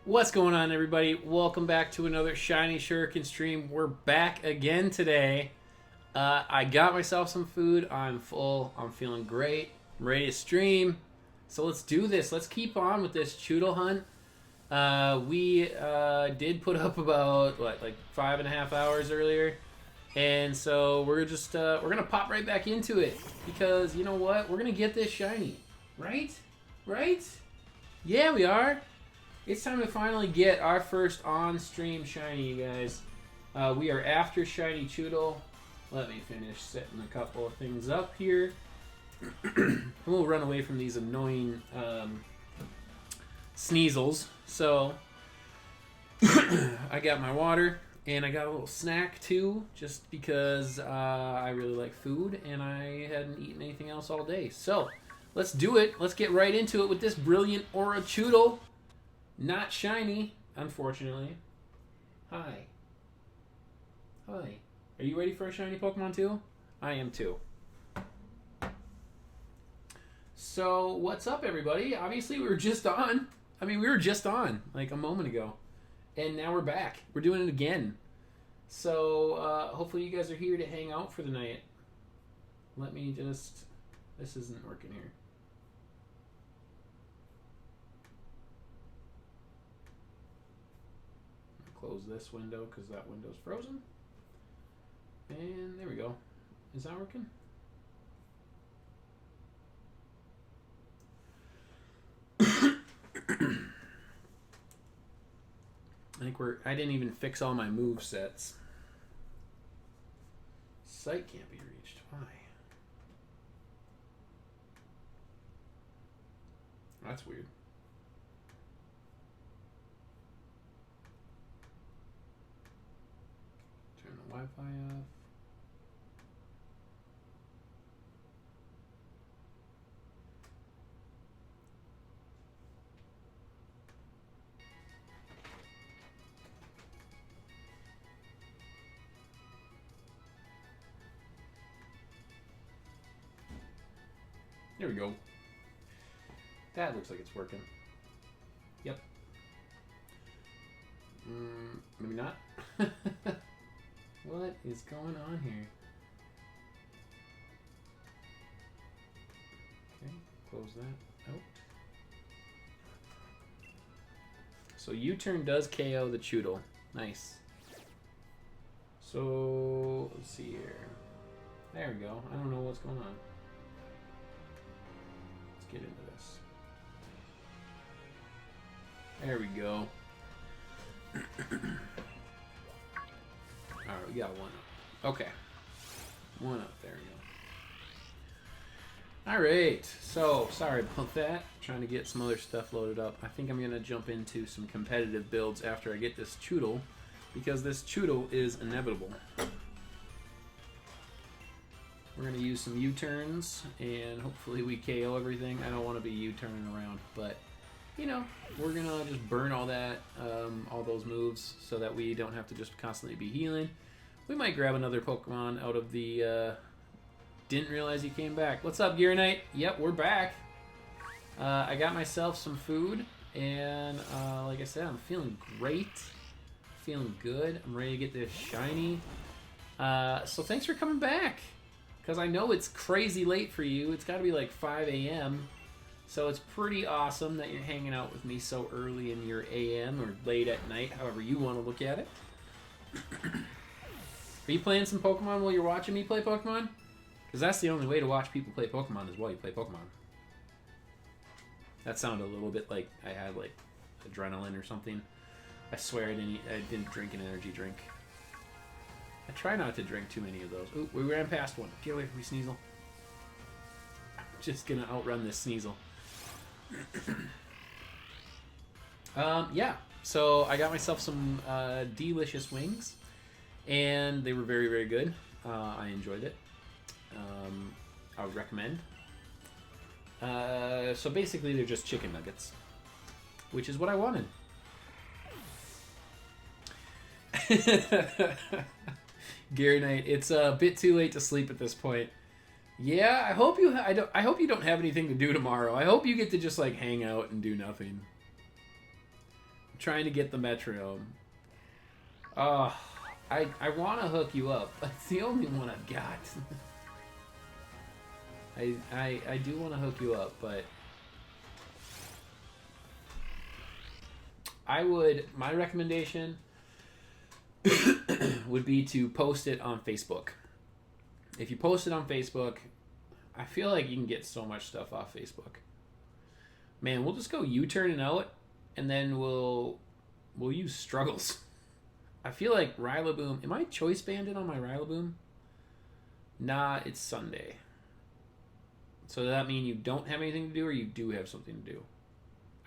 What's going on, everybody? Welcome back to another Shiny Shuriken stream. We're back again today. I got myself some food. I'm full. I'm feeling great. I'm ready to stream. So let's do this. Let's keep on with this Chewtle hunt. We did put up about, like 5.5 hours earlier. And so we're just, we're going to pop right back into it. Because, you know what? We're going to get this shiny. Right? Right? Yeah, we are. It's time to finally get our first on-stream shiny, you guys. We are after shiny Chewtle. Let me finish setting a couple of things up here. And we'll run away from these annoying sneasels. So, I got my water, and I got a little snack too, just because I really like food, and I hadn't eaten anything else all day. So, let's do it. Let's get right into it with this brilliant Aura Chewtle. Not shiny, unfortunately. Hi. Hi. Are you ready for a shiny Pokemon too? I am too. So, what's up, everybody? Obviously, we were just on. We were just on, like, a moment ago. And now we're back. We're doing it again. So, hopefully you guys are here to hang out for the night. Let me just... This isn't working here. Close this window because that window's frozen. And there we go. Is that working? I didn't even fix all my move sets. Site can't be reached. Why? That's weird. Turn the Wi-Fi off. There we go. That looks like it's working. Yep. Maybe not. What is going on here? Okay, close that out. So U-turn does KO the Chewtle. Nice. So, let's see here. There we go. I don't know what's going on. Let's get into this. There we go. Alright, we got one up. Okay. One up. There we go. Alright. So, sorry about that. Trying to get some other stuff loaded up. I think I'm going to jump into some competitive builds after I get this Chewtle, because this Chewtle is inevitable. We're going to use some U-turns, and hopefully we KO everything. I don't want to be U-turning around, but, you know, we're going to just burn all that, all those moves, so that we don't have to just constantly be healing. We might grab another Pokemon out of the, didn't realize you came back. What's up, Gear Knight? Yep, we're back. I got myself some food, and, like I said, I'm feeling great. Feeling good. I'm ready to get this shiny. So thanks for coming back. Because I know it's crazy late for you. It's got to be like 5 a.m. So it's pretty awesome that you're hanging out with me so early in your a.m. or late at night, however you want to look at it. Are you playing some Pokemon while you're watching me play Pokemon? Because that's the only way to watch people play Pokemon is while you play Pokemon. That sounded a little bit like I had like adrenaline or something. I swear I didn't drink an energy drink. I try not to drink too many of those. Ooh, we ran past one. Get away from me, Sneasel. I'm just gonna outrun this Sneasel. Yeah, so I got myself some delicious wings, and they were very, very good. I enjoyed it. I would recommend. So basically they're just chicken nuggets, which is what I wanted. Gary Knight, it's a bit too late to sleep at this point. Yeah, I hope you. I hope you don't have anything to do tomorrow. I hope you get to just like hang out and do nothing. I'm trying to get the metronome. Oh, I want to hook you up. It's the only one I've got. I do want to hook you up, but my recommendation would be to post it on Facebook. If you post it on Facebook, I feel like you can get so much stuff off Facebook. Man, we'll just go U-turning out, and then we'll use struggles. I feel like Rillaboom. Am I choice banded on my Rillaboom? Nah, it's Sunday. So does that mean you don't have anything to do, or you do have something to do?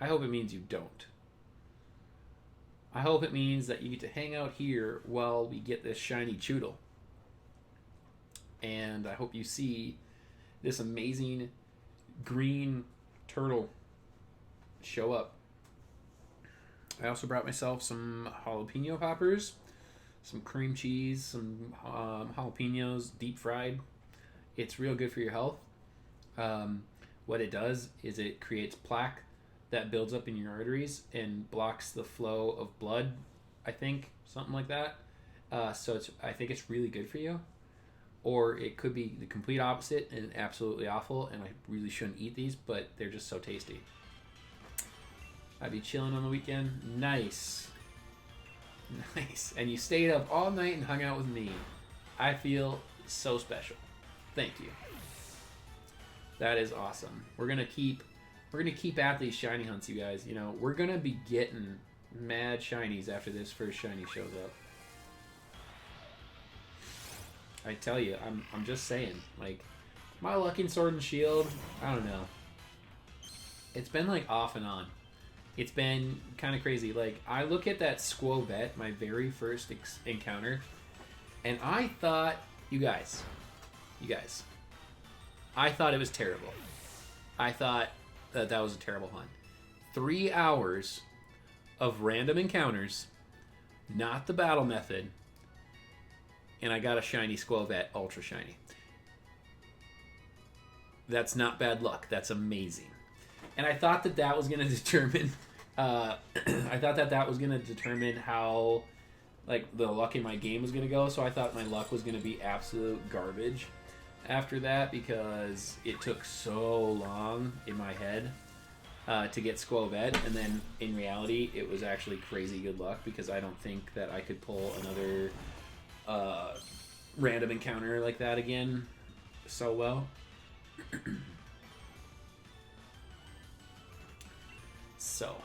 I hope it means you don't. I hope it means that you get to hang out here while we get this shiny Chewtle. And I hope you see this amazing green turtle show up. I also brought myself some jalapeno poppers, some cream cheese, some jalapenos deep fried. It's real good for your health. What it does is it creates plaque that builds up in your arteries and blocks the flow of blood, I think, something like that. So I think it's really good for you. Or it could be the complete opposite and absolutely awful, and I really shouldn't eat these, but they're just so tasty. I'd be chilling on the weekend. Nice. Nice. And you stayed up all night and hung out with me. I feel so special. Thank you. That is awesome. We're gonna keep at these shiny hunts, you guys. You know, we're gonna be getting mad shinies after this first shiny shows up. I tell you, I'm just saying, like, my luck in Sword and Shield, I don't know. It's been like off and on. It's been kind of crazy. Like, I look at that Squovette, my very first encounter, and I thought, you guys, I thought it was terrible. I thought that was a terrible hunt. 3 hours of random encounters, not the battle method, and I got a shiny Squovette, ultra shiny. That's not bad luck. That's amazing. And I thought that was going to determine. I thought that was going to determine how, like, the luck in my game was going to go. So I thought my luck was going to be absolute garbage after that, because it took so long in my head to get Squovette, and then in reality it was actually crazy good luck, because I don't think that I could pull another random encounter like that again so well. So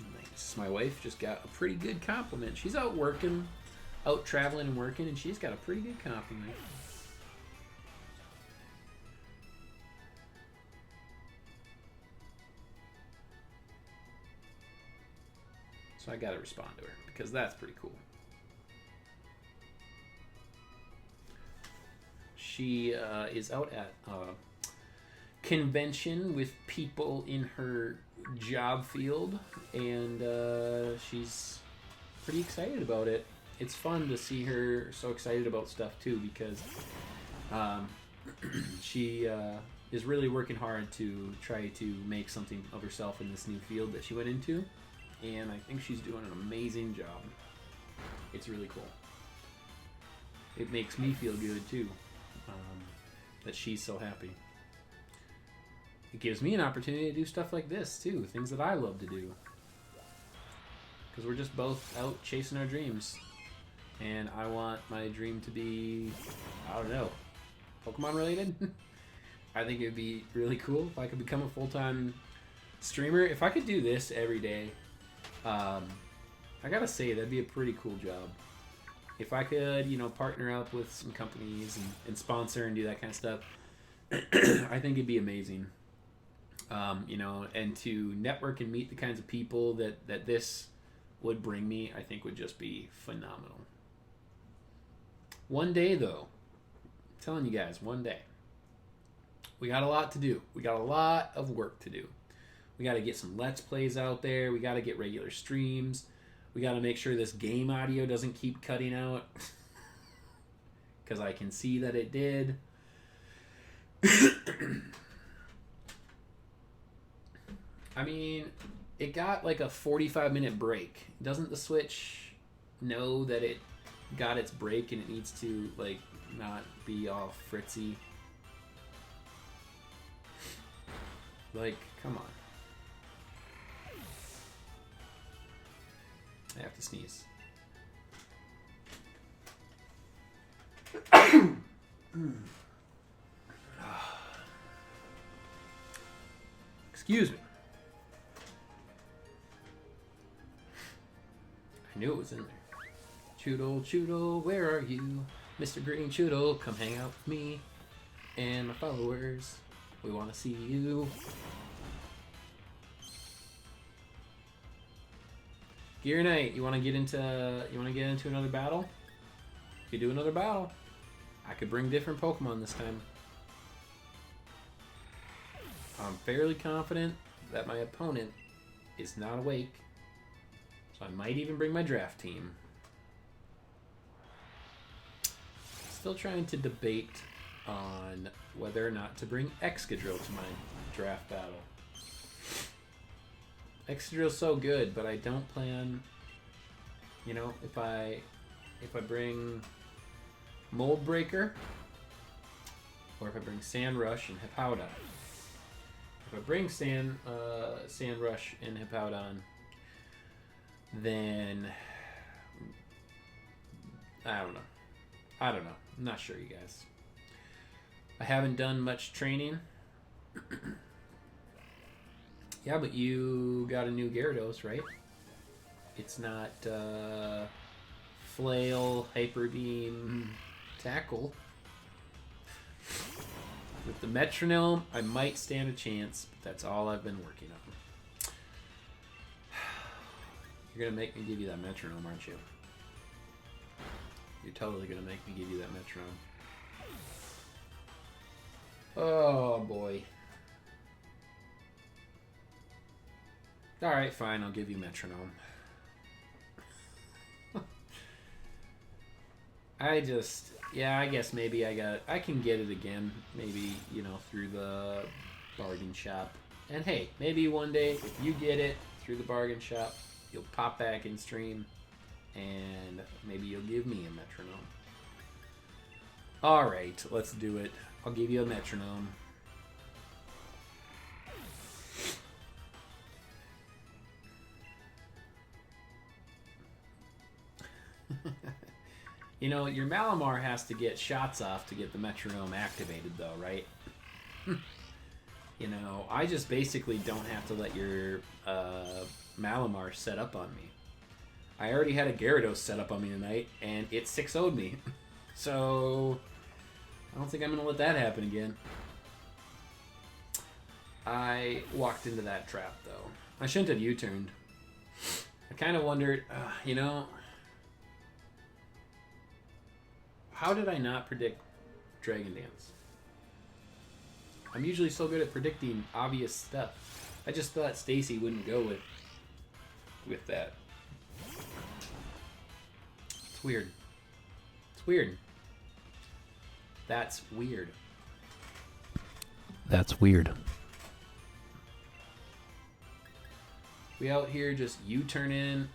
nice. My wife just got a pretty good compliment. She's out working, out traveling and working, and she's got a pretty good compliment. So I gotta respond to her, because that's pretty cool. She is out at a convention with people in her job field, and she's pretty excited about it. It's fun to see her so excited about stuff too, because she is really working hard to try to make something of herself in this new field that she went into, and I think she's doing an amazing job. It's really cool. It makes me feel good too, that she's so happy. It gives me an opportunity to do stuff like this too, things that I love to do, because we're just both out chasing our dreams, and I want my dream to be, I don't know, Pokemon related. I think it would be really cool if I could become a full-time streamer. If I could do this every day, I gotta say that'd be a pretty cool job. If I could, partner up with some companies and sponsor and do that kind of stuff, I think it'd be amazing. And to network and meet the kinds of people that this would bring me, I think would just be phenomenal. One day, though, I'm telling you guys, one day, we got a lot to do. We got a lot of work to do. We got to get some Let's Plays out there. We got to get regular streams. We got to make sure this game audio doesn't keep cutting out, because I can see that it did. I mean, it got like a 45-minute break. Doesn't the Switch know that it got its break and it needs to like not be all fritzy? Like, come on. I have to sneeze. Excuse me. I knew it was in there. Chewtle, Chewtle, where are you? Mr. Green Chewtle, come hang out with me and my followers. We want to see you. Gear Knight, you want to get into another battle? You could do another battle. I could bring different Pokemon this time. I'm fairly confident that my opponent is not awake, so I might even bring my draft team. Still trying to debate on whether or not to bring Excadrill to my draft battle. Excadrill's so good, but I don't plan, you know, if I bring Mold Breaker, or if I bring Sand Rush and Hippowdon. If I bring Sand Rush and Hippowdon, then I don't know. I'm not sure, you guys. I haven't done much training. Yeah, but you got a new Gyarados, right? It's not Flail, Hyper Beam, Tackle. With the Metronome, I might stand a chance, but that's all I've been working on. You're going to make me give you that Metronome, aren't you? You're totally going to make me give you that Metronome. Oh, boy. Alright, fine, I'll give you Metronome. I guess maybe I can get it again. Maybe, you know, through the bargain shop. And hey, maybe one day, if you get it through the bargain shop, you'll pop back in stream, and maybe you'll give me a Metronome. Alright, let's do it. I'll give you a Metronome. You know, your Malamar has to get shots off to get the Metronome activated, though, right? You know, I just basically don't have to let your Malamar set up on me. I already had a Gyarados set up on me tonight, and it 6-0'd me. So, I don't think I'm going to let that happen again. I walked into that trap, though. I shouldn't have U-turned. I kind of wondered, you know... How did I not predict Dragon Dance? I'm usually so good at predicting obvious stuff. I just thought Stacy wouldn't go with that. It's weird. It's weird. That's weird. That's weird. We out here just U-turning.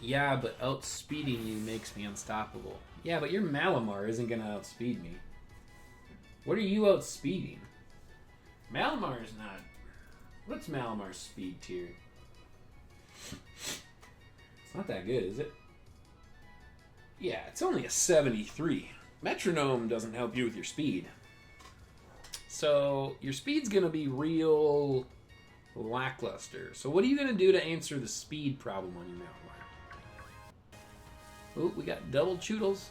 Yeah, but outspeeding you makes me unstoppable. Yeah, but your Malamar isn't going to outspeed me. What are you outspeeding? Malamar is not... What's Malamar's speed tier? It's not that good, is it? Yeah, it's only a 73. Metronome doesn't help you with your speed. So, your speed's going to be real lackluster. So what are you going to do to answer the speed problem on your Malamar? Oh, we got double Chewtles.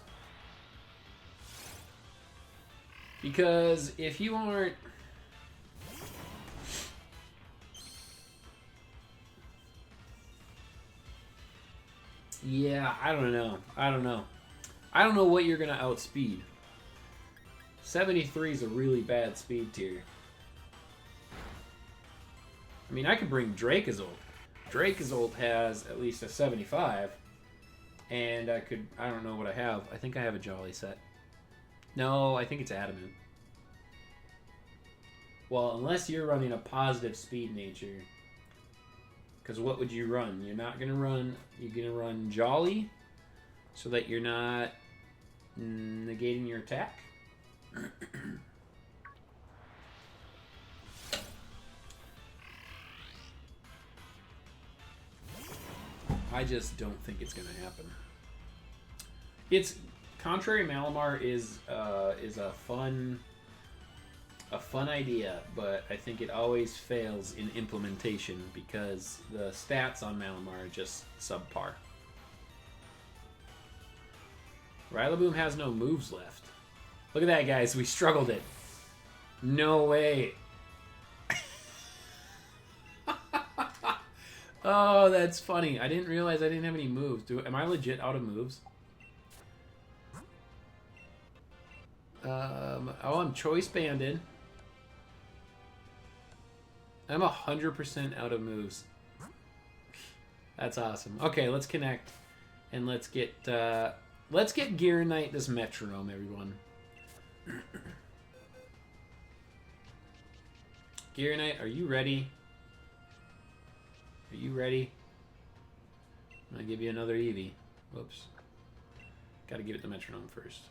Because if you aren't... Yeah, I don't know. I don't know what you're going to outspeed. 73 is a really bad speed tier. I mean, I could bring Dracozolt. Dracozolt has at least a 75. And I don't know what I have. I think I have a Jolly set. No, I think it's Adamant. Well, unless you're running a positive speed nature. Because what would you run? You're not going to run... You're going to run Jolly so that you're not negating your attack. I just don't think it's going to happen. It's... Contrary Malamar is a fun idea, but I think it always fails in implementation because the stats on Malamar are just subpar. Rillaboom has no moves left. Look at that, guys. We struggled it. No way. Oh, that's funny. I didn't realize I didn't have any moves. Am I legit out of moves? Oh, I'm choice banded. I'm 100% out of moves. That's awesome. Okay, let's connect, and let's get Gearinite this metronome, everyone. Gearinite, are you ready? Are you ready? I'm gonna give you another Eevee. Whoops. Gotta give it the metronome first.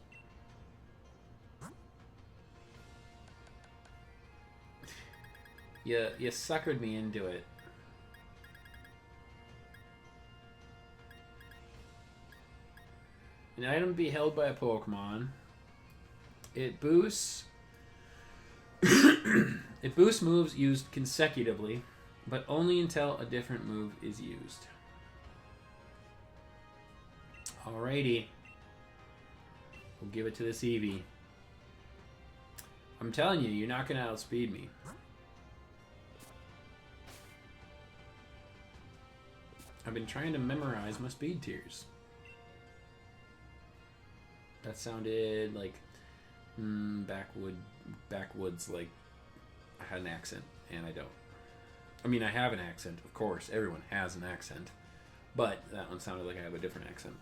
You suckered me into it. An item be held by a Pokemon. It boosts... it boosts moves used consecutively, but only until a different move is used. Alrighty. We'll give it to this Eevee. I'm telling you, you're not going to outspeed me. I've been trying to memorize my speed tiers. That sounded like backwoods, like I had an accent, and I don't. I mean, I have an accent, of course. Everyone has an accent. But that one sounded like I have a different accent.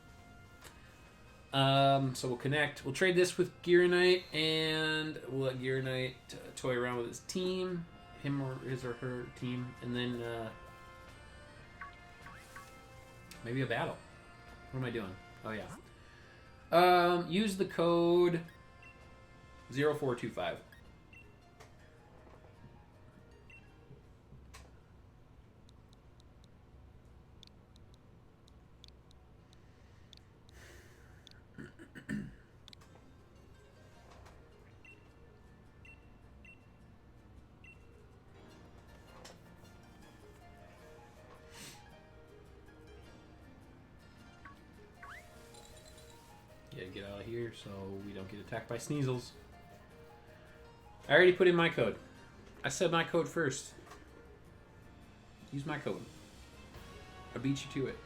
So we'll connect. We'll trade this with Gearinite, and we'll let Gearinite toy around with his team. Him or his or her team. And then... maybe a battle. What am I doing? Oh, yeah. Use the code 0425. Yeah, get out of here so we don't get attacked by Sneasels. I already put in my code. I said my code first. Use my code. I beat you to it.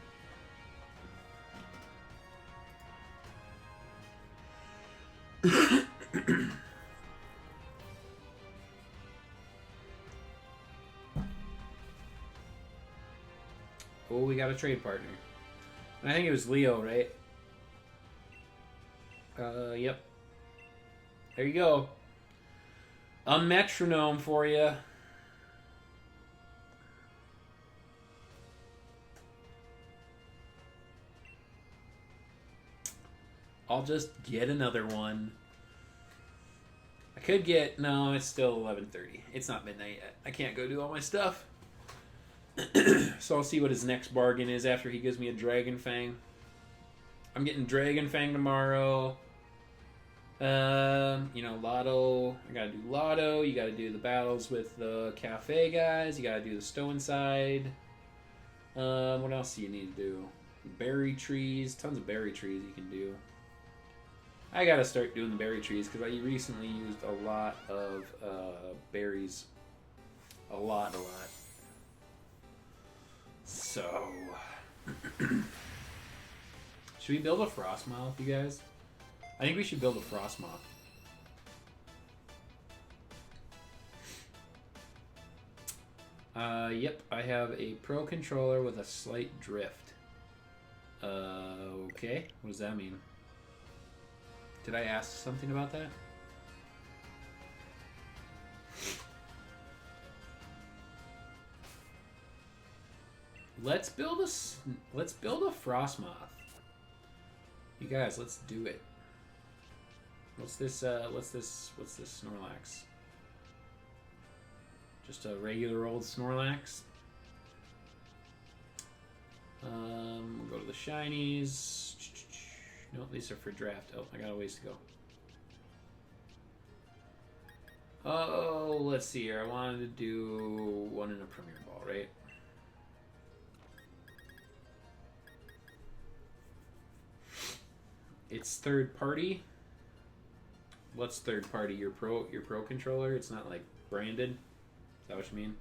Oh, we got a trade partner. And I think it was Leo, right? Yep. There you go. A metronome for you. I'll just get another one. I could get... No, it's still 11:30. It's not midnight yet. I can't go do all my stuff. So I'll see what his next bargain is after he gives me a Dragon Fang. I'm getting Dragon Fang tomorrow. You know, Lotto. I gotta do Lotto. You gotta do the battles with the cafe guys. You gotta do the Stone Side. What else do you need to do? Berry trees. Tons of berry trees you can do. I gotta start doing the berry trees because I recently used a lot of berries. A lot. So... Should we build a Frostmoth, you guys? I think we should build a Frostmoth. Yep, I have a Pro Controller with a slight drift. Okay. What does that mean? Did I ask something about that? Let's build a Frostmoth. You guys, let's do it. What's this Snorlax? Just a regular old Snorlax. We'll go to the shinies. No, these are for draft. Oh, I got a ways to go. Oh, let's see here. I wanted to do one in a Premier Ball, right? It's third party. What's third party? Your pro controller? It's not like branded? Is that what you mean?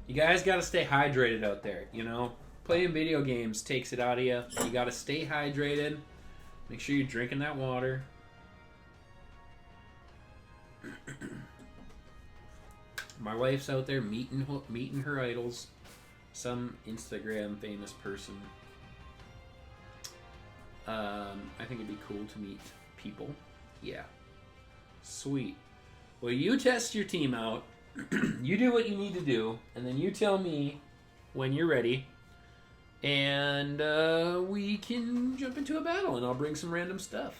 You guys gotta stay hydrated out there, you know? Playing video games takes it out of you. You gotta stay hydrated. Make sure you're drinking that water. My wife's out there meeting her idols. Some Instagram famous person. I think it'd be cool to meet people. Yeah. Sweet. Well, you test your team out. You do what you need to do, and then you tell me when you're ready, and we can jump into a battle, and I'll bring some random stuff.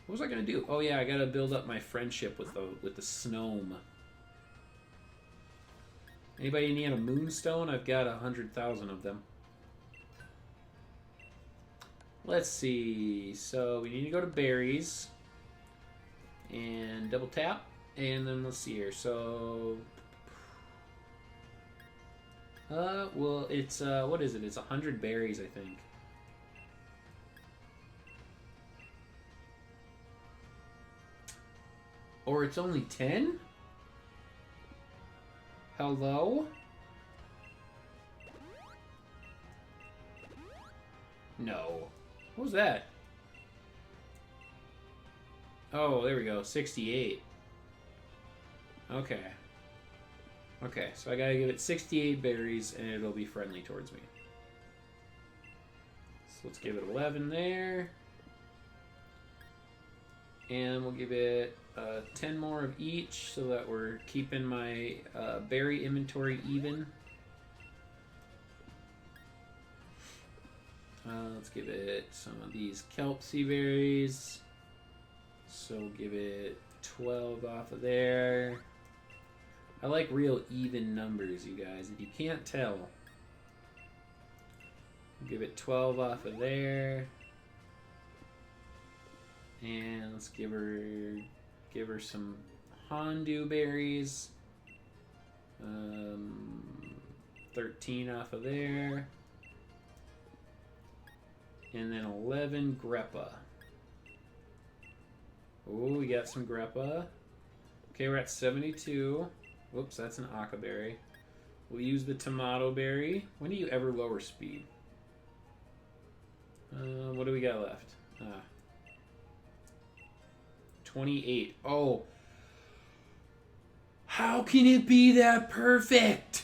What was I gonna do? Oh yeah, I gotta build up my friendship with the Snome. Anybody need a Moonstone? I've got 100,000 of them. Let's see. So we need to go to berries and double tap. And then let's see here. So, well, it's what is it? It's 100 berries, I think. Or it's only 10? Hello? No. What was that? Oh, there we go. 68. Okay. Okay, so I gotta give it 68 berries and it'll be friendly towards me. So let's give it 11 there. And we'll give it 10 more of each so that we're keeping my berry inventory even. Let's give it some of these kelp sea berries. So we'll give it 12 off of there. I like real even numbers, you guys. If you can't tell, give it 12 off of there. And let's give her some Hondu berries. 13 off of there. And then 11 Greppa. Oh, we got some Greppa. Okay, we're at 72. Whoops, that's an Aka berry. We'll use the Tomato berry. When do you ever lower speed? What do we got left? 28. Oh. How can it be that perfect?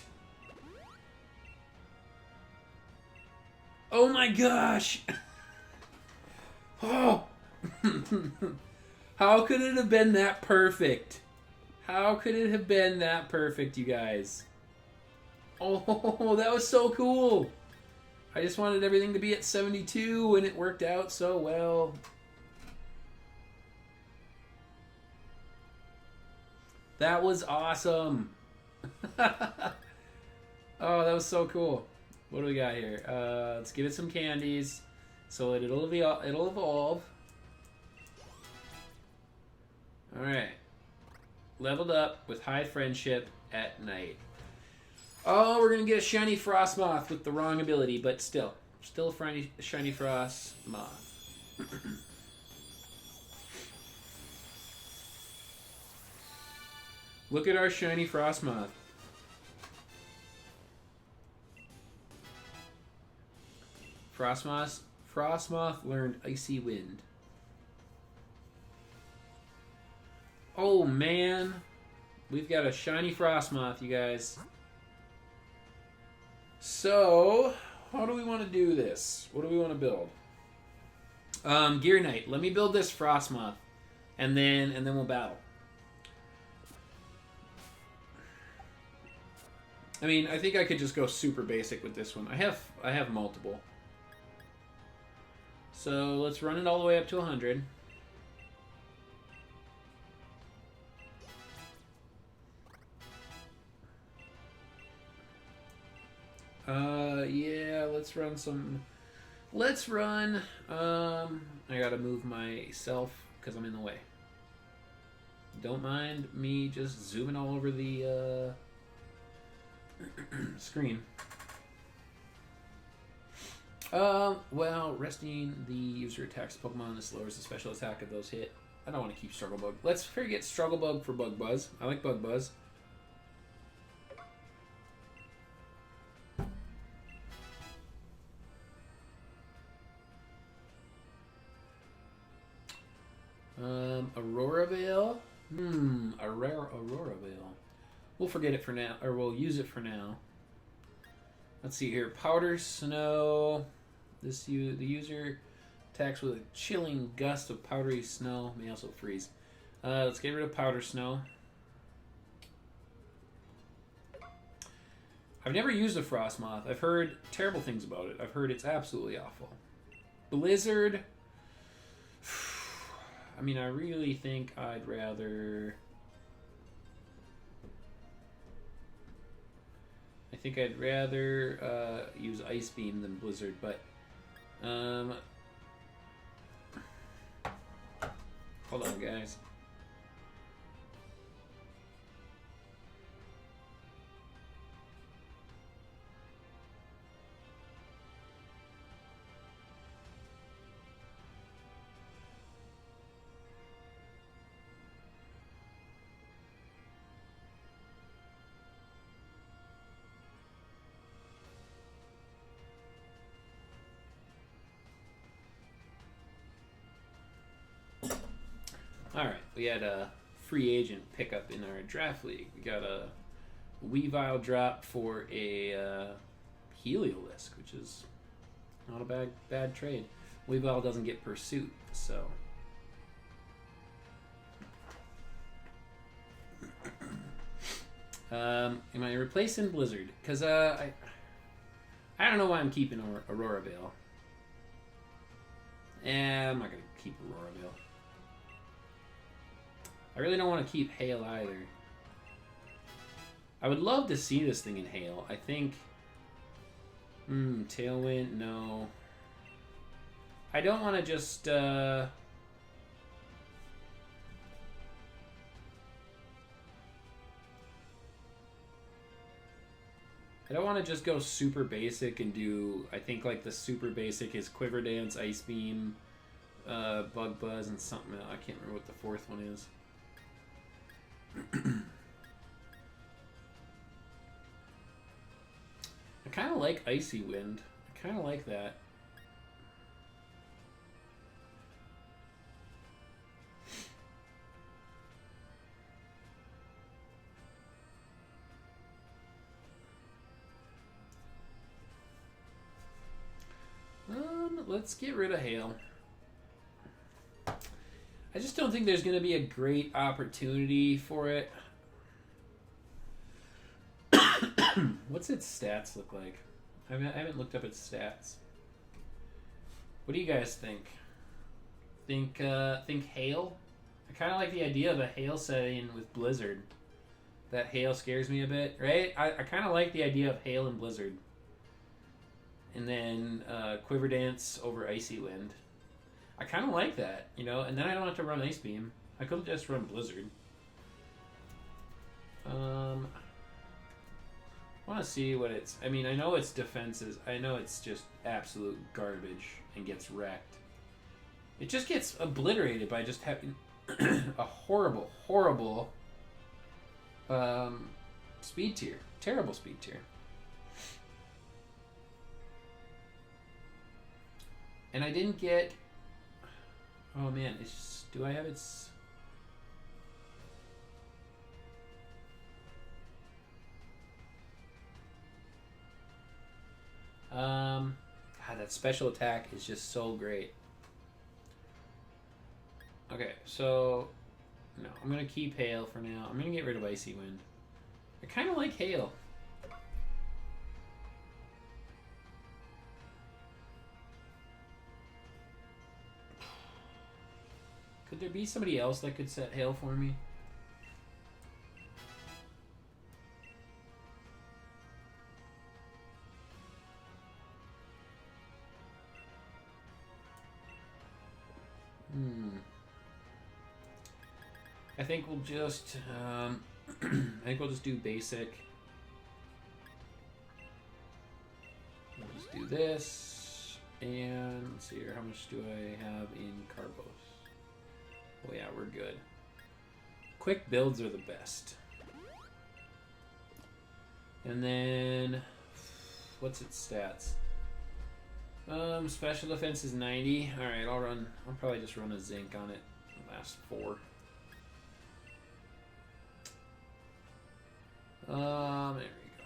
Oh my gosh. Oh. How could it have been that perfect? How could it have been that perfect, you guys? Oh, that was so cool. I just wanted everything to be at 72, and it worked out so well. That was awesome. Oh, that was so cool. What do we got here? Let's give it some candies so that it'll evolve. All right. Leveled up with high friendship at night. Oh, we're going to get a shiny Frostmoth with the wrong ability, but still a shiny Frostmoth. Look at our shiny Frostmoth. Frostmoth learned Icy Wind. Oh man, we've got a shiny Frostmoth, you guys. So, how do we want to do this? What do we want to build? Gear Knight. Let me build this Frostmoth, and then we'll battle. I mean, I think I could just go super basic with this one. I have multiple. So let's run it all the way up to 100. Yeah, let's run some. Let's run. I gotta move myself because I'm in the way. Don't mind me just zooming all over the screen. Well, resting the user attacks Pokemon. This lowers the special attack of those hit. I don't want to keep Struggle Bug. Let's forget Struggle Bug for Bug Buzz. I like Bug Buzz. Aurora Veil. Aurora Veil. We'll forget it for now, or we'll use it for now. Let's see here. Powder Snow. The user attacks with a chilling gust of powdery snow. May also freeze. Let's get rid of Powder Snow. I've never used a Frostmoth. I've heard terrible things about it. I've heard it's absolutely awful. Blizzard. I mean, I really think I'd rather... I think I'd rather use Ice Beam than Blizzard, but... Hold on, guys. Alright, we had a free agent pickup in our draft league. We got a Weavile drop for a Heliolisk, which is not a bad trade. Weavile doesn't get Pursuit, so... am I replacing Blizzard? Because I don't know why I'm keeping Aurora Veil. I'm not going to keep Aurora Veil. I really don't want to keep Hail either. I would love to see this thing in Hail. I think... Tailwind, no. I don't want to just... I don't want to just go super basic and do... I think like the super basic is Quiver Dance, Ice Beam, Bug Buzz, and something else. I can't remember what the fourth one is. I kind of like Icy Wind. I kind of like that. Let's get rid of Hail. I just don't think there's going to be a great opportunity for it. What's its stats look like? I haven't looked up its stats. What do you guys think? Think Hail? I kind of like the idea of a Hail setting with Blizzard. That Hail scares me a bit, right? I kind of like the idea of Hail and Blizzard. And then Quiver Dance over Icy Wind. I kind of like that, you know? And then I don't have to run Ice Beam. I could just run Blizzard. I want to see what it's... I mean, I know its defense is... I know it's just absolute garbage and gets wrecked. It just gets obliterated by just having a horrible, horrible speed tier. Terrible speed tier. And I didn't get... Oh man, it's just, do I have its... God, that special attack is just so great. Okay, so... No, I'm going to keep Hail for now. I'm going to get rid of Icy Wind. I kind of like Hail. Could there be somebody else that could set hail for me? I think we'll just do basic. We'll just do this, and let's see here. How much do I have in Carbos? Oh yeah, we're good. Quick builds are the best. And then, what's its stats? Special defense is 90. All right, I'll probably just run a zinc on it. Last 4. There we go.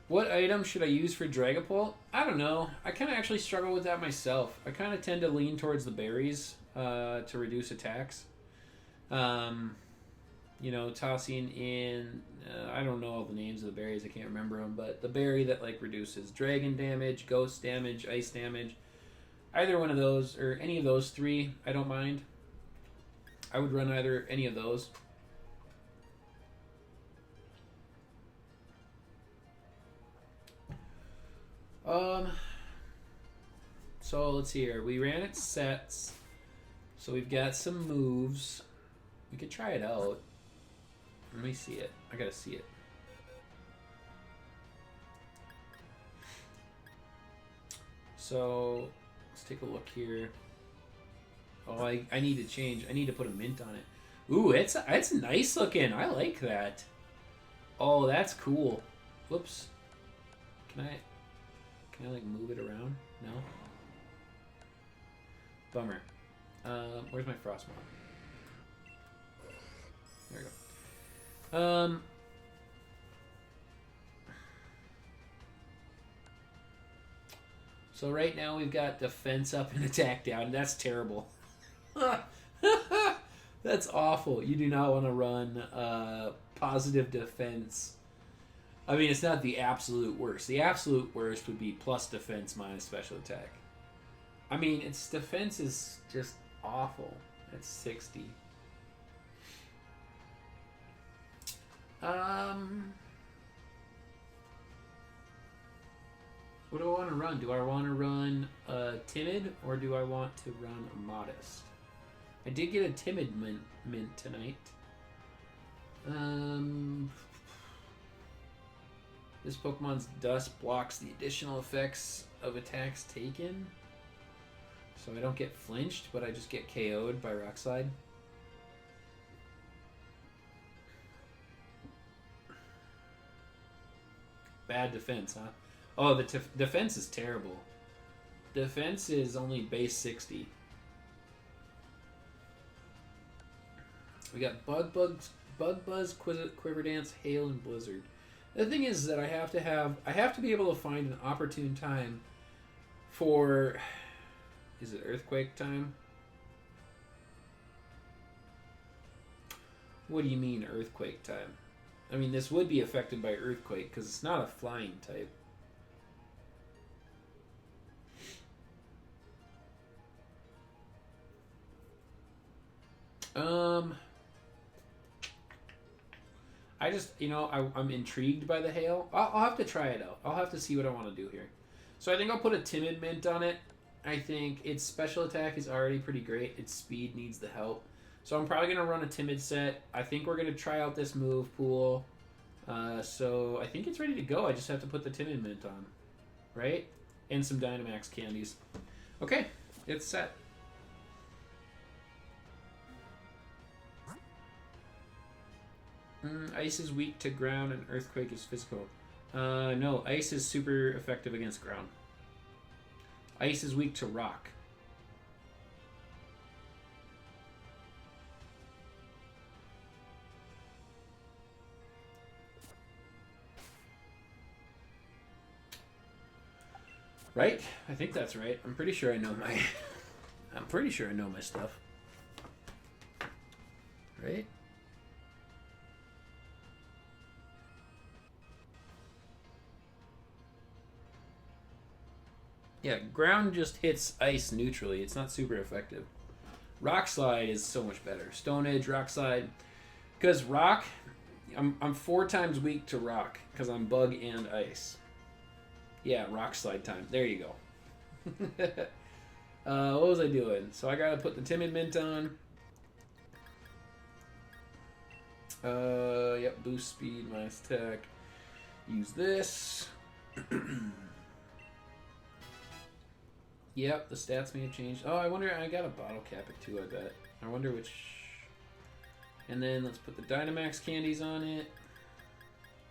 What item should I use for Dragapult? I don't know. I kind of actually struggle with that myself. I kind of tend to lean towards the berries to reduce attacks. You know, tossing in, I don't know all the names of the berries, I can't remember them, but the berry that like reduces dragon damage, ghost damage, ice damage, either one of those, or any of those 3, I don't mind. I would run any of those. So let's see here. We ran its sets, so we've got some moves. We could try it out. Let me see it. I gotta see it. So let's take a look here. Oh, I need to change. I need to put a mint on it. Ooh, it's nice looking. I like that. Oh, that's cool. Whoops. Can I like move it around? No. Bummer. Where's my Frostmoth? There we go. So right now we've got defense up and attack down. That's terrible. That's awful. You do not want to run positive defense. I mean, it's not the absolute worst. The absolute worst would be plus defense minus special attack. I mean, its defense is just awful. It's 60. What do I want to run? Do I want to run timid or do I want to run modest? I did get a timid mint tonight. This Pokemon's dust blocks the additional effects of attacks taken. So I don't get flinched, but I just get KO'd by Rock Slide. Bad defense, huh? Oh, the defense is terrible. Defense is only base 60. We got Bug Buzz, Quiver Dance, Hail, and Blizzard. The thing is that I have to be able to find an opportune time for, is it Earthquake time? What do you mean Earthquake time? I mean, this would be affected by Earthquake because it's not a flying type. I just, I'm intrigued by the Hail. I'll have to try it out. I'll have to see what I want to do here. So I think I'll put a Timid Mint on it. I think its special attack is already pretty great. Its speed needs the help. So I'm probably going to run a Timid set. I think we're going to try out this move pool. So I think it's ready to go. I just have to put the Timid Mint on. Right? And some Dynamax candies. Okay, it's set. Ice is weak to ground and Earthquake is physical. No, Ice is super effective against ground. Ice is weak to rock. Right? I think that's right. I'm pretty sure I know my stuff. Right? Yeah, ground just hits ice neutrally. It's not super effective. Rock slide is so much better. Stone edge, rock slide. Because rock, I'm 4 times weak to rock because I'm bug and ice. Yeah, rock slide time. There you go. What was I doing? So I gotta put the timid mint on. Yep, boost speed, minus attack. Use this. Yep, the stats may have changed. Oh, I wonder, I got a bottle cap it too, I bet. I wonder which... And then let's put the Dynamax candies on it.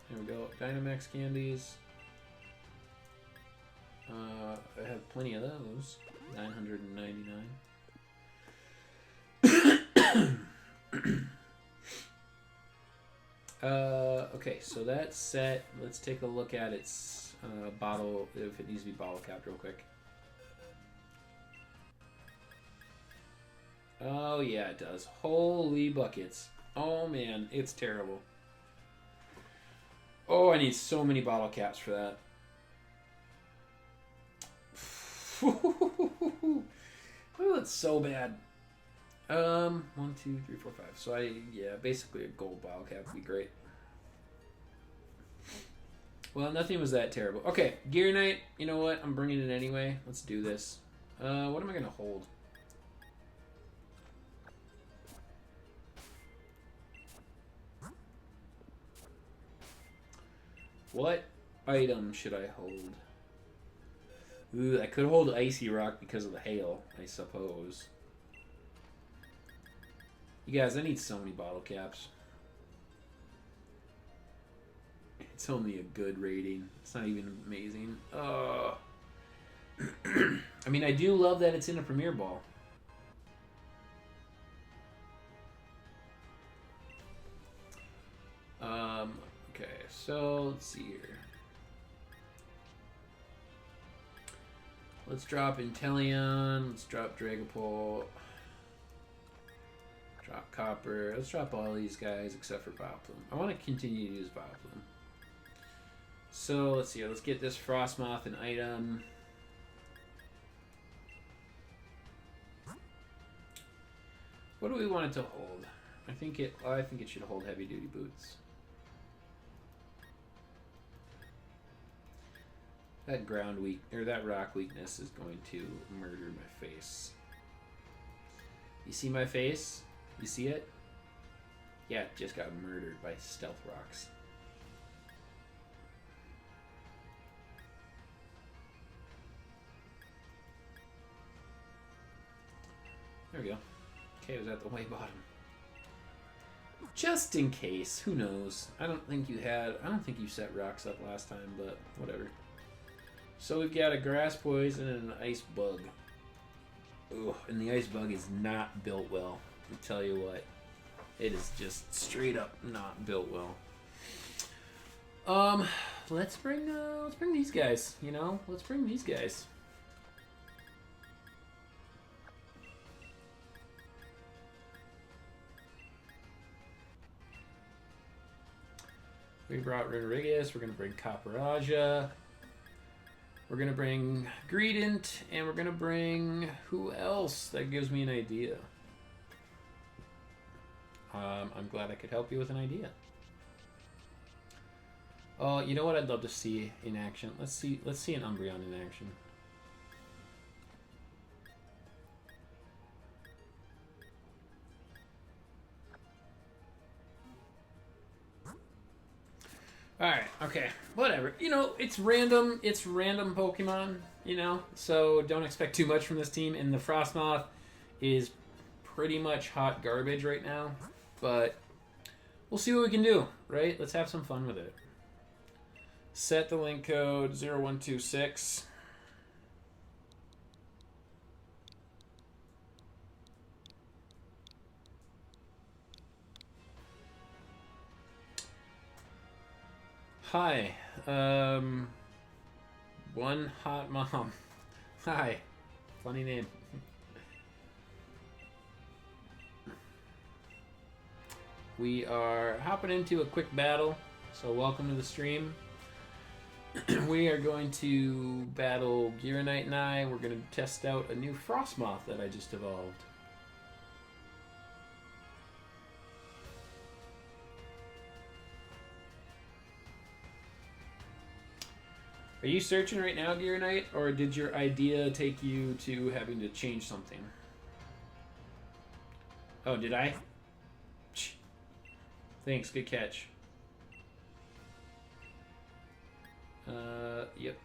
There we go, Dynamax candies. I have plenty of those. 999. Okay, so that's set. Let's take a look at its bottle, if it needs to be bottle capped real quick. Oh yeah, it does. Holy buckets. Oh man, it's terrible. Oh, I need so many bottle caps for that. Oh, that's so bad. 1, 2, 3, 4, 5. So yeah, basically a gold bottle cap would be great. Well, nothing was that terrible. Okay, Gear Knight. You know what? I'm bringing it anyway. Let's do this. What am I gonna hold? What item should I hold? Ooh, I could hold Icy Rock because of the hail, I suppose. You guys, I need so many bottle caps. It's only a good rating. It's not even amazing. I mean, I do love that it's in a Premier Ball. Okay, so let's see here. Let's drop Inteleon. Let's drop Dragapult. Drop Copper. Let's drop all these guys except for Vileplume. I want to continue to use Vileplume. So let's see here. Let's get this Frostmoth an item. What do we want it to hold? I think it should hold heavy duty boots. That ground weak or that rock weakness is going to murder my face. You see my face? You see it? Yeah, it just got murdered by stealth rocks. There we go. Okay, it was at the way bottom. Just in case, who knows? I don't think you set rocks up last time, but whatever. So we've got a grass poison and an ice bug. Ugh, and the ice bug is not built well. I'll tell you what. It is just straight up not built well. Let's bring these guys, you know? Let's bring these guys. We brought Renorigus, we're gonna bring Caporaja. We're going to bring Greedent, and we're going to bring... Who else? That gives me an idea. I'm glad I could help you with an idea. Oh, you know what I'd love to see in action? Let's see an Umbreon in action. Alright, okay. Whatever. You know, it's random Pokemon, you know, so don't expect too much from this team. And the Frostmoth is pretty much hot garbage right now. But we'll see what we can do, right? Let's have some fun with it. Set the link code 0126. Hi, one hot mom. Hi, funny name. We are hopping into a quick battle, so welcome to the stream. We are going to battle Knight and I. We're going to test out a new Frostmoth that I just evolved. Are you searching right now, Knight, or did your idea take you to having to change something? Oh, did I? Thanks, good catch. Yep.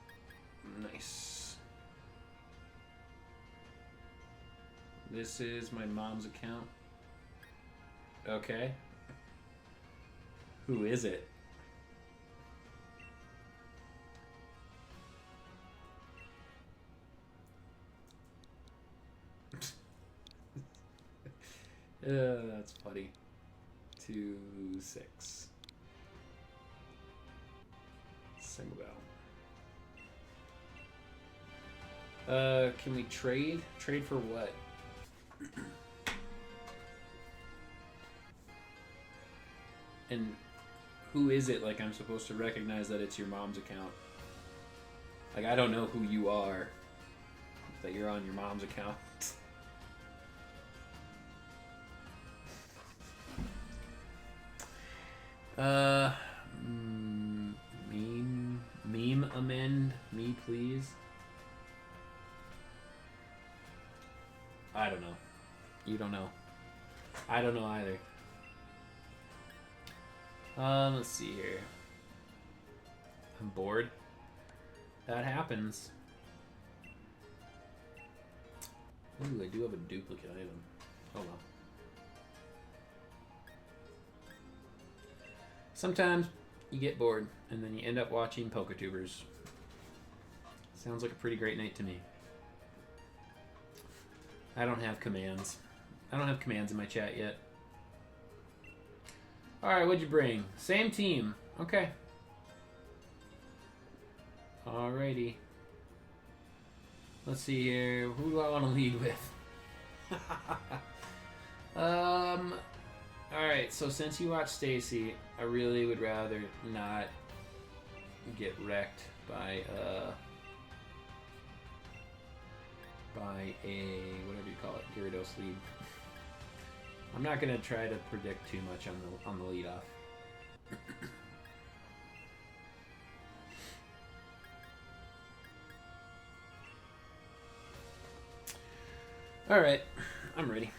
Nice. This is my mom's account. Okay. Who is it? That's funny. 2, 6. Single bell. Can we trade? Trade for what? And who is it? Like, I'm supposed to recognize that it's your mom's account. Like, I don't know who you are. That you're on your mom's account. Meme amend me, please. I don't know. You don't know. I don't know either. Let's see here. I'm bored. That happens. Ooh, I do have a duplicate item. Oh well. Sometimes you get bored, and then you end up watching Poketubers. Sounds like a pretty great night to me. I don't have commands. I don't have commands in my chat yet. Alright, what'd you bring? Same team. Okay. Alrighty. Let's see here. Who do I want to lead with? Alright, so since you watch Stacy, I really would rather not get wrecked by a, whatever you call it, Gyarados lead. I'm not gonna try to predict too much on the lead off. All right, I'm ready.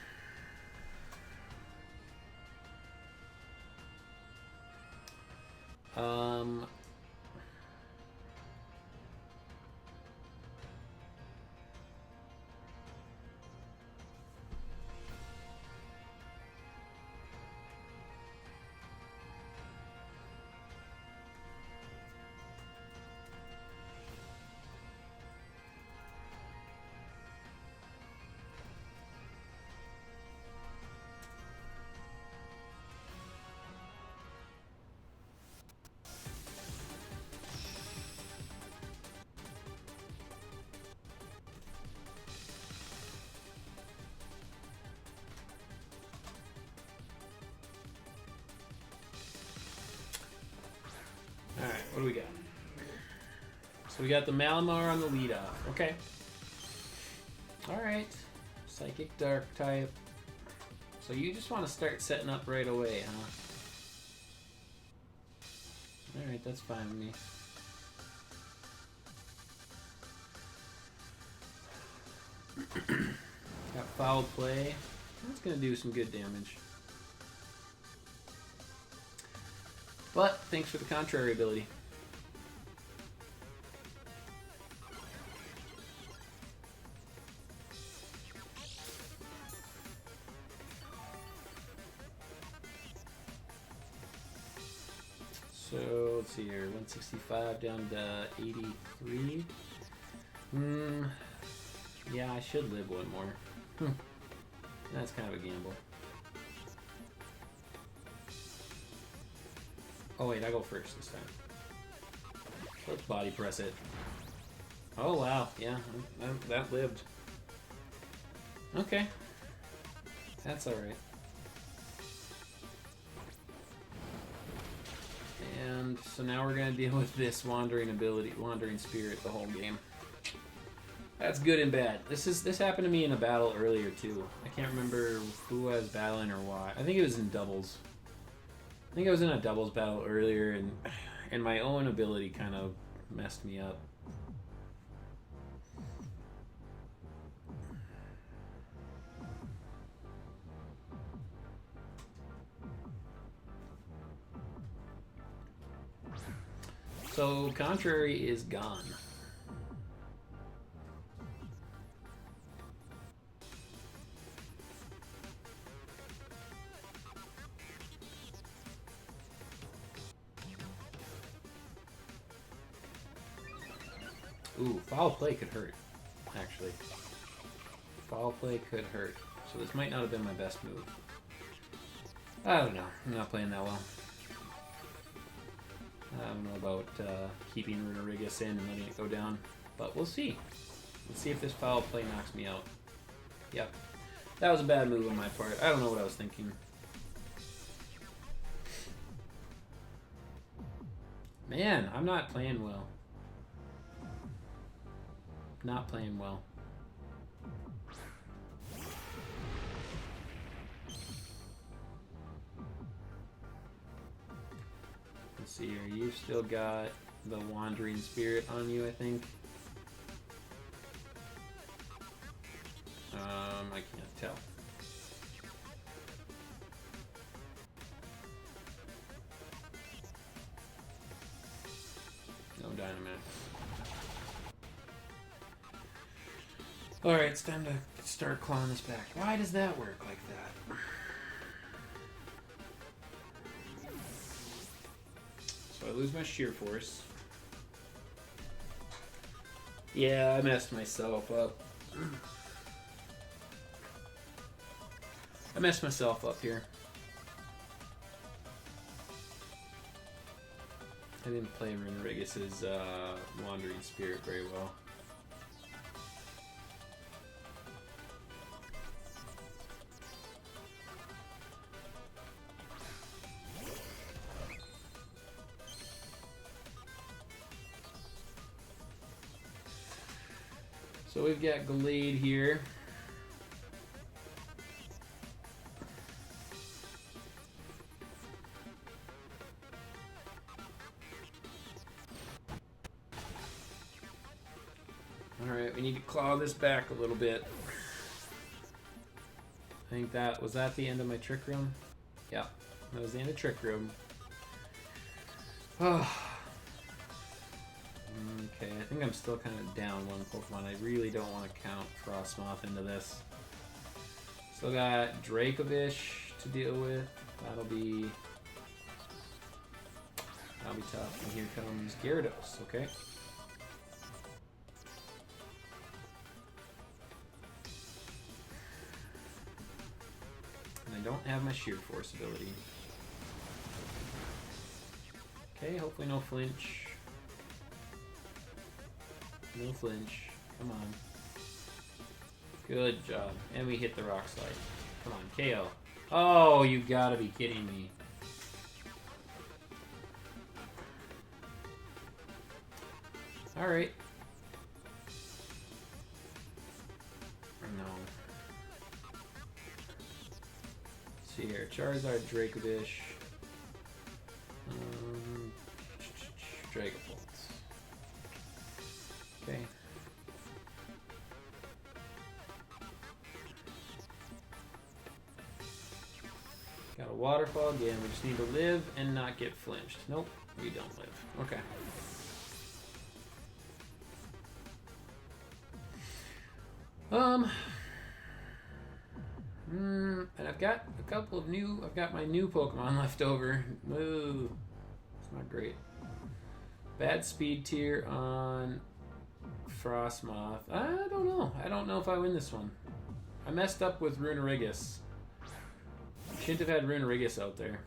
Alright, what do we got? So we got the Malamar on the lead off. Okay. Alright. Psychic Dark type. So you just want to start setting up right away, huh? Alright, that's fine with me. Got Foul Play. That's going to do some good damage. But thanks for the contrary ability. So let's see here, 165 down to 83. Yeah, I should live one more. That's kind of a gamble. Oh wait, I go first this time. Let's body press it. Oh wow, yeah, that lived. Okay. That's alright. And so now we're gonna deal with this wandering spirit the whole game. That's good and bad. This happened to me in a battle earlier too. I can't remember who I was battling or why. I think it was in doubles. I think I was in a doubles battle earlier, and my own ability kind of messed me up. So Contrary is gone. Ooh, foul play could hurt, actually. Foul play could hurt. So this might not have been my best move. I don't know. I'm not playing that well. I don't know about keeping Runerigus in and letting it go down, but we'll see. Let's see if this foul play knocks me out. Yep. That was a bad move on my part. I don't know what I was thinking. Man, I'm not playing well. Not playing well. Let's see here. You've still got the Wandering Spirit on you, I think. I can't tell. No Dynamax. Alright, it's time to start clawing this back. Why does that work like that? So I lose my sheer force. Yeah, I messed myself up. I messed myself up here. I didn't play Runerigus' Wandering Spirit very well. So we've got Glade here. Alright, we need to claw this back a little bit. I think that was that the end of my Trick Room? Yeah, that was the end of Trick Room. Oh. Okay, I think I'm still kind of down one Pokemon. I really don't want to count Frostmoth into this. Still got Dracovish to deal with. That'll be tough. And here comes Gyarados, okay? And I don't have my Sheer Force ability. Okay, hopefully no flinch. No flinch. Come on. Good job. And we hit the Rock Slide. Come on, KO. Oh, you gotta be kidding me. Alright. No. Let's see here. Charizard, Dracovish. Dragapult. Okay. Got a waterfall again. We just need to live and not get flinched. Nope, we don't live. Okay. And I've got a couple of I've got my new Pokemon left over. Ooh, it's not great. Bad speed tier on Frostmoth. I don't know. I don't know if I win this one. I messed up with Runerigus. Shouldn't have had Runerigus out there.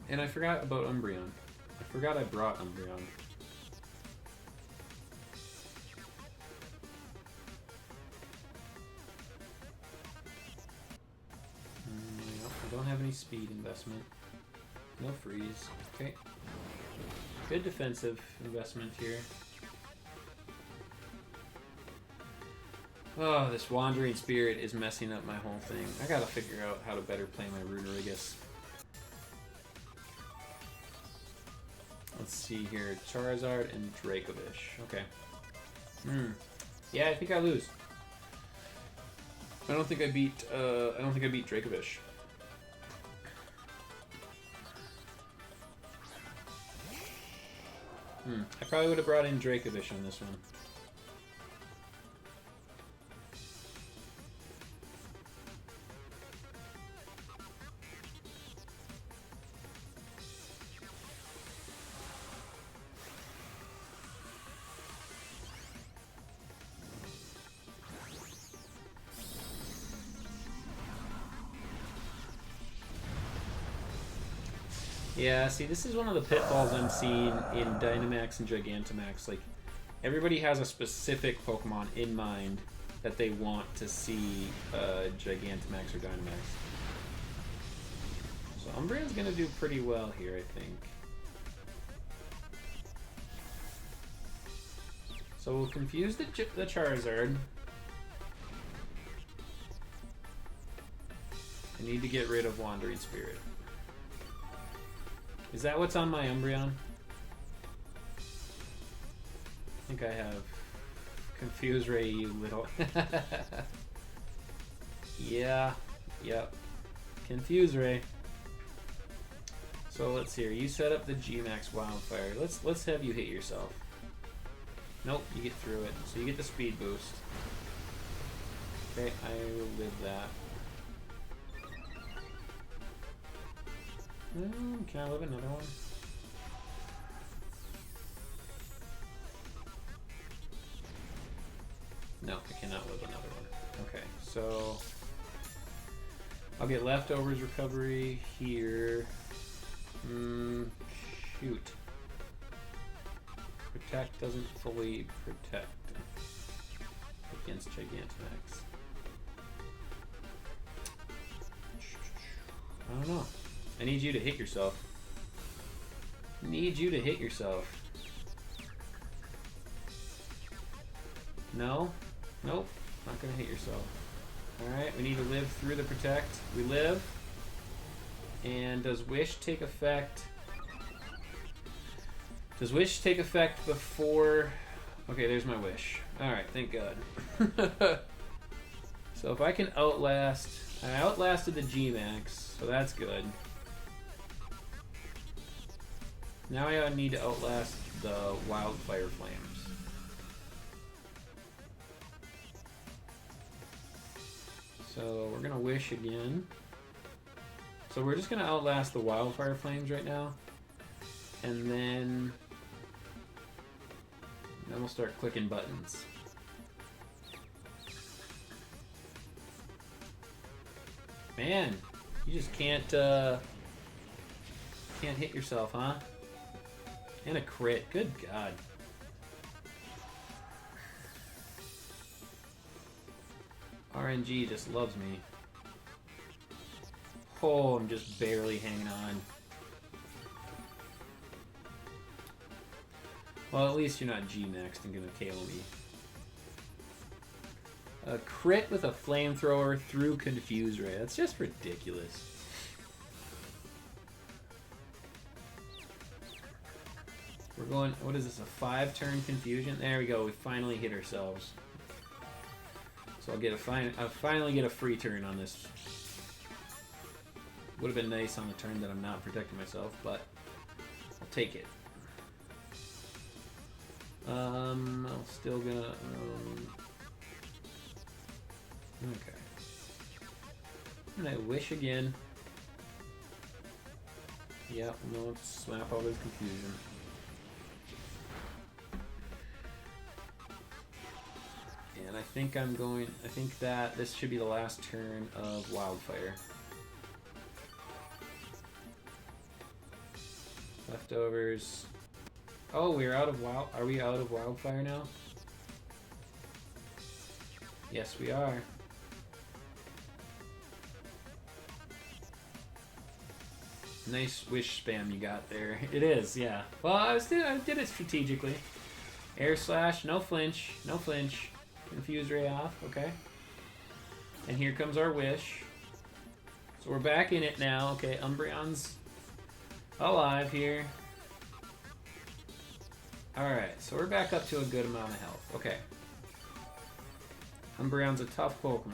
And I forgot about Umbreon. I forgot I brought Umbreon. I don't have any speed investment. No freeze. Okay. Good defensive investment here. Oh, this Wandering Spirit is messing up my whole thing. I gotta figure out how to better play my Runerigus. Let's see here. Charizard and Dracovish. Okay. Yeah, I think I lose. I don't think I beat Dracovish. I probably would have brought in Dracovish on this one. Yeah, see, this is one of the pitfalls I'm seeing in Dynamax and Gigantamax. Like, everybody has a specific Pokemon in mind that they want to see Gigantamax or Dynamax. So Umbreon's going to do pretty well here, I think. So we'll confuse the Charizard. I need to get rid of Wandering Spirit. Is that what's on my Umbreon? I think I have Confuse Ray, you little... Yeah, yep. Confuse Ray. So let's see here. You set up the G-Max Wildfire. Let's have you hit yourself. Nope, you get through it. So you get the speed boost. Okay, I will live that. Can I live another one? No, I cannot live another one. Okay, so I'll get Leftovers Recovery here. Shoot. Protect doesn't fully protect against Gigantamax. I don't know. I need you to hit yourself. Need you to hit yourself. No? Nope. Not gonna hit yourself. Alright, we need to live through the protect. We live. And does Wish take effect? Does Wish take effect before... Okay, there's my Wish. Alright, thank God. So if I can outlast... I outlasted the G-Max, so that's good. Now I need to outlast the Wildfire Flames. So we're gonna Wish again. So we're just gonna outlast the Wildfire Flames right now. And then we'll start clicking buttons. Man, you just can't hit yourself, huh? And a crit. Good God. RNG just loves me. Oh, I'm just barely hanging on. Well, at least you're not G-Maxed and gonna KO me. A crit with a flamethrower through Confuse Ray. That's just ridiculous. We're going, what is this, a 5-turn confusion? There we go, we finally hit ourselves. So I'll finally get a free turn on this. Would have been nice on the turn that I'm not protecting myself, but I'll take it. I'm still gonna, okay. And I Wish again. Yeah, no, let's slap all this confusion. And I think that this should be the last turn of Wildfire. Leftovers. Oh, we're out of are we out of Wildfire now? Yes, we are. Nice wish spam you got there. It is, yeah. Well, I did it strategically. Air slash, no flinch, no flinch. Confuse ray off, okay. And here comes our wish. So we're back in it now. Okay, Umbreon's alive here. Alright, so we're back up to a good amount of health. Okay. Umbreon's a tough Pokemon.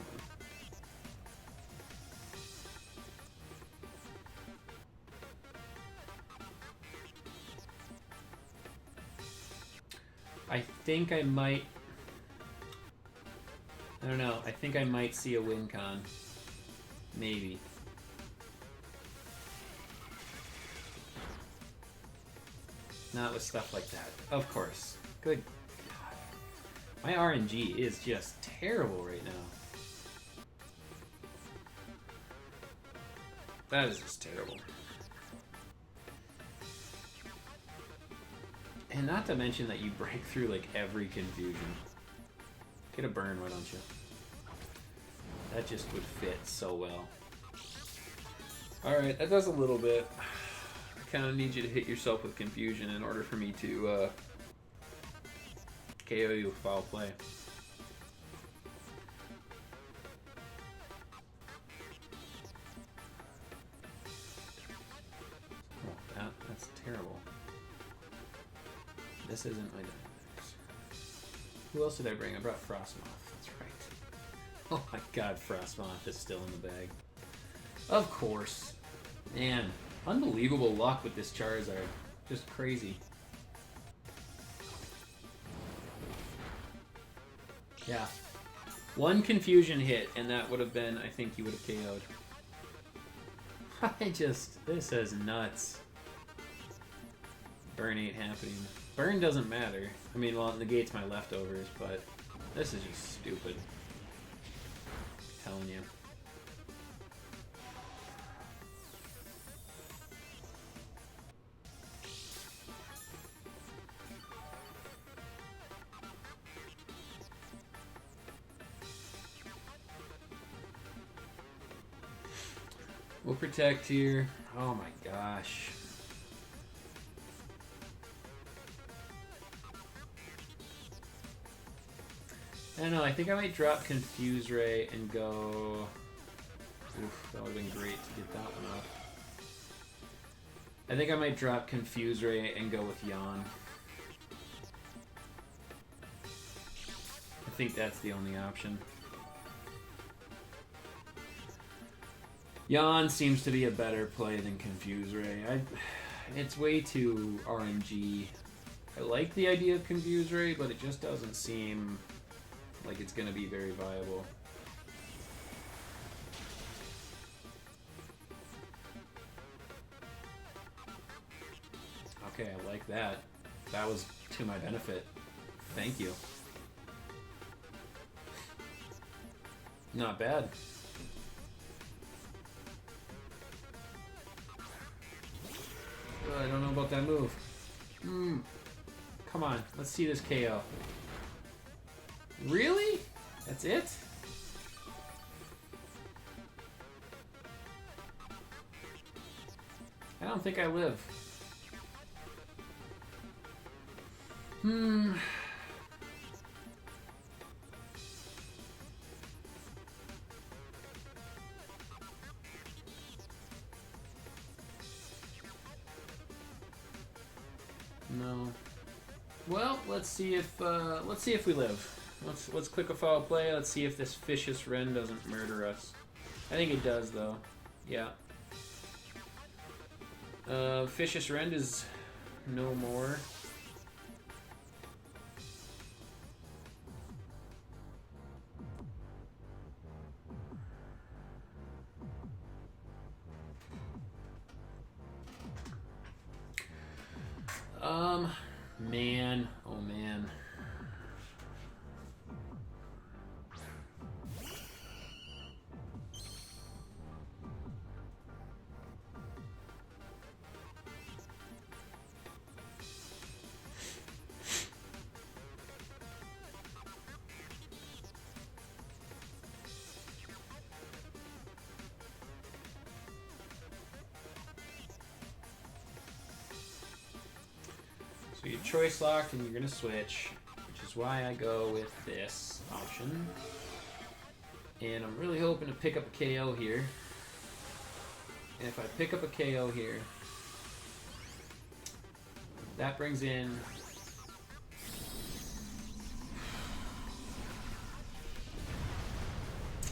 I think I might... I don't know. I think I might see a win con. Maybe. Not with stuff like that. Of course. Good God. My RNG is just terrible right now. That is just terrible. And not to mention that you break through like every confusion. Get a burn, why don't you? That just would fit so well. Alright, that does a little bit. I kind of need you to hit yourself with confusion in order for me to KO you with foul play. Oh, that's terrible. This isn't my Dynamax. Who else did I bring? I brought Frostmoth. That's right. Oh my god, Frostmoth is still in the bag. Of course. Man, unbelievable luck with this Charizard. Just crazy. Yeah. One confusion hit, and that would have been, I think he would have KO'd. This is nuts. Burn ain't happening. Burn doesn't matter. I mean, well, it negates my leftovers, but this is just stupid. I'm telling you. We'll protect here. Oh my gosh. I don't know, I think I might drop Confuse Ray and go... Oof, that would have been great to get that one off. I think I might drop Confuse Ray and go with Yawn. I think that's the only option. Yawn seems to be a better play than Confuse Ray. It's way too RNG. I like the idea of Confuse Ray, but it just doesn't seem like it's going to be very viable. Okay, I like that. That was to my benefit. Thank you. Not bad. I don't know about that move. Come on, let's see this KO. Really? That's it? I don't think I live. No. Well, let's see if we live. Let's click a foul play. Let's see if this vicious Wren doesn't murder us. I think it does, though. Yeah. Vicious Wren is no more. Man. Oh, man. So you're choice locked and you're going to switch, which is why I go with this option. And I'm really hoping to pick up a KO here. And if I pick up a KO here, that brings in...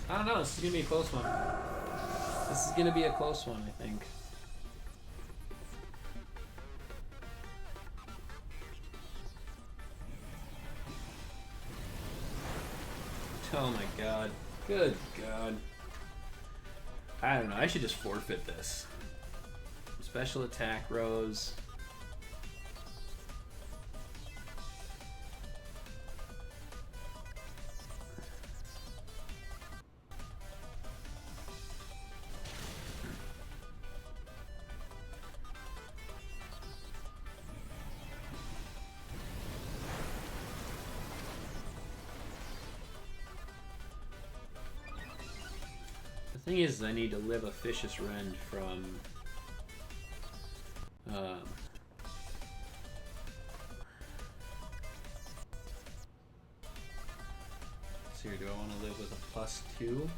I don't know, this is going to be a close one. This is going to be a close one, I think. Oh my god. Good god. I don't know, I should just forfeit this. Special attack rose. The thing is, I need to live a Vicious Rend from let's see here, do I want to live with a +2 or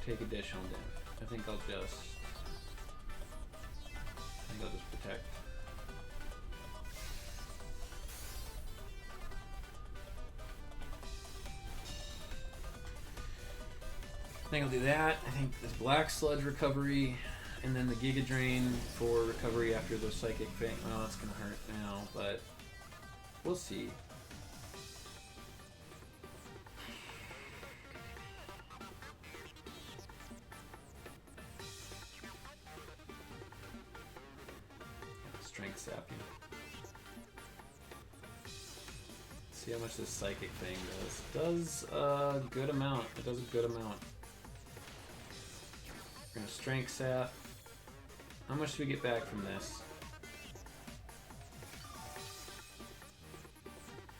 take additional damage? I think I'll just protect. I think I'll do that. I think this Black Sludge recovery, and then the Giga Drain for recovery after the Psychic Fang. Oh, that's gonna hurt now, but we'll see. Strength Sap. See how much this Psychic Fang does. Does a good amount. It does a good amount. We're gonna Strength Sap. How much do we get back from this?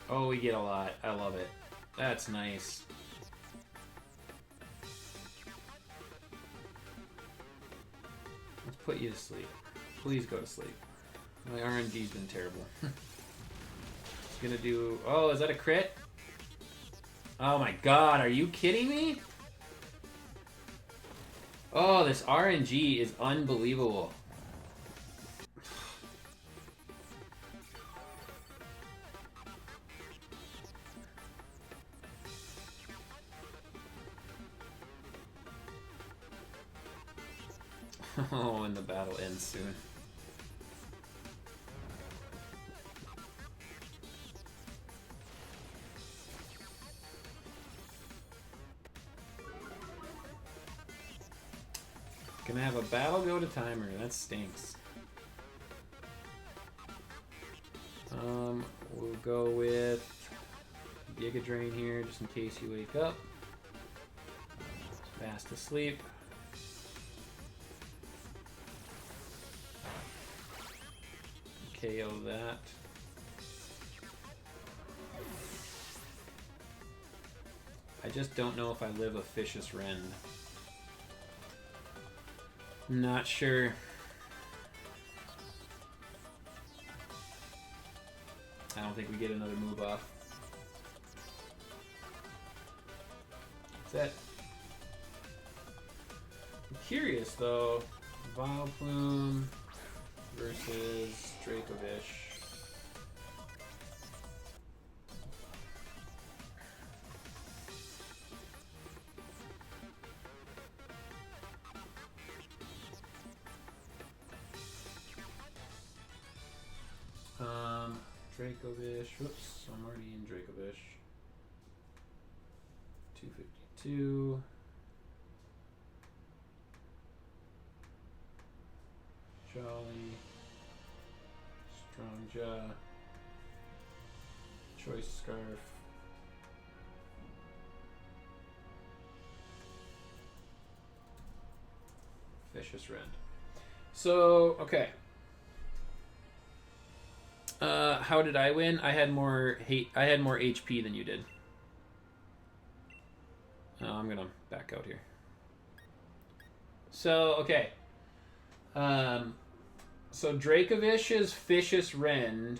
Oh, we get a lot. I love it. That's nice. Let's put you to sleep. Please go to sleep. My RNG's been terrible. It's gonna do... Oh, is that a crit? Oh my god, are you kidding me? Oh, this RNG is unbelievable. Oh, and the battle ends soon. Gonna have a battle go to timer. That stinks. We'll go with Giga Drain here, just in case you wake up. Fast asleep. KO that. I just don't know if I live a Vicious Rend. Not sure. I don't think we get another move off. That's it. I'm curious though. Vileplume versus Dracovish. Dracovish. Whoops, I'm already in Dracovish. 252. Jolly. Strong Jaw. Choice Scarf. Vicious Rend. So, okay. How did I win? I had more HP than you did. I'm gonna back out here. So, okay. So Drakovish's Vicious Rend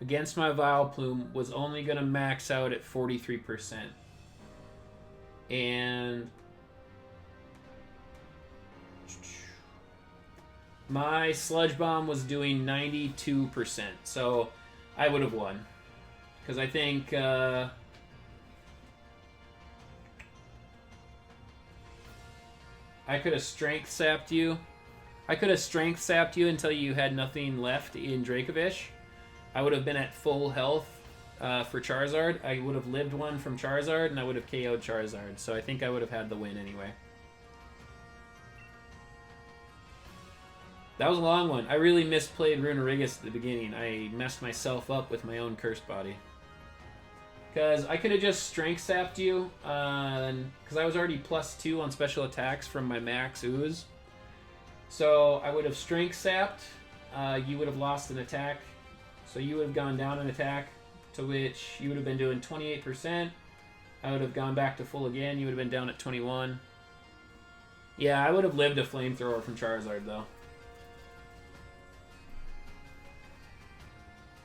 against my Vileplume was only going to max out at 43%. And my Sludge Bomb was doing 92%. So I would have won. Because I think... I could have Strength Sapped you. I could have Strength Sapped you until you had nothing left in Dracovish. I would have been at full health for Charizard. I would have lived one from Charizard, and I would have KO'd Charizard. So I think I would have had the win anyway. That was a long one. I really misplayed Runerigus at the beginning. I messed myself up with my own Cursed Body. Because I could have just Strength Sapped you, because I was already +2 on special attacks from my max Ooze. So I would have Strength Sapped, you would have lost an attack, so you would have gone down an attack, to which you would have been doing 28%. I would have gone back to full again, you would have been down at 21. Yeah, I would have lived a Flamethrower from Charizard, though.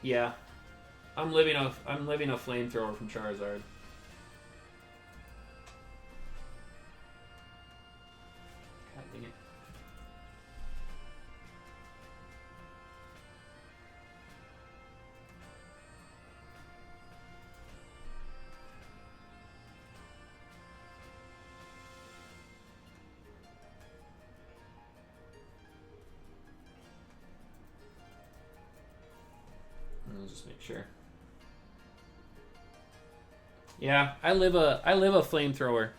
Yeah. I'm living a Flamethrower from Charizard. God dang it. I'll just make sure. Yeah, I live a Flamethrower.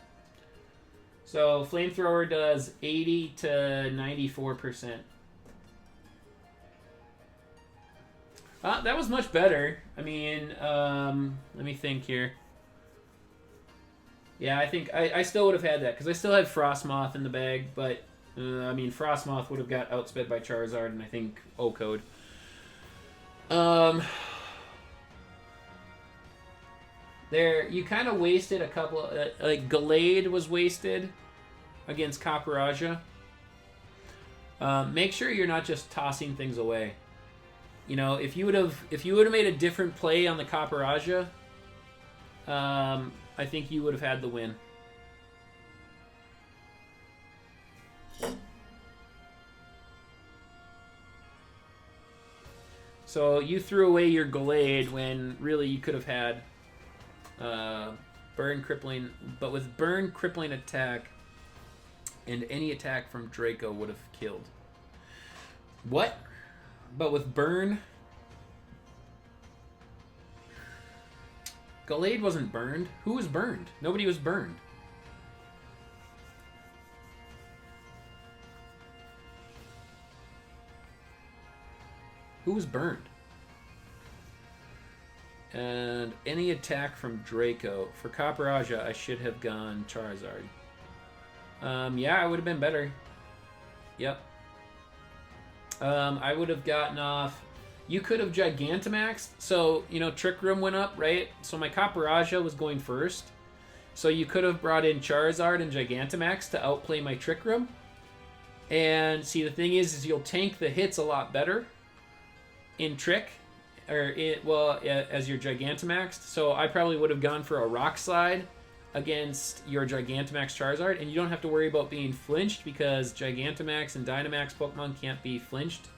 So Flamethrower does 80 to 94%. That was much better. I mean, let me think here. Yeah, I think I still would have had that because I still had Frostmoth in the bag, but I mean Frostmoth would have got outsped by Charizard and I think O-Code. There, you kind of wasted a couple. Like Gallade was wasted against Copperajah. Make sure you're not just tossing things away. You know, if you would have made a different play on the Copperajah, I think you would have had the win. So you threw away your Gallade when really you could have had Burn Crippling, but with Burn Crippling attack and any attack from Draco would have killed. What? But with Burn, Gallade wasn't burned. Who was burned? Nobody was burned. Who was burned? And any attack from Draco. For Copperajah, I should have gone Charizard. Yeah, I would have been better. Yep. I would have gotten off... You could have Gigantamaxed. So, you know, Trick Room went up, right? So my Copperajah was going first. So you could have brought in Charizard and Gigantamax to outplay my Trick Room. And see, the thing is you'll tank the hits a lot better in Trick. As your Gigantamaxed. So I probably would have gone for a Rock Slide against your Gigantamax Charizard, and you don't have to worry about being flinched because Gigantamax and Dynamax Pokemon can't be flinched.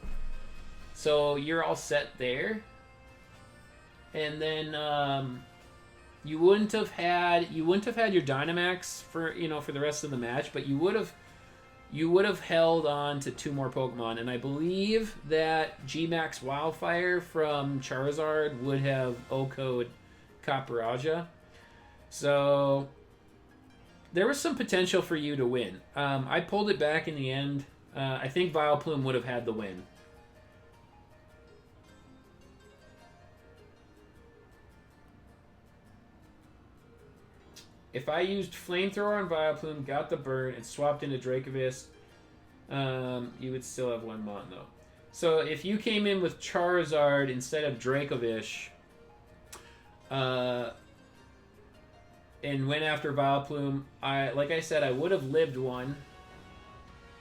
So you're all set there. And then you wouldn't have had your Dynamax for the rest of the match, but you would have held on to 2 more Pokemon, and I believe that G-Max Wildfire from Charizard would have O-Code Copperajah. So there was some potential for you to win. I pulled it back in the end. I think Vileplume would have had the win. If I used Flamethrower on Vileplume, got the burn, and swapped into Dracovish, you would still have 1 Mon, though. So if you came in with Charizard instead of Dracovish, and went after Vileplume, like I said, I would have lived one.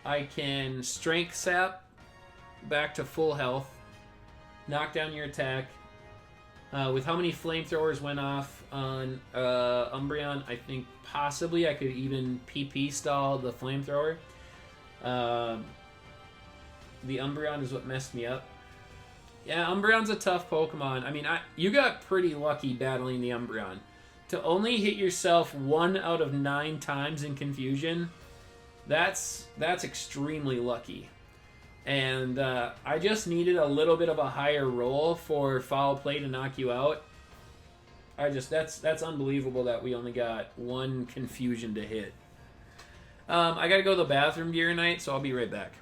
I can Strength Sap back to full health, knock down your attack. With how many flamethrowers went off on Umbreon, I think possibly I could even PP stall the flamethrower. The Umbreon is what messed me up. Yeah, Umbreon's a tough Pokemon. I mean, you got pretty lucky battling the Umbreon. To only hit yourself 1 out of 9 times in Confusion, that's extremely lucky. And I just needed a little bit of a higher roll for Foul Play to knock you out. That's unbelievable that we only got 1 Confusion to hit. I gotta go to the bathroom gear night, so I'll be right back.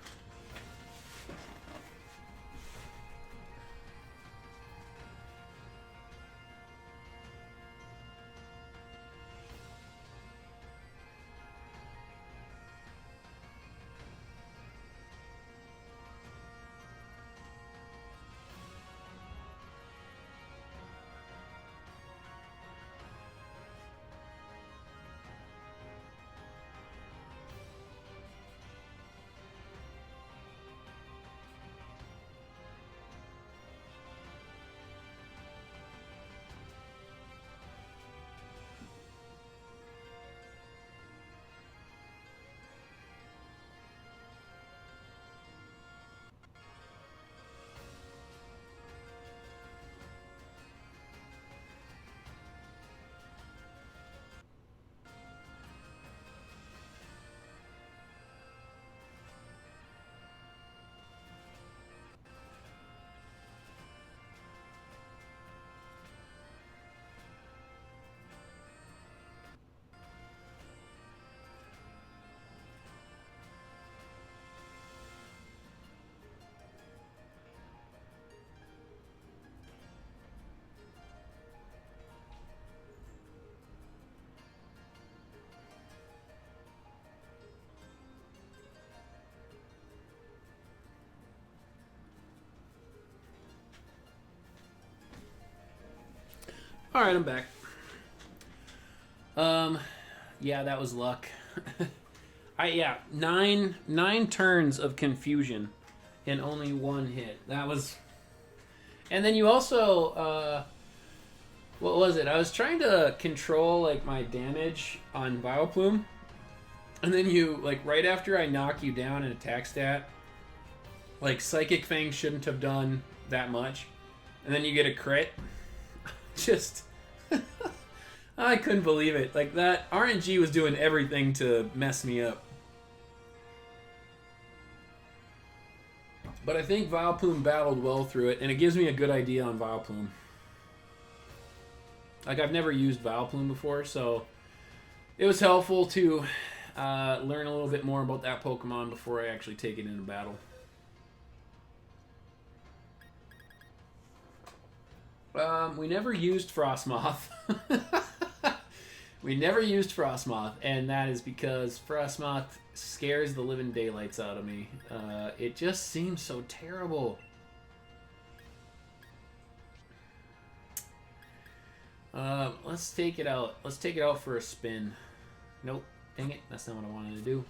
All right, I'm back. Yeah, that was luck. Nine turns of Confusion and only 1 hit. That was, and then you also, what was it? I was trying to control like my damage on Vileplume, and then you like right after I knock you down in attack stat, like Psychic Fang shouldn't have done that much, and then you get a crit. Just I couldn't believe it. Like that RNG was doing everything to mess me up. But I think Vileplume battled well through it, and it gives me a good idea on Vileplume. Like I've never used Vileplume before, so it was helpful to learn a little bit more about that Pokemon before I actually take it into battle. We never used Frostmoth. We never used Frostmoth, and that is because Frostmoth scares the living daylights out of me. It just seems so terrible. Let's take it out. Let's take it out for a spin. Nope. Dang it. That's not what I wanted to do.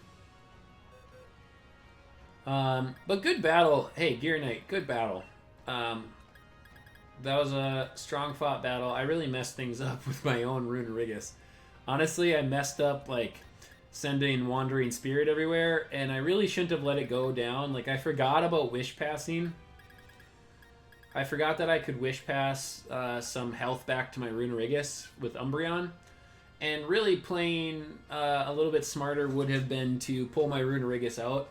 But good battle. Hey, Gear Knight, good battle. That was a strong fought battle. I really messed things up with my own Runerigus. Honestly, I messed up like sending Wandering Spirit everywhere, and I really shouldn't have let it go down. Like I forgot about Wish Passing. I forgot that I could Wish Pass some health back to my Runerigus with Umbreon. And really playing a little bit smarter would have been to pull my Runerigus out.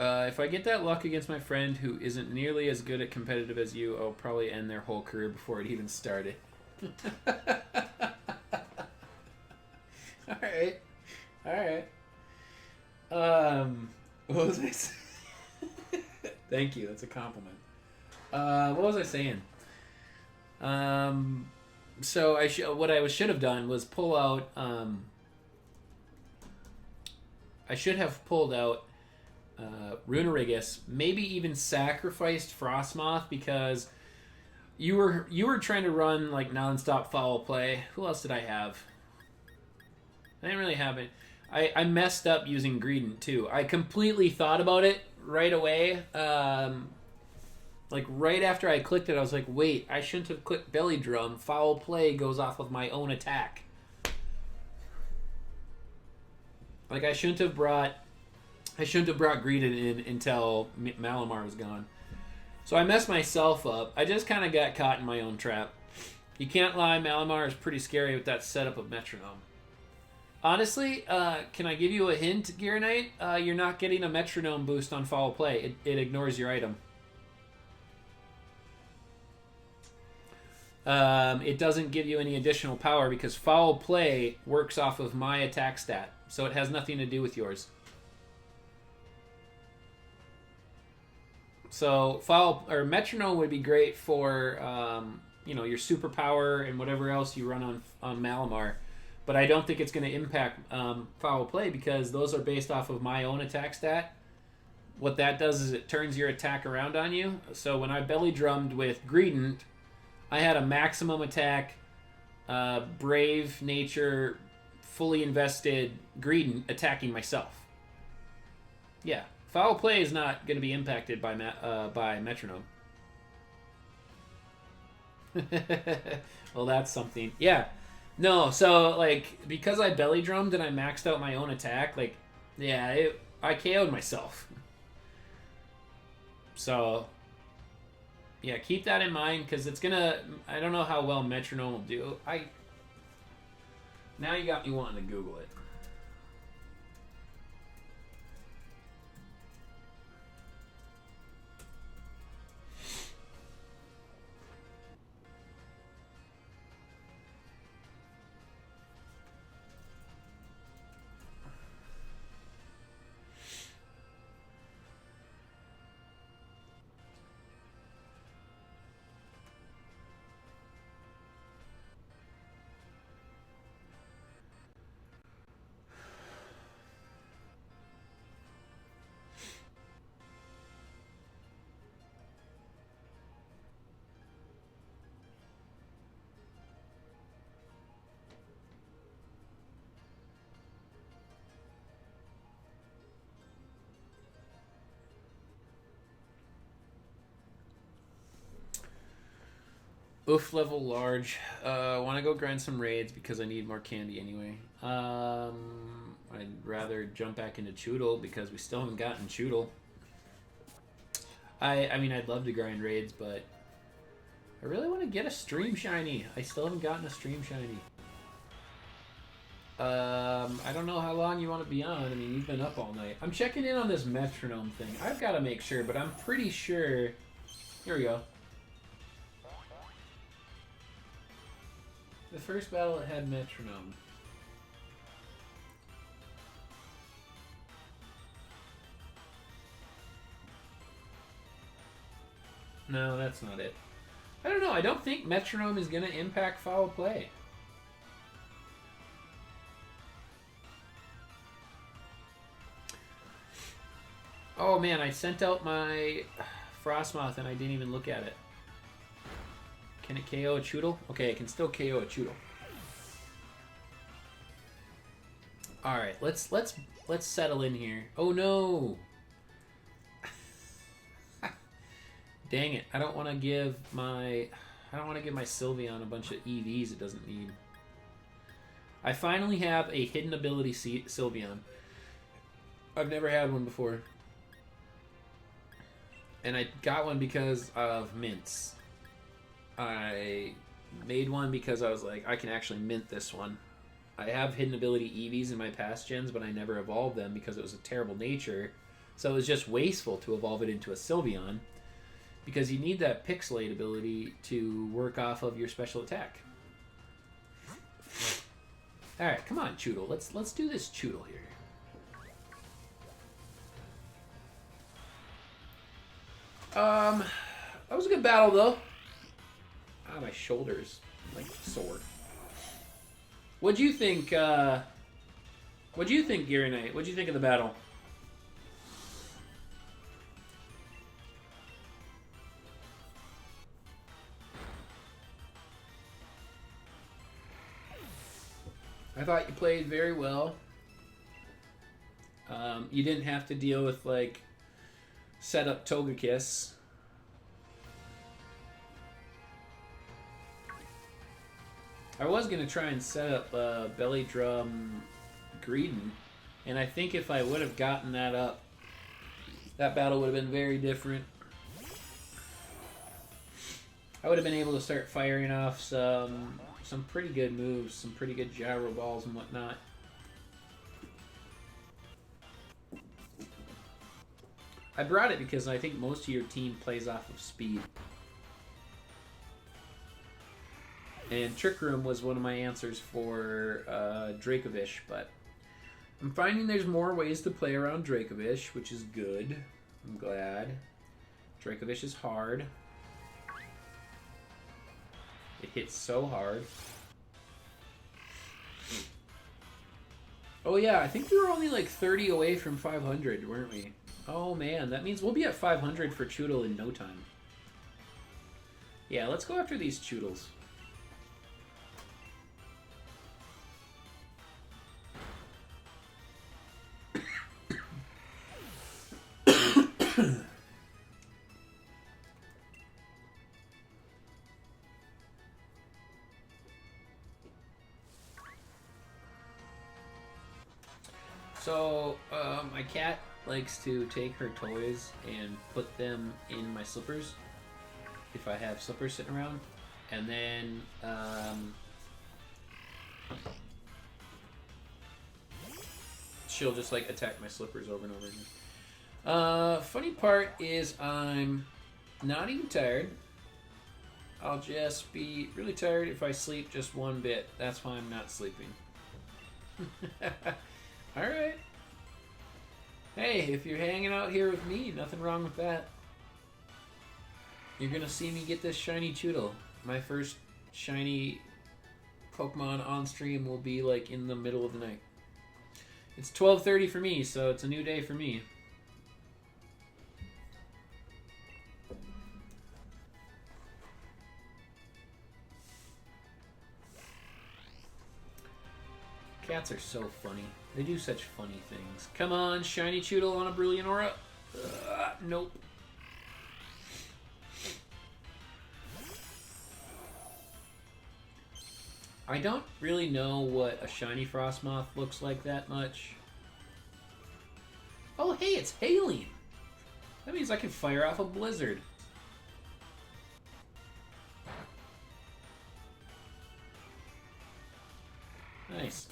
If I get that luck against my friend who isn't nearly as good at competitive as you, I'll probably end their whole career before it even started. Alright. Alright. What was I saying? Thank you, that's a compliment. What was I saying? So what I should have done was pull out, I should have pulled out Runerigus, maybe even sacrificed Frostmoth because you were trying to run like non-stop foul play. Who else did I have? I didn't really have it. I messed up using Greedent too. I completely thought about it right away. Like right after I clicked it, I was like, wait, I shouldn't have clicked Belly Drum. Foul Play goes off of my own attack. Like I shouldn't have brought Greedent in until Malamar was gone. So I messed myself up. I just kind of got caught in my own trap. You can't lie, Malamar is pretty scary with that setup of Metronome. Honestly, can I give you a hint, Gear Knight? You're not getting a Metronome boost on Foul Play. It ignores your item. It doesn't give you any additional power because Foul Play works off of my attack stat. So it has nothing to do with yours. So Metronome would be great for your superpower and whatever else you run on Malamar, but I don't think it's going to impact Foul Play because those are based off of my own attack stat. What that does is it turns your attack around on you. So when I belly drummed with Greedent, I had a maximum attack, brave nature, fully invested Greedent attacking myself. Yeah. Foul Play is not going to be impacted by Metronome. Well, that's something. Yeah. No, so, like, because I belly drummed and I maxed out my own attack, like, yeah, I KO'd myself. So, yeah, keep that in mind, because it's going to... I don't know how well Metronome will do. Now you got me wanting to Google it. Oof level large. Want to go grind some raids because I need more candy anyway. I'd rather jump back into Chewtle because we still haven't gotten Chewtle. I mean, I'd love to grind raids, but I really want to get a stream shiny. I still haven't gotten a stream shiny. I don't know how long you want to be on. I mean, you've been up all night. I'm checking in on this Metronome thing. I've got to make sure, but I'm pretty sure... Here we go. The first battle it had Metronome. No, that's not it. I don't know. I don't think Metronome is going to impact Foul Play. Oh man, I sent out my Frostmoth and I didn't even look at it. Can it KO a Chewtle? Okay, it can still KO a Chewtle. All right, let's settle in here. Oh no! Dang it! I don't want to give my Sylveon a bunch of EVs it doesn't need. I finally have a hidden ability Sylveon. I've never had one before, and I got one because of mints. I made one because I was like, I can actually mint this one. I have hidden ability EVs in my past gens, but I never evolved them because it was a terrible nature. So it was just wasteful to evolve it into a Sylveon because you need that pixelate ability to work off of your special attack. All right, come on, Chewtle. Let's do this Chewtle here. That was a good battle though. Ah, my shoulders like sore. What'd you think, Gear Knight? What'd you think of the battle? I thought you played very well. You didn't have to deal with, like, set up Togekiss. I was going to try and set up Belly Drum Greedon, and I think if I would have gotten that up, that battle would have been very different. I would have been able to start firing off some pretty good moves, some pretty good gyro balls and whatnot. I brought it because I think most of your team plays off of speed. And Trick Room was one of my answers for Dracovish, but I'm finding there's more ways to play around Dracovish, which is good. I'm glad. Dracovish is hard. It hits so hard. Oh yeah, I think we were only like 30 away from 500, weren't we? Oh man, that means we'll be at 500 for Chewtle in no time. Yeah, let's go after these Chewtles. So, my cat likes to take her toys and put them in my slippers if I have slippers sitting around, and then she'll just like attack my slippers over and over again. Funny part is I'm not even tired. I'll just be really tired if I sleep just one bit. That's why I'm not sleeping. Alright. Hey, if you're hanging out here with me, nothing wrong with that. You're gonna see me get this shiny Chewtle. My first shiny Pokemon on stream will be like in the middle of the night. It's 12:30 for me, so it's a new day for me. Cats are so funny. They do such funny things. Come on, shiny Chewtle on a Brilliant Aura. Nope. I don't really know what a shiny Frostmoth looks like that much. Oh, hey, it's hailing. That means I can fire off a blizzard. Nice.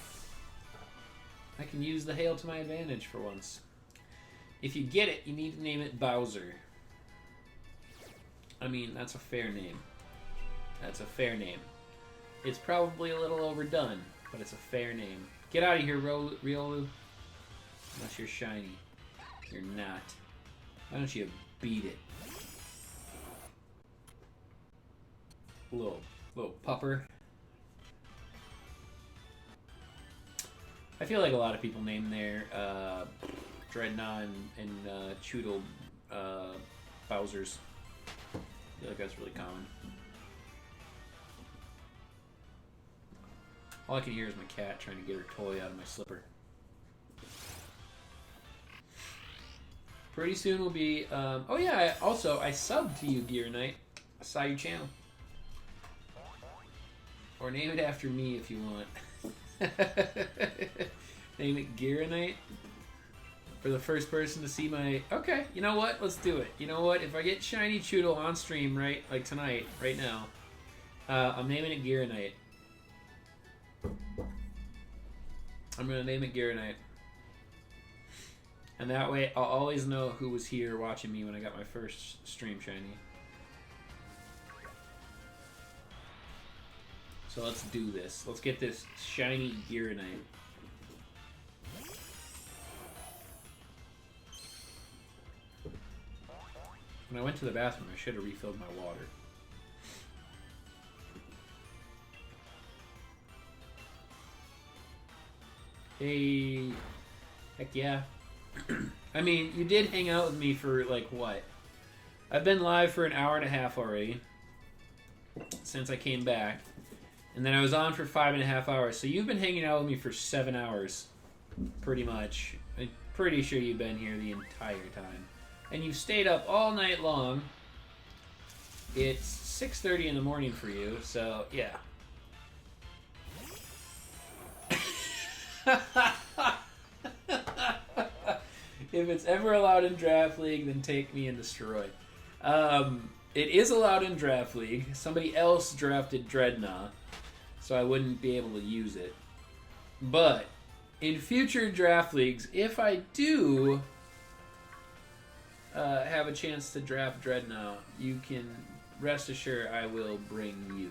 I can use the hail to my advantage for once. If you get it, you need to name it Bowser. I mean, that's a fair name. That's a fair name. It's probably a little overdone, but it's a fair name. Get out of here, Riolu. Unless you're shiny. You're not. Why don't you beat it? Little pupper. I feel like a lot of people name their Dreadnought and Chewtle Bowsers. I feel like that's really common. All I can hear is my cat trying to get her toy out of my slipper. Pretty soon we'll be... oh yeah, I subbed to you, Gear Knight. I saw your channel. Or name it after me if you want. Name it Gearonite for the first person to see my... Okay, you know what? Let's do it. You know what? If I get shiny Chewtle on stream like tonight, right now, I'm naming it Gearonite. I'm going to name it Gearonite. And that way, I'll always know who was here watching me when I got my first stream shiny. So let's do this. Let's get this shiny Gearonite. When I went to the bathroom, I should have refilled my water. Hey, heck yeah. I mean, you did hang out with me for, like, what? I've been live for an hour and a half already. Since I came back. And then I was on for 5.5 hours. So you've been hanging out with me for 7 hours. Pretty much. pretty sure you've been here the entire time. And you've stayed up all night long. It's 6:30 in the morning for you, so yeah. If it's ever allowed in Draft League, then take me and destroy. It is allowed in Draft League. Somebody else drafted Dreadnought, so I wouldn't be able to use it. But in future Draft Leagues, if I do have a chance to draft Dreadnought, you can rest assured I will bring you.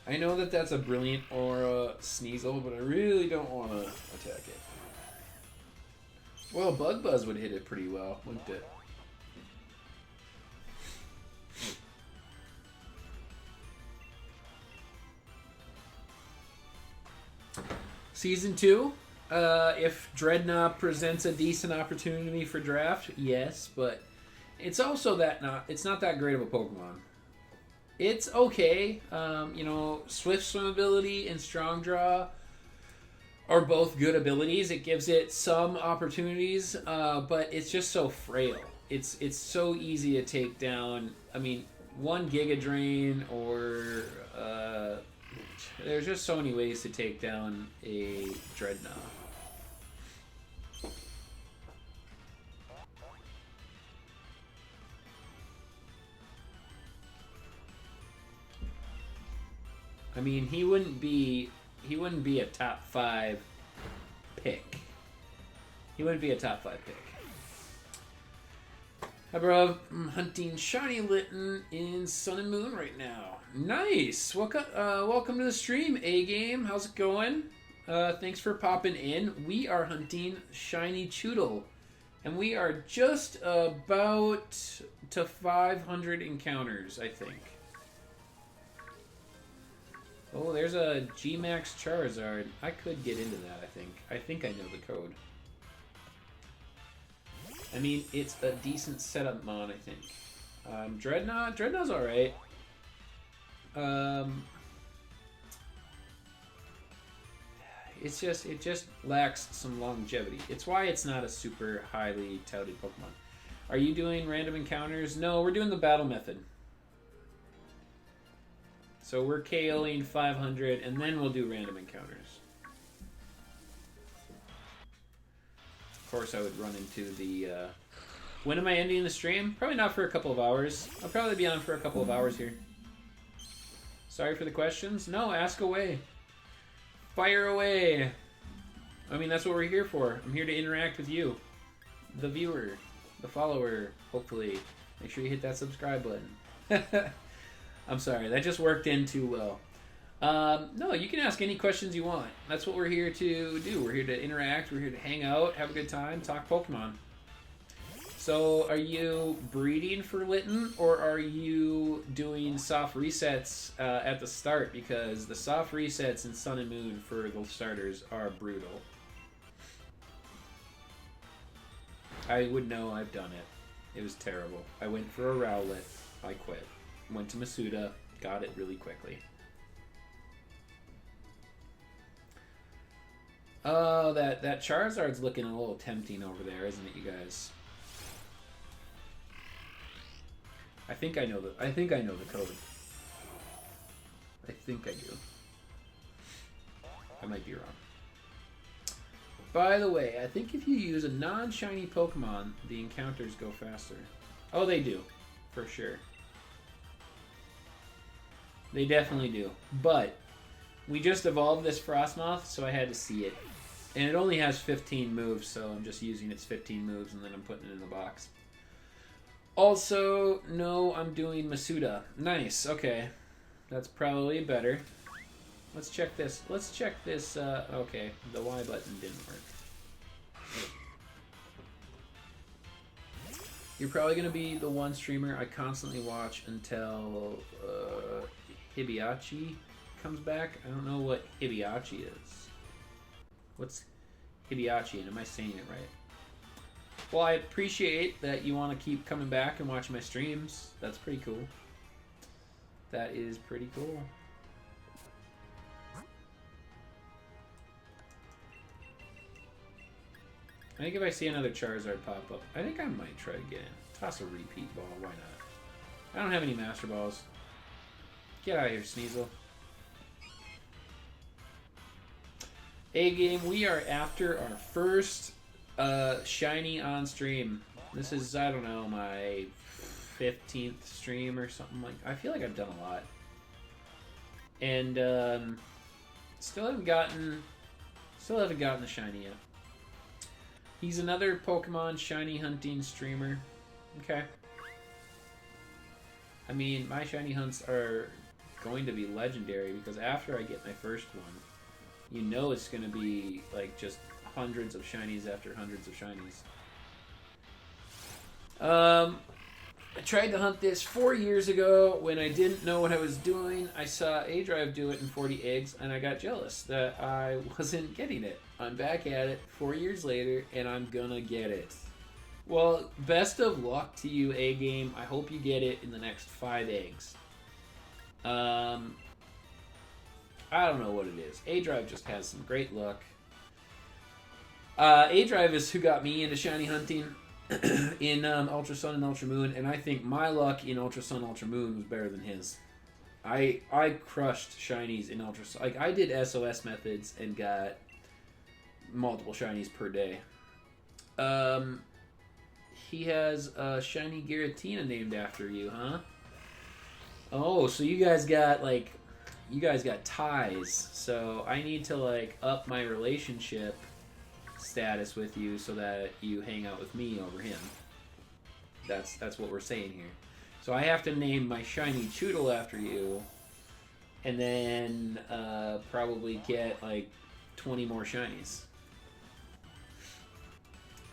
I know that that's a brilliant aura Sneasel, but I really don't want to attack it. Well, Bug Buzz would hit it pretty well, wouldn't it? Season 2, if Dreadnought presents a decent opportunity for draft, yes, but it's also it's not that great of a Pokemon. It's okay. You know, Swift Swim ability and Strong Draw are both good abilities. It gives it some opportunities, but it's just so frail. It's so easy to take down. I mean, one Giga Drain or there's just so many ways to take down a Dreadnought. I mean, he wouldn't be a top 5 pick. He wouldn't be a top 5 pick. Hi, bro. I'm hunting shiny Litten in Sun and Moon right now. Nice. Welcome to the stream, A-Game. How's it going? Thanks for popping in. We are hunting shiny Chewtle, and we are just about to 500 encounters, I think. Oh, there's a G-Max Charizard. I could get into that, I think. I think I know the code. I mean, it's a decent setup mod, I think. Dreadnought? Dreadnought's alright. It just lacks some longevity. It's why it's not a super highly touted Pokemon. Are you doing random encounters? No, we're doing the battle method. So we're KOing 500, and then we'll do random encounters. Of course, I would run into the... When am I ending the stream? Probably not for a couple of hours. I'll probably be on for a couple of hours here. Sorry for the questions. No, ask away. Fire away. I mean, that's what we're here for. I'm here to interact with you. The viewer. The follower, hopefully. Make sure you hit that subscribe button. I'm sorry, that just worked in too well. No, you can ask any questions you want. That's what we're here to do. We're here to interact, we're here to hang out, have a good time, talk Pokemon. So, are you breeding for Litten, or are you doing soft resets at the start? Because the soft resets in Sun and Moon for the starters are brutal. I would know, I've done it. It was terrible. I went for a Rowlet, I quit. Went to Masuda, got it really quickly. Oh, that Charizard's looking a little tempting over there, isn't it, you guys? I think I know the code. I think I do. I might be wrong. By the way, I think if you use a non-shiny Pokemon, the encounters go faster. Oh, they do, for sure. They definitely do. But we just evolved this Frostmoth, so I had to see it. And it only has 15 moves, so I'm just using its 15 moves and then I'm putting it in the box. Also, no, I'm doing Masuda. Nice, okay. That's probably better. Let's check this. Let's check this. Okay, the Y button didn't work. You're probably going to be the one streamer I constantly watch until Hibiachi comes back. I don't know what Hibiachi is. What's Hibiachi, and am I saying it right? Well, I appreciate that you want to keep coming back and watching my streams. That's pretty cool. That is pretty cool. I think if I see another Charizard pop up, I think I might try again. Toss a repeat ball, why not? I don't have any Master Balls. Get out of here, Sneasel. A-game, we are after our first shiny on stream. This is, I don't know, my 15th stream or something like that. I feel like I've done a lot. And still haven't gotten the shiny yet. He's another Pokemon shiny hunting streamer. Okay. I mean, my shiny hunts are going to be legendary because after I get my first one, you know it's going to be like just hundreds of shinies after hundreds of shinies. I tried to hunt this 4 years ago when I didn't know what I was doing. I saw A-Drive do it in 40 eggs, and I got jealous that I wasn't getting it. I'm back at it 4 years later, and I'm gonna get it. Well, best of luck to you, A-Game. I hope you get it in the next 5 eggs. I don't know what it is. A-Drive just has some great luck. A-Drive is who got me into shiny hunting in Ultra Sun and Ultra Moon, and I think my luck in Ultra Sun Ultra Moon was better than his. I crushed shinies in Ultra Sun. Like, I did SOS methods and got multiple shinies per day. He has a shiny Giratina named after you, huh? Oh, so you guys got ties. So I need to like up my relationship status with you so that you hang out with me over him. That's what we're saying here. So I have to name my shiny Chewtle after you, and then probably get like 20 more shinies.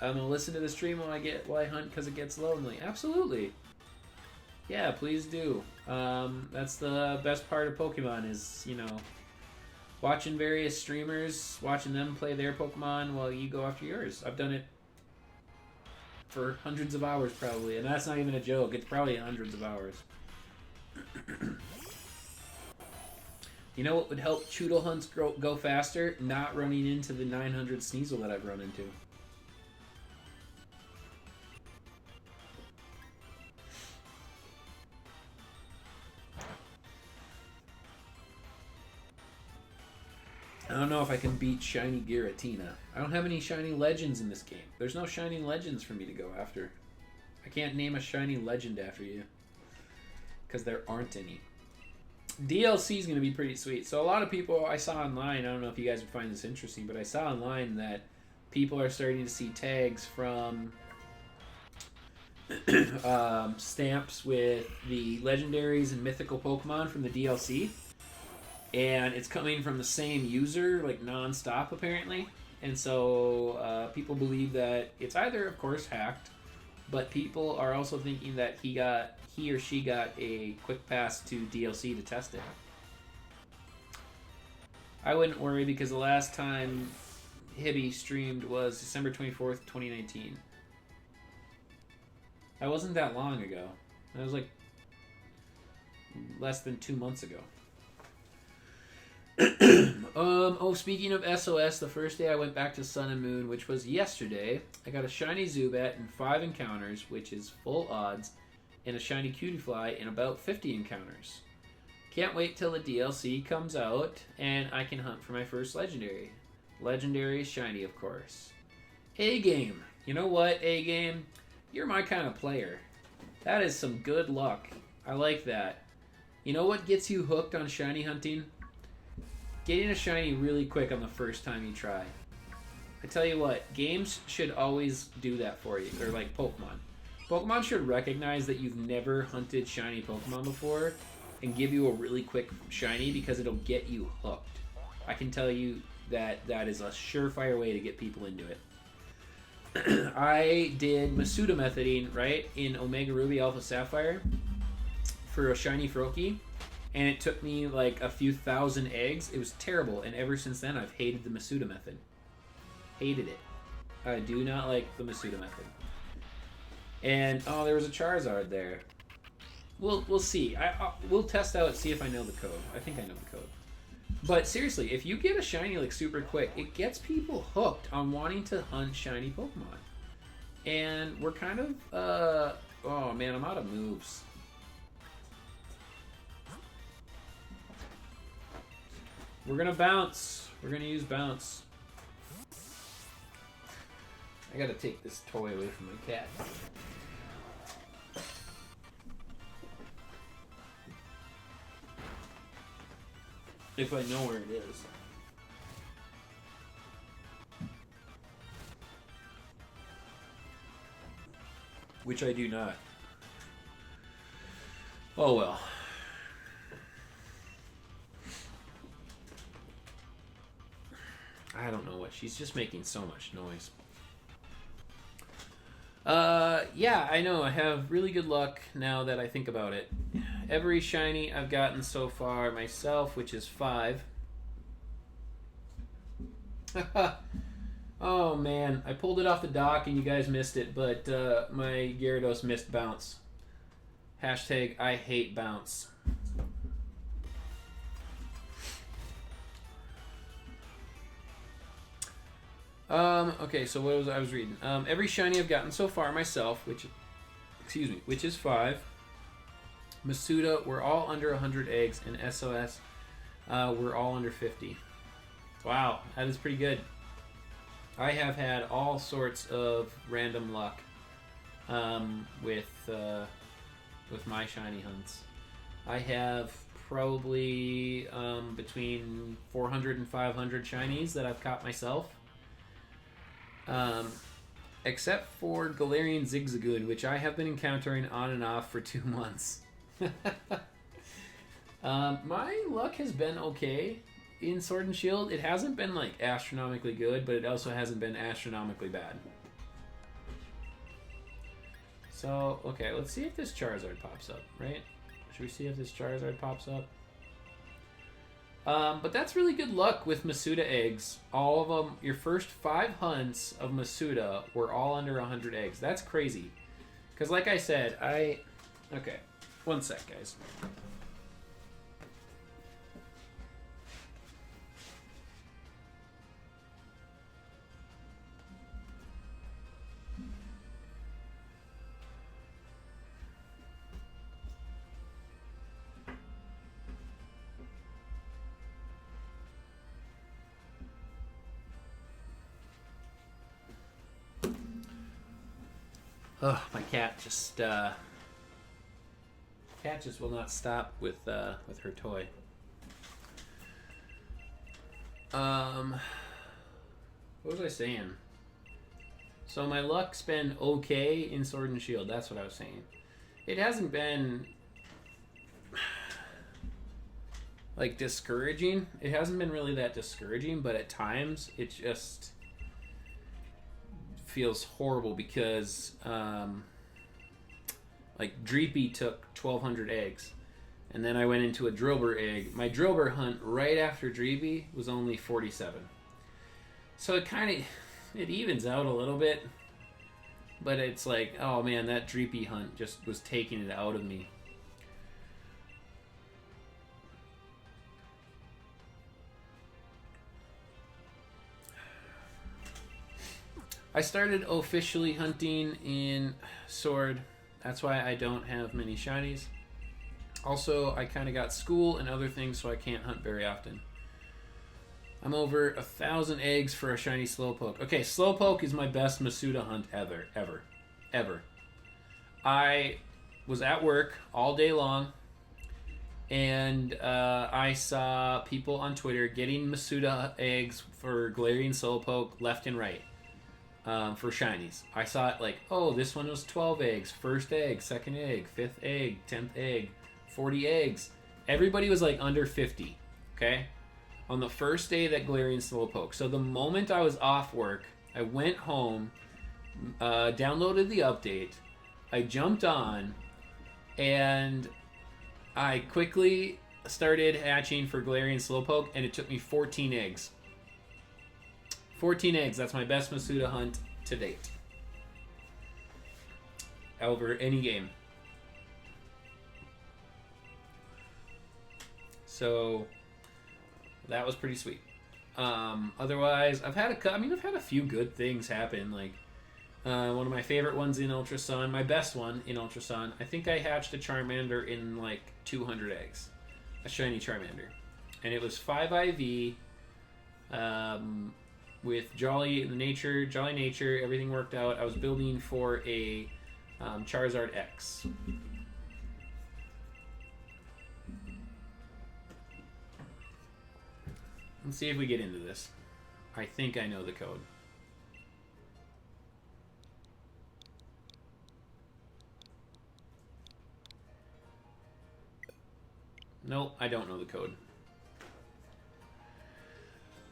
I'm gonna listen to the stream while I hunt because it gets lonely. Absolutely. Yeah, please do. That's the best part of Pokemon is, you know, watching various streamers, watching them play their Pokemon while you go after yours. I've done it for hundreds of hours probably, and that's not even a joke. It's probably hundreds of hours. You know what would help Chewtle hunts go faster? Not running into the 900 Sneasel that I've run into. I don't know if I can beat shiny Giratina. I don't have any shiny legends in this game. There's no shiny legends for me to go after. I can't name a shiny legend after you. Because there aren't any. DLC is going to be pretty sweet. So a lot of people I saw online, I don't know if you guys would find this interesting, but I saw online that people are starting to see tags from stamps with the legendaries and mythical Pokemon from the DLC. And it's coming from the same user, like non-stop apparently. And so people believe that it's either, of course, hacked, but people are also thinking that he or she got a quick pass to DLC to test it. I wouldn't worry because the last time Hibby streamed was December 24th, 2019. That wasn't that long ago. That was like less than 2 months ago. Speaking of SOS, the first day I went back to Sun and Moon, which was yesterday, I got a shiny Zubat in 5 encounters, which is full odds, and a shiny Cutiefly in about 50 encounters. Can't wait till the DLC comes out, and I can hunt for my first legendary. Legendary shiny, of course. A-Game. You know what, A-Game? You're my kind of player. That is some good luck. I like that. You know what gets you hooked on shiny hunting? Getting a shiny really quick on the first time you try. I tell you what, games should always do that for you. Or like Pokemon. Pokemon should recognize that you've never hunted shiny Pokemon before and give you a really quick shiny because it'll get you hooked. I can tell you that that is a surefire way to get people into it. I did Masuda methoding, right, in Omega Ruby Alpha Sapphire for a shiny Froakie. And it took me like a few thousand eggs. It was terrible. And ever since then, I've hated the Masuda method. Hated it. I do not like the Masuda method. And, oh, there was a Charizard there. We'll see. We'll test out, see if I know the code. I think I know the code. But seriously, if you get a shiny like super quick, it gets people hooked on wanting to hunt shiny Pokemon. And we're kind of, oh man, I'm out of moves. We're gonna bounce. We're gonna use bounce. I gotta take this toy away from my cat. If I know where it is. Which I do not. Oh well. I don't know what. She's just making so much noise. Yeah, I know. I have really good luck now that I think about it. Every shiny I've gotten so far myself, which is 5. Oh man, I pulled it off the dock and you guys missed it, but my Gyarados missed bounce. Hashtag I hate bounce. Okay, so what was I was reading? Every shiny I've gotten so far myself, which is 5. Masuda, we're all under 100 eggs, and SOS, we're all under 50. Wow, that is pretty good. I have had all sorts of random luck with my shiny hunts. I have probably between 400 and 500 shinies that I've caught myself. Except for Galarian Zigzagoon, which I have been encountering on and off for 2 months. My luck has been okay in Sword and Shield. It hasn't been like astronomically good, but it also hasn't been astronomically bad. So, okay, let's see if this Charizard pops up, right? Should we see if this Charizard pops up? But that's really good luck with Masuda eggs. All of them, your first 5 hunts of Masuda were all under 100 eggs. That's crazy. Because like I said, okay, one sec, guys. Oh, my cat just will not stop with her toy. What was I saying? So my luck's been okay in Sword and Shield. That's what I was saying. It hasn't been like discouraging. It hasn't been really that discouraging, but at times it just feels horrible because like Dreepy took 1,200 eggs, and then I went into a Drillbur egg. My Drillbur hunt right after Dreepy was only 47, so it evens out a little bit, but it's like, oh man, that Dreepy hunt just was taking it out of me. I started officially hunting in Sword. That's why I don't have many shinies. Also, I kind of got school and other things, so I can't hunt very often. I'm over 1,000 eggs for a shiny Slowpoke. Okay, Slowpoke is my best Masuda hunt ever. I was at work all day long, and I saw people on Twitter getting Masuda eggs for Galarian Slowpoke left and right. For shinies. I saw it like, oh, this one was 12 eggs, first egg, second egg, 5th egg, 10th egg, 40 eggs. Everybody was like under 50, okay? On the first day that Galarian Slowpoke. So the moment I was off work, I went home, downloaded the update, I jumped on, and I quickly started hatching for Galarian Slowpoke, and it took me 14 eggs. 14 eggs. That's my best Masuda hunt to date. Over any game. So, That was pretty sweet. Otherwise, I've had a few good things happen. Like one of my favorite ones in Ultra Sun, my best one in Ultra Sun. I think I hatched a Charmander in like 200 eggs, a shiny Charmander, and it was 5 IV. With Jolly Nature, everything worked out. I was building for a Charizard X. Let's see if we get into this. I think I know the code. Nope, I don't know the code.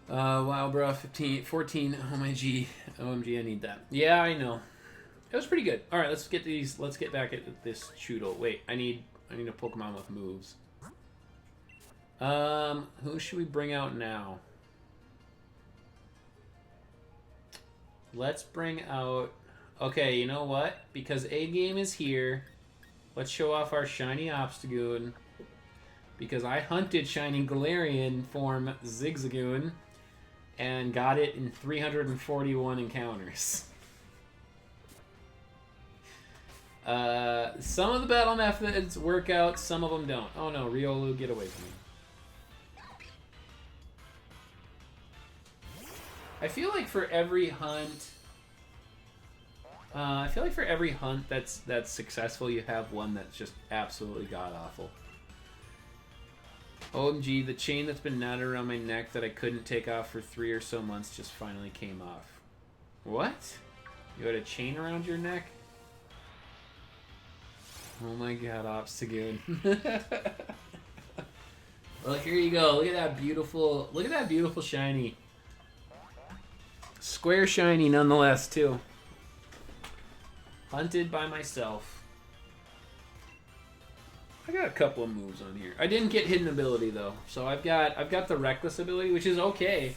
Wow, bro, 15, 14, oh my G, OMG, I need that. Yeah, I know. It was pretty good. All right, let's get back at this Chewtle. Wait, I need a Pokemon with moves. Who should we bring out now? Let's bring out... Okay, you know what? Because A-Game is here, let's show off our shiny Obstagoon. Because I hunted shiny Galarian form Zigzagoon and got it in 341 encounters. Some of the battle methods work out, some of them don't. Oh no, Riolu, get away from me. I feel like for every hunt, that's successful, you have one that's just absolutely god-awful. OMG, the chain that's been knotted around my neck that I couldn't take off for 3 or so months just finally came off. What? You had a chain around your neck? Oh my god, Obstagoon. Well, here you go. Look at that beautiful shiny. Square shiny nonetheless, too. Hunted by myself. I got a couple of moves on here. I didn't get hidden ability though, so I've got the reckless ability, which is okay,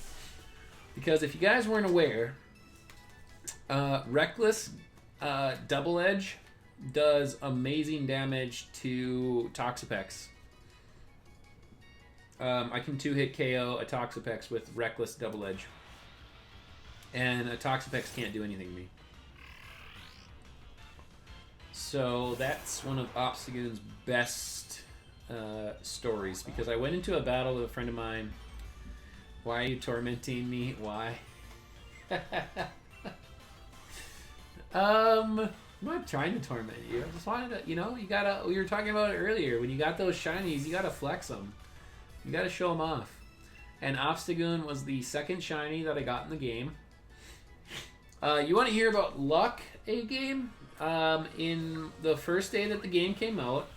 because if you guys weren't aware, reckless double edge does amazing damage to Toxapex. I can 2-hit KO a Toxapex with reckless double edge, and a Toxapex can't do anything to me. So that's one of Obstagoon's best stories, because I went into a battle with a friend of mine. Why are you tormenting me? Why? I'm not trying to torment you. I just wanted to, we were talking about it earlier. When you got those shinies, you gotta flex them. You gotta show them off. And Obstagoon was the second shiny that I got in the game. You want to hear about luck, A-Game? In the first day that the game came out,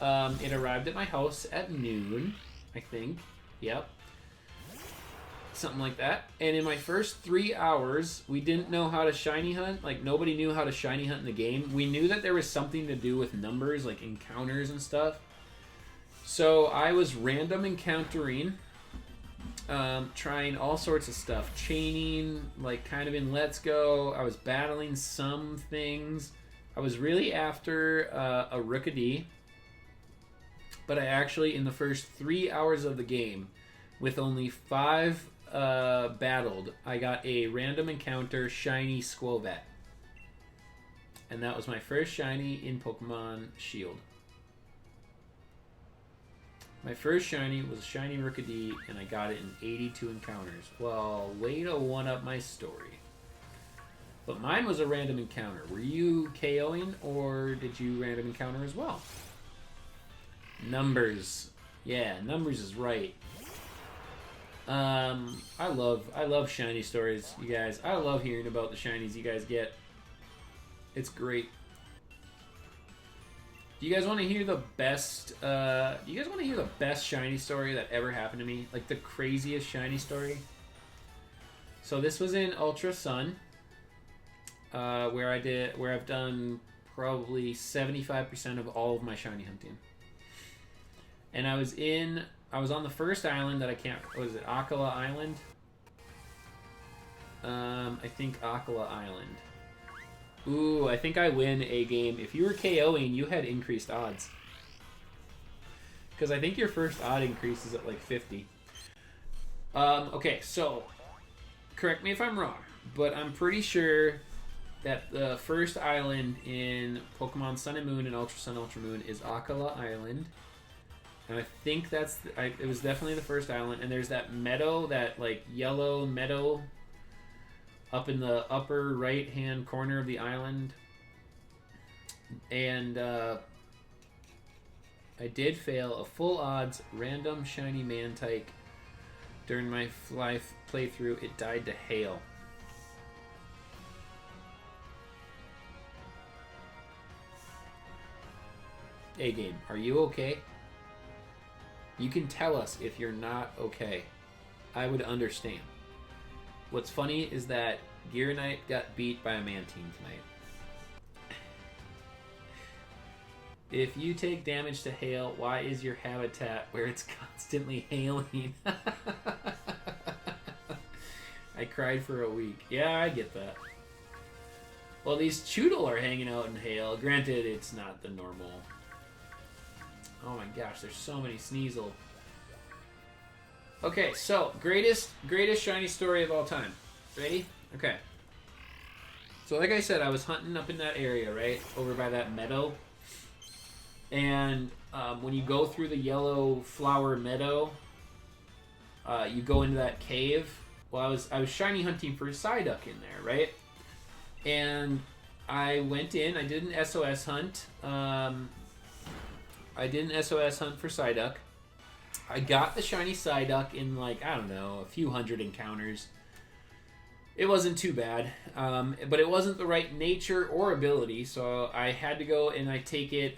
it arrived at my house at noon, I think. Yep. Something like that. And in my first 3 hours, we didn't know how to shiny hunt. Like, nobody knew how to shiny hunt in the game. We knew that there was something to do with numbers, like encounters and stuff. So I was random encountering, trying all sorts of stuff. Chaining, like kind of in Let's Go. I was battling some things. I was really after a Rookidee. But I actually, in the first 3 hours of the game, with only 5 battled, I got a random encounter shiny Squovet. And that was my first shiny in Pokemon Shield. My first shiny was a shiny Rookidee, and I got it in 82 encounters. Well, way to one-up my story. But mine was a random encounter. Were you KOing, or did you random encounter as well? Numbers. Yeah, numbers is right. I love shiny stories, you guys. I love hearing about the shinies you guys get. It's great. Do you guys want to hear the best? Shiny story that ever happened to me? Like the craziest shiny story. So this was in Ultra Sun, where I've done probably 75% of all of my shiny hunting. And I was on the first island that I can't. What is it? Akala Island. I think Akala Island. Ooh, I think I win a game. If you were KOing, you had increased odds. Because I think your first odd increase is at like 50. Okay, so correct me if I'm wrong, but I'm pretty sure that the first island in Pokemon Sun and Moon and Ultra Sun, Ultra Moon is Akala Island. And I think it was definitely the first island. And there's that meadow, that like yellow meadow up in the upper right hand corner of the island. And I did fail a full odds random shiny Mantike during my playthrough. It died to hail. Hey game, are you okay? You can tell us if you're not okay. I would understand. What's funny is that Gear Knight got beat by a Mantine tonight. If you take damage to hail, why is your habitat where it's constantly hailing? I cried for a week. Yeah, I get that. Well, these Chewtle are hanging out in hail. Granted, it's not the normal... Oh my gosh, there's so many Sneasel. Okay, so greatest shiny story of all time. Ready? Okay. So like I said, I was hunting up in that area, right? Over by that meadow. And when you go through the yellow flower meadow, you go into that cave. Well, I was shiny hunting for Psyduck in there, right? And I went in, I did an SOS hunt. I did an SOS hunt for Psyduck. I got the shiny Psyduck in, like, I don't know, a few hundred encounters. It wasn't too bad, but it wasn't the right nature or ability, so I had to go and I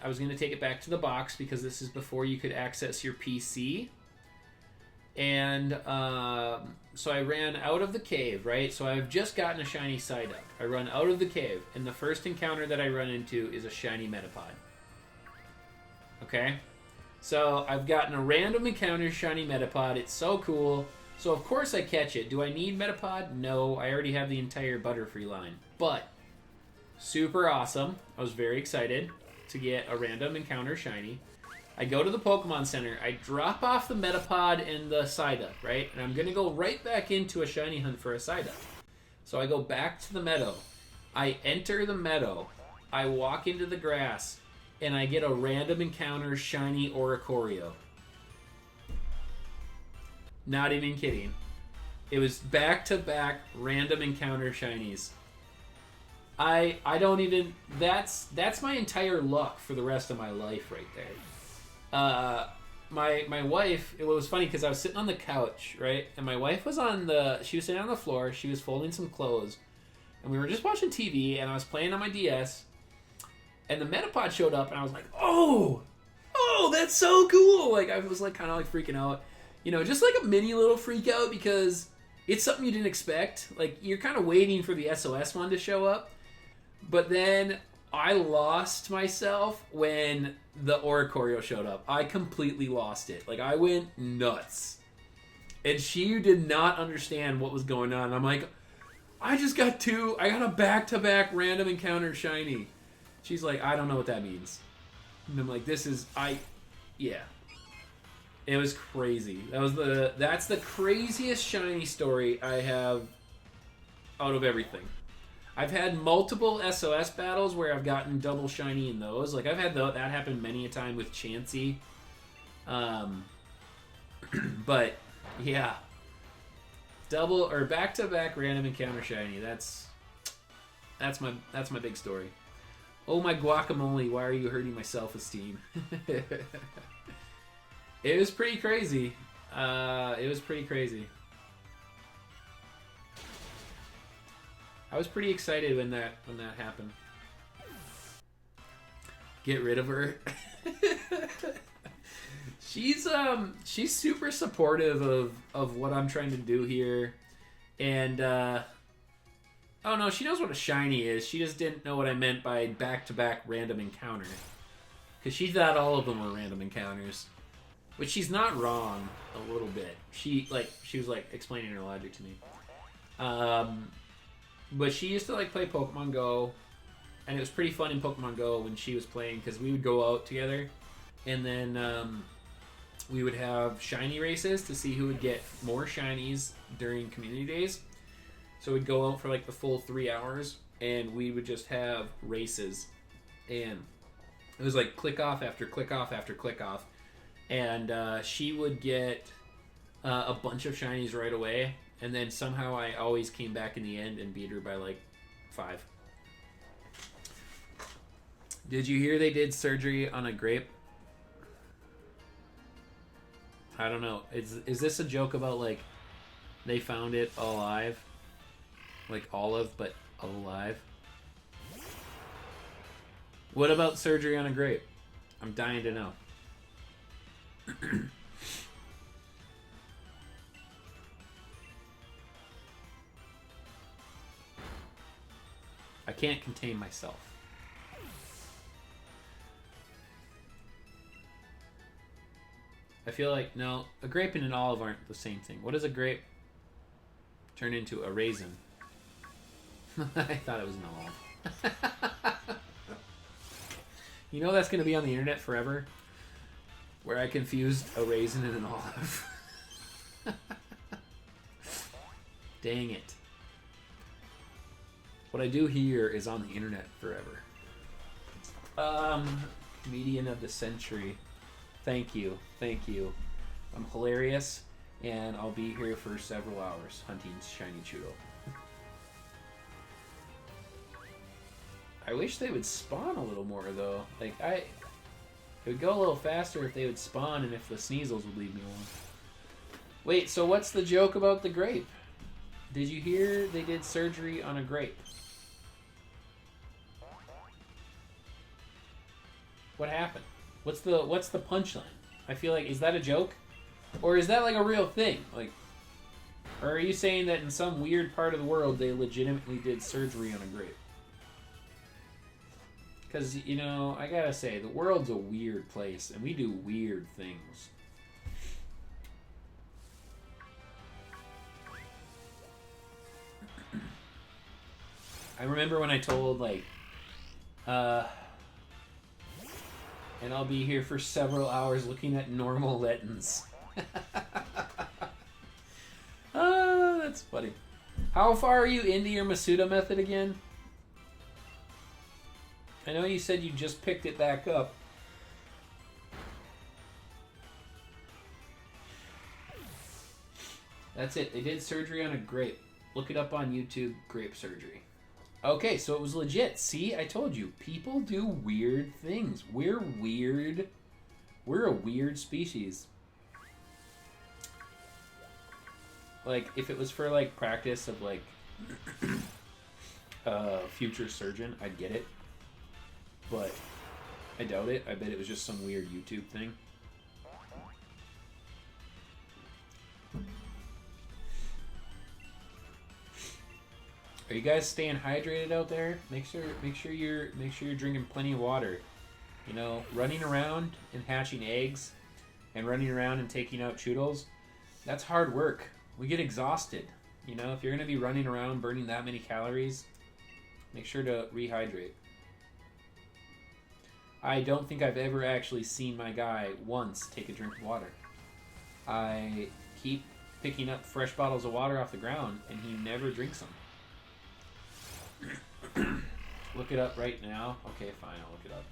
was going to take it back to the box because this is before you could access your PC. And so I ran out of the cave, right? So I've just gotten a shiny Psyduck. I run out of the cave, and the first encounter that I run into is a shiny Metapod. Okay, so I've gotten a random encounter shiny Metapod. It's so cool. So of course I catch it. Do I need Metapod? No, I already have the entire Butterfree line. But super awesome. I was very excited to get a random encounter shiny. I go to the Pokemon Center. I drop off the Metapod and the Psyduck, right? And I'm gonna go right back into a shiny hunt for a Psyduck. So I go back to the meadow. I enter the meadow. I walk into the grass. And I get a random encounter shiny Oricorio. Not even kidding. It was back-to-back random encounter shinies. I don't even... That's my entire luck for the rest of my life right there. My wife... It was funny because I was sitting on the couch, right? And my wife was she was sitting on the floor. She was folding some clothes. And we were just watching TV, and I was playing on my DS. And the Metapod showed up, and I was like, oh, that's so cool. Like, I was like kind of like freaking out. You know, just like a mini little freak out because it's something you didn't expect. Like, you're kind of waiting for the SOS one to show up. But then I lost myself when the Oricorio showed up. I completely lost it. Like, I went nuts. And she did not understand what was going on. I'm like, I got a back-to-back random encounter shiny. She's like, I don't know what that means. And I'm like, yeah. It was crazy. That's the craziest shiny story I have out of everything. I've had multiple SOS battles where I've gotten double shiny in those. Like, I've had that happen many a time with Chansey. But, yeah. Double or back-to-back random encounter shiny. That's my big story. Oh my guacamole, why are you hurting my self-esteem? It was pretty crazy. I was pretty excited when that happened. Get rid of her. She's super supportive of what I'm trying to do here. And oh no, she knows what a shiny is. She just didn't know what I meant by back-to-back random encounter. Because she thought all of them were random encounters. Which she's not wrong a little bit. She was like explaining her logic to me. But she used to like play Pokemon Go. And it was pretty fun in Pokemon Go when she was playing because we would go out together. And then we would have shiny races to see who would get more shinies during community days. So we'd go out for like the full 3 hours, and we would just have races, and it was like click off after click off after click off, and she would get a bunch of shinies right away, and then somehow I always came back in the end and beat her by like 5. Did you hear they did surgery on a grape? I don't know. Is this a joke about like they found it alive? Like olive, but alive? What about surgery on a grape? I'm dying to know. I can't contain myself. I feel like, no, a grape and an olive aren't the same thing. What does a grape turn into? A raisin. I thought it was an olive. You know that's going to be on the internet forever? Where I confused a raisin and an olive. Dang it. What I do here is on the internet forever. Comedian of the century. Thank you. Thank you. I'm hilarious, and I'll be here for several hours hunting shiny Chewtle. I wish they would spawn a little more, though. Like, it would go a little faster if they would spawn and if the Sneasels would leave me alone. Wait, so what's the joke about the grape? Did you hear they did surgery on a grape? What happened? What's the punchline? I feel like, is that a joke? Or is that like a real thing? Like, or are you saying that in some weird part of the world they legitimately did surgery on a grape? Because, you know, I gotta say, the world's a weird place, and we do weird things. I remember when I told, like, and I'll be here for several hours looking at normal lettons. Oh, that's funny. How far are you into your Masuda method again? I know you said you just picked it back up. That's it. They did surgery on a grape. Look it up on YouTube, grape surgery. Okay, so it was legit. See, I told you. People do weird things. We're weird. We're a weird species. Like, if it was for, like, practice of, like, future surgeon, I'd get it. But I doubt it. I bet it was just some weird YouTube thing. Are you guys staying hydrated out there? Make sure you're drinking plenty of water. You know, running around and hatching eggs and running around and taking out Chewtles, that's hard work. We get exhausted. You know, if you're going to be running around burning that many calories, make sure to rehydrate. I don't think I've ever actually seen my guy once take a drink of water. I keep picking up fresh bottles of water off the ground, and he never drinks them. Look it up right now. Okay, fine, I'll look it up.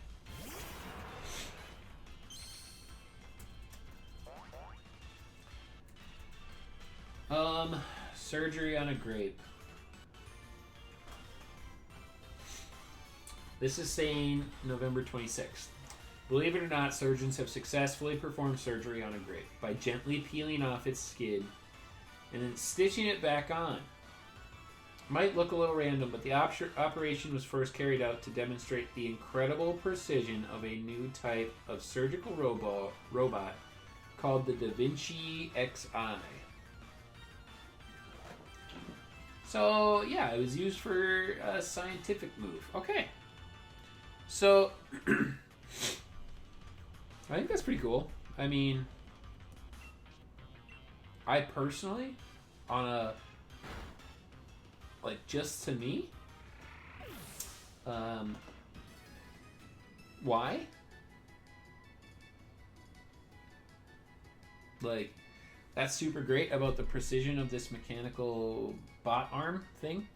Surgery on a grape. This is saying November 26th. Believe it or not, surgeons have successfully performed surgery on a grape by gently peeling off its skin and then stitching it back on. Might look a little random, but the operation was first carried out to demonstrate the incredible precision of a new type of surgical robot called the Da Vinci Xi. So, yeah, it was used for a scientific move. Okay. So, I think that's pretty cool. I mean, I personally, on a, like, just to me, why? Like, that's super great about the precision of this mechanical bot arm thing.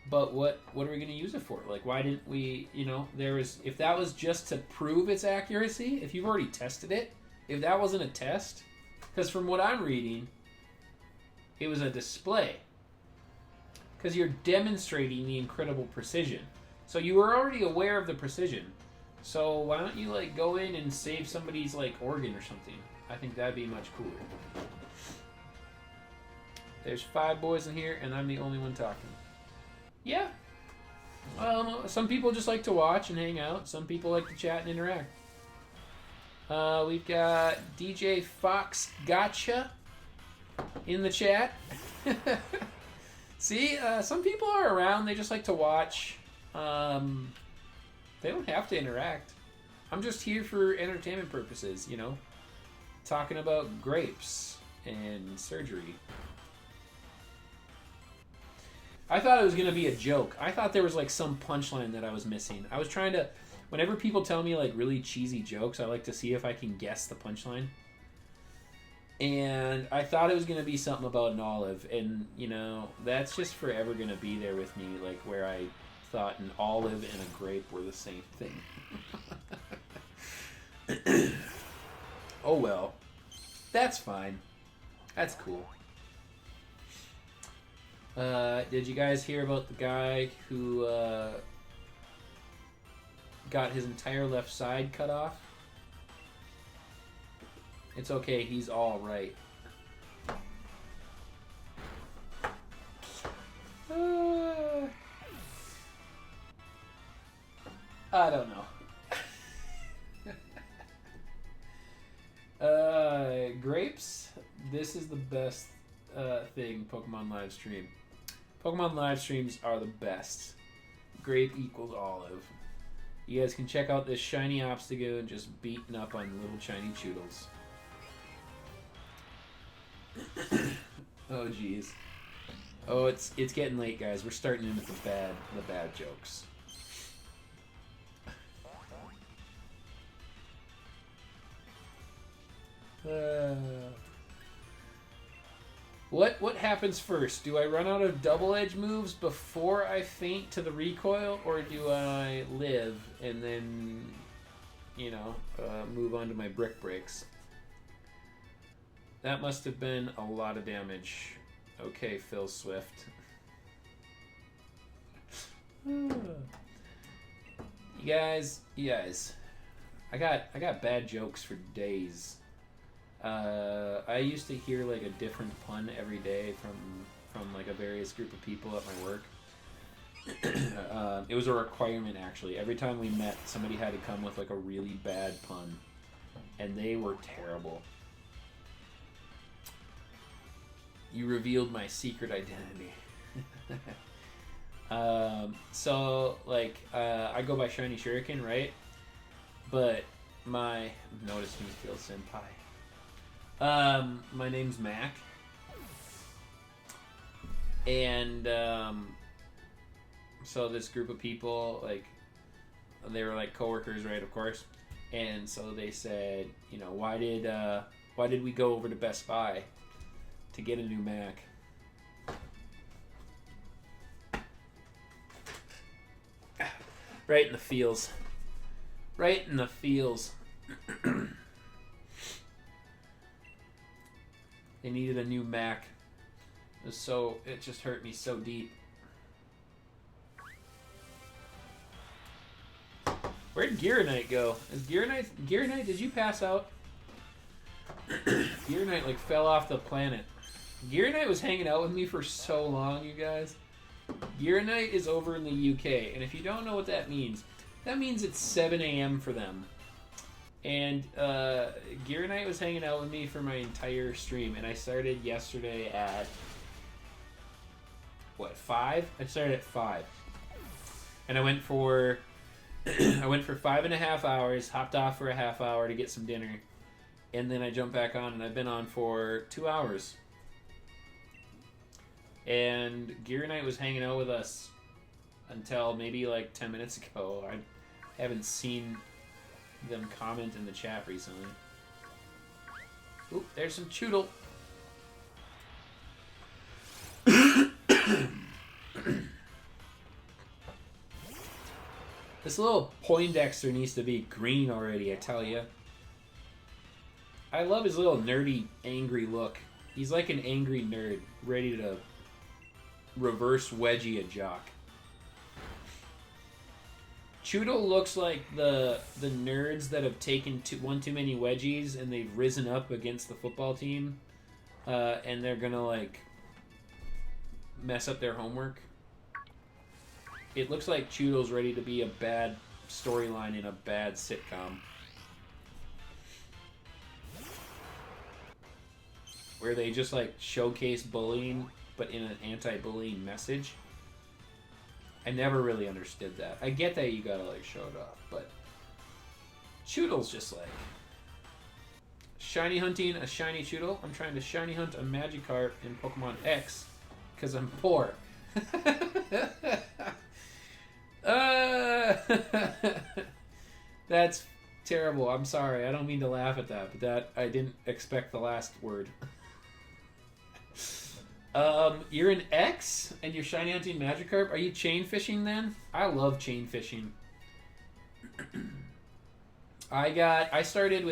But what are we going to use it for? Like, why didn't we, if that was just to prove its accuracy, if you've already tested it, if that wasn't a test, because from what I'm reading, it was a display. Because you're demonstrating the incredible precision. So you were already aware of the precision. So why don't you, like, go in and save somebody's, like, organ or something? I think that'd be much cooler. There's 5 boys in here, and I'm the only one talking. Yeah. Well, some people just like to watch and hang out. Some people like to chat and interact. We've got DJ Fox Gotcha in the chat. See, some people are around. They just like to watch. They don't have to interact. I'm just here for entertainment purposes, talking about grapes and surgery. I thought it was going to be a joke. I thought there was, like, some punchline that I was missing. I was trying to... Whenever people tell me, like, really cheesy jokes, I like to see if I can guess the punchline. And I thought it was going to be something about an olive. And, that's just forever going to be there with me, like, where I thought an olive and a grape were the same thing. Oh, well. That's fine. That's cool. Did you guys hear about the guy who got his entire left side cut off? It's okay, he's all right. I don't know. Grapes, this is the best thing Pokemon live stream. Pokemon live streams are the best. Grape equals olive. You guys can check out this shiny Obstagoon just beating up on little shiny Chewtles. Oh jeez. Oh, it's getting late, guys. We're starting in with the bad jokes. What happens first? Do I run out of double edge moves before I faint to the recoil, or do I live and then, move on to my brick breaks? That must have been a lot of damage. Okay, Phil Swift. You guys, I got bad jokes for days. I used to hear like a different pun every day from like a various group of people at my work. It was a requirement, actually. Every time we met, somebody had to come with like a really bad pun, and they were terrible. You revealed my secret identity. So like I go by Shiny Shuriken, right? But notice me, Phil Senpai. My name's Mac, and so this group of people, like, they were like coworkers, right? Of course, and so they said, why did we go over to Best Buy to get a new Mac? Right in the feels. Right in the feels. They needed a new Mac. It just hurt me so deep. Where'd Gearonite go? Is Gearonite, did you pass out? Gearonite like fell off the planet. Gearonite was hanging out with me for so long, you guys. Gearonite is over in the UK, and if you don't know what that means it's 7 a.m. for them. And Gearonite was hanging out with me for my entire stream, and I started yesterday at 5? I started at 5, and I went for 5.5 hours. Hopped off for a half hour to get some dinner, and then I jumped back on, and I've been on for 2 hours. And Gearonite was hanging out with us until maybe like 10 minutes ago. I haven't seen them comment in the chat recently. Oop, there's some Chewtle. This little Poindexter needs to be green already, I tell you. I love his little nerdy, angry look. He's like an angry nerd, ready to reverse wedgie a jock. Chewtle looks like the nerds that have taken one too many wedgies and they've risen up against the football team, and they're gonna like mess up their homework. It looks like Chewtle's ready to be a bad storyline in a bad sitcom. Where they just like showcase bullying, but in an anti-bullying message. I never really understood that. I get that you gotta like show it off, but Chewtle's just like shiny hunting a shiny Chewtle. I'm trying to shiny hunt a Magikarp in Pokemon X because I'm poor. That's terrible. I'm sorry. I don't mean to laugh at that, but that I didn't expect the last word. You're an X and you're shiny hunting Magikarp. Are you chain fishing then? I love chain fishing. I started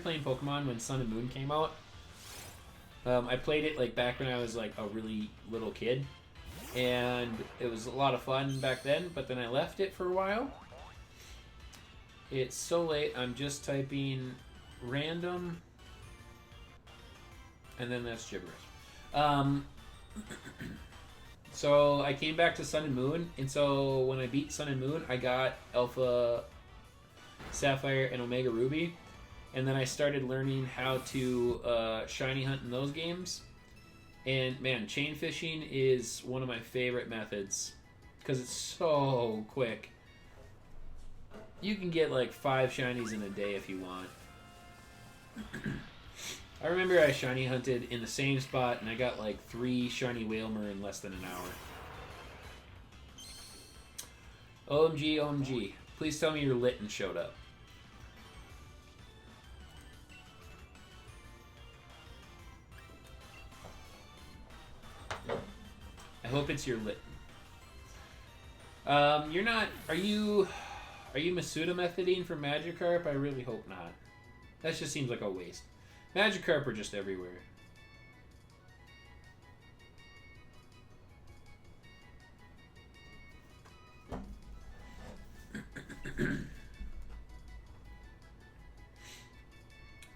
playing Pokemon when Sun and Moon came out. I played it like back when I was like a really little kid, and it was a lot of fun back then, but then I left it for a while. It's so late, I'm just typing random, and then that's gibberish. So I came back to Sun and Moon, and so when I beat Sun and Moon, I got Alpha Sapphire and Omega Ruby, and then I started learning how to shiny hunt in those games. And man, chain fishing is one of my favorite methods because it's so quick. You can get like 5 shinies in a day if you want. I remember I shiny hunted in the same spot and I got like 3 shiny Whalmer in less than an hour. OMG, OMG. Please tell me your Litten showed up. I hope it's your Litten. You're not... Are you Masuda methoding for Magikarp? I really hope not. That just seems like a waste. Magikarp are just everywhere.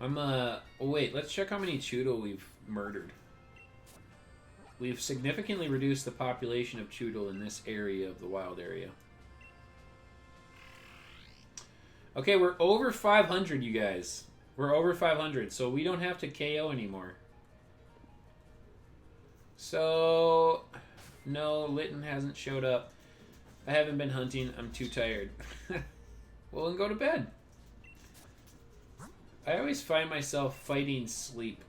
Oh wait, let's check how many Chewtle we've murdered. We've significantly reduced the population of Chewtle in this area of the wild area. Okay, we're over 500, you guys. We're over 500, so we don't have to KO anymore. So, no, Litten hasn't showed up. I haven't been hunting. I'm too tired. Well, then go to bed. I always find myself fighting sleep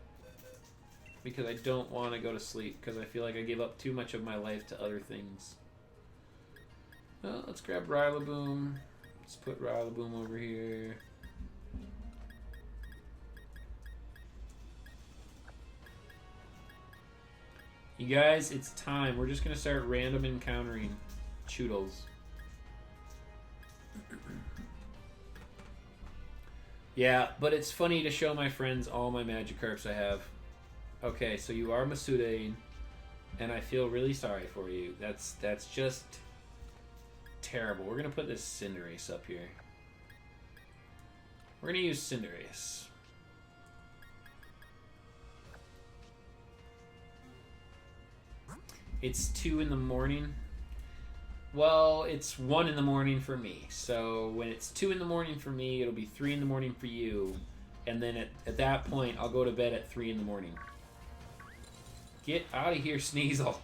because I don't want to go to sleep because I feel like I give up too much of my life to other things. Well, let's grab Rillaboom. Let's put Rillaboom over here. You guys, it's time. We're just going to start random encountering Chewtles. Yeah, but it's funny to show my friends all my Magikarps I have. Okay, so you are Masudaing, and I feel really sorry for you. That's just terrible. We're going to put this Cinderace up here. We're going to use Cinderace. It's 2 in the morning. Well, it's 1 in the morning for me. So when it's 2 in the morning for me, it'll be 3 in the morning for you. And then at that point, I'll go to bed at 3 in the morning. Get out of here, Sneasel.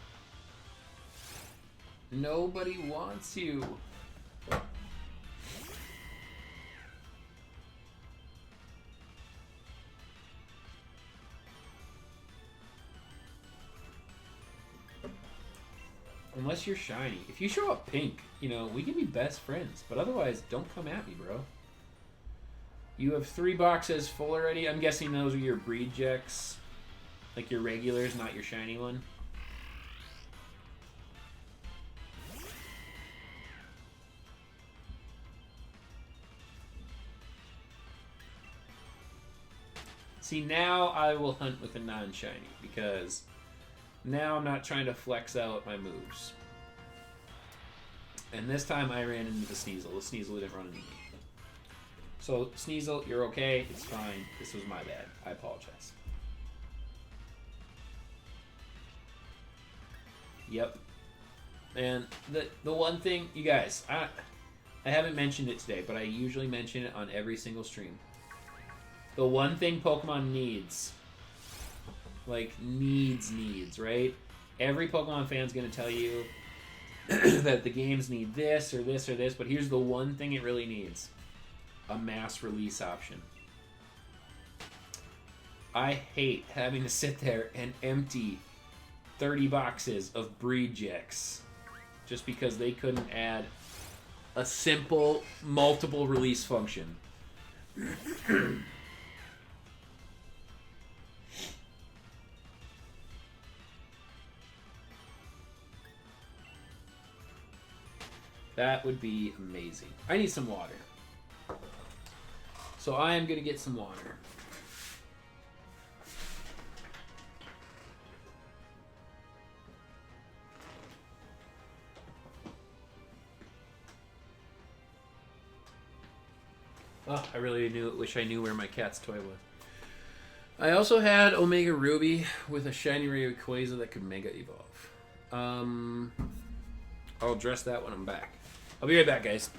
Nobody wants you. Unless you're shiny. If you show up pink, you know, we can be best friends. But otherwise, don't come at me, bro. You have 3 boxes full already. I'm guessing those are your breed checks. Like your regulars, not your shiny one. See, now I will hunt with a non-shiny because now I'm not trying to flex out my moves. And this time I ran into the Sneasel. The Sneasel didn't run into me. So, Sneasel, you're okay. It's fine. This was my bad. I apologize. Yep. And the one thing, you guys, I haven't mentioned it today, but I usually mention it on every single stream. The one thing Pokemon needs, like needs, right? Every Pokemon fan's gonna tell you that the games need this or this or this, but here's the one thing it really needs. A mass release option. I hate having to sit there and empty 30 boxes of breed jecks just because they couldn't add a simple multiple release function. That would be amazing. I need some water. So I am going to get some water. Oh, I really wish I knew where my cat's toy was. I also had Omega Ruby with a shiny Rayquaza that could Mega Evolve. I'll address that when I'm back. I'll be right back, guys.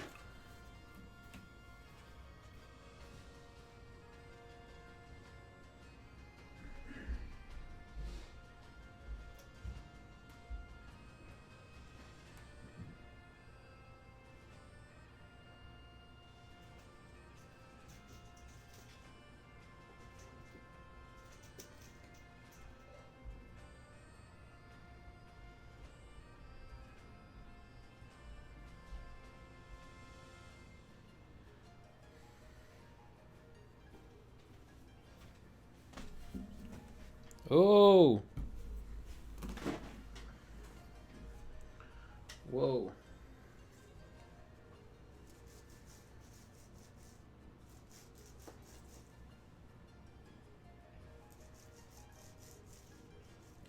Oh! Whoa.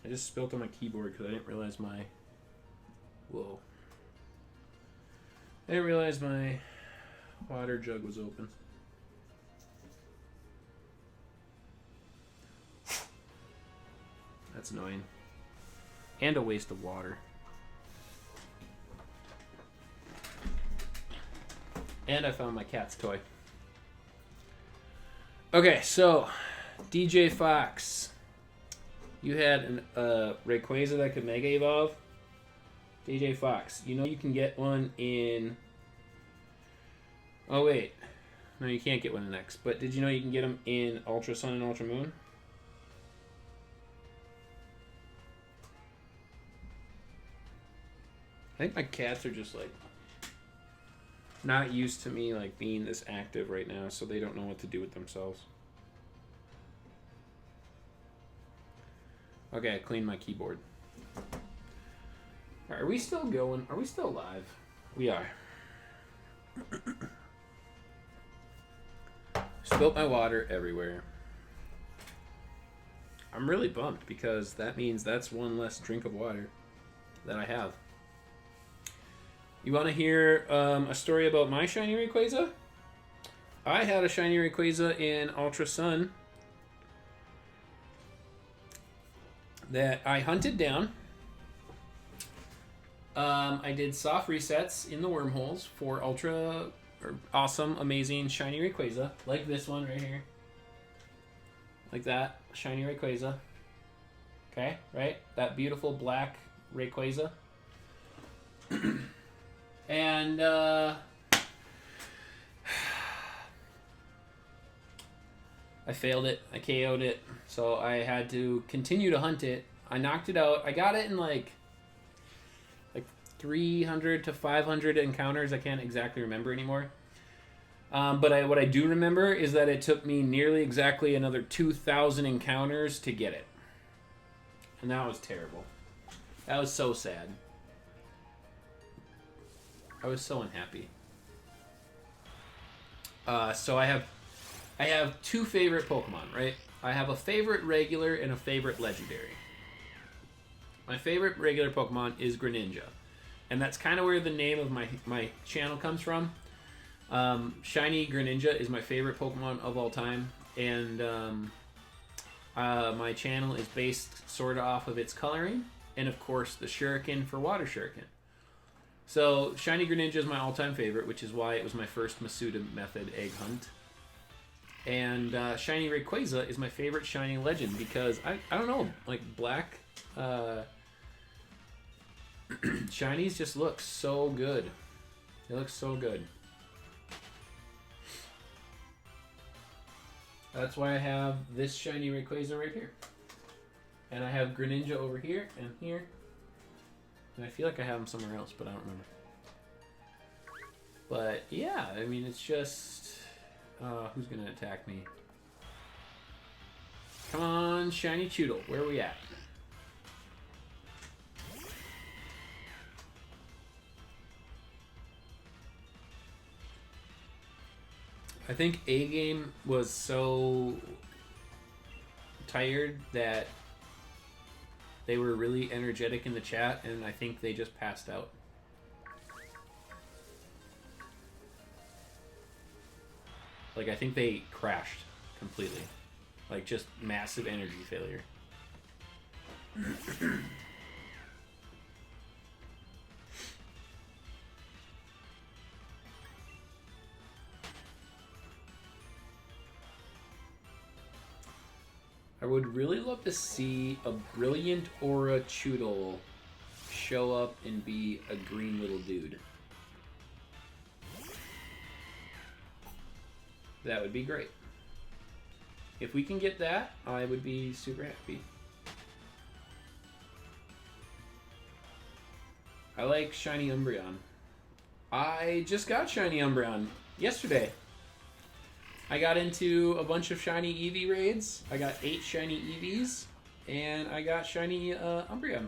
I just spilled on my keyboard because I didn't realize my... Whoa. I didn't realize my water jug was open. That's annoying. And a waste of water. And I found my cat's toy. Okay, so DJ Fox. You had a Rayquaza that could Mega Evolve. DJ Fox, you know you can get one in... Oh, wait. No, you can't get one in X. But did you know you can get them in Ultra Sun and Ultra Moon? I think my cats are just like not used to me like being this active right now, so they don't know what to do with themselves. Okay, I cleaned my keyboard. Are we still going? Are we still live? We are. Spilt my water everywhere. I'm really bummed because that means that's one less drink of water that I have. You want to hear a story about my shiny Rayquaza? I had a shiny Rayquaza in Ultra Sun that I hunted down. I did soft resets in the wormholes for awesome, amazing shiny Rayquaza, like this one right here, like that shiny Rayquaza. Okay, right? That beautiful black Rayquaza. And I failed it. I KO'd it. So I had to continue to hunt it. I knocked it out. I got it in like 300 to 500 encounters. I can't exactly remember anymore. But what I do remember is that it took me nearly exactly another 2,000 encounters to get it. And that was terrible. That was so sad. I was so unhappy. So I have two favorite Pokemon, right? I have a favorite regular and a favorite legendary. My favorite regular Pokemon is Greninja. And that's kind of where the name of my channel comes from. Shiny Greninja is my favorite Pokemon of all time. And my channel is based sort of off of its coloring. And of course, the Shuriken for Water Shuriken. So, Shiny Greninja is my all-time favorite, which is why it was my first Masuda method egg hunt. And Shiny Rayquaza is my favorite Shiny Legend because, I don't know, like black Shinies just look so good. They look so good. That's why I have this Shiny Rayquaza right here. And I have Greninja over here and here. And I feel like I have them somewhere else, but I don't remember. But yeah, I mean, it's just... who's going to attack me? Come on, Shiny Chewtle. Where are we at? I think A-Game was so tired that they were really energetic in the chat, and I think they just passed out. Like, I think they crashed completely. Like, just massive energy failure. I would really love to see a brilliant aura Chewtle show up and be a green little dude. That would be great. If we can get that, I would be super happy. I like Shiny Umbreon. I just got Shiny Umbreon yesterday. I got into a bunch of Shiny Eevee raids. I got 8 Shiny Eevees, and I got Shiny Umbreon.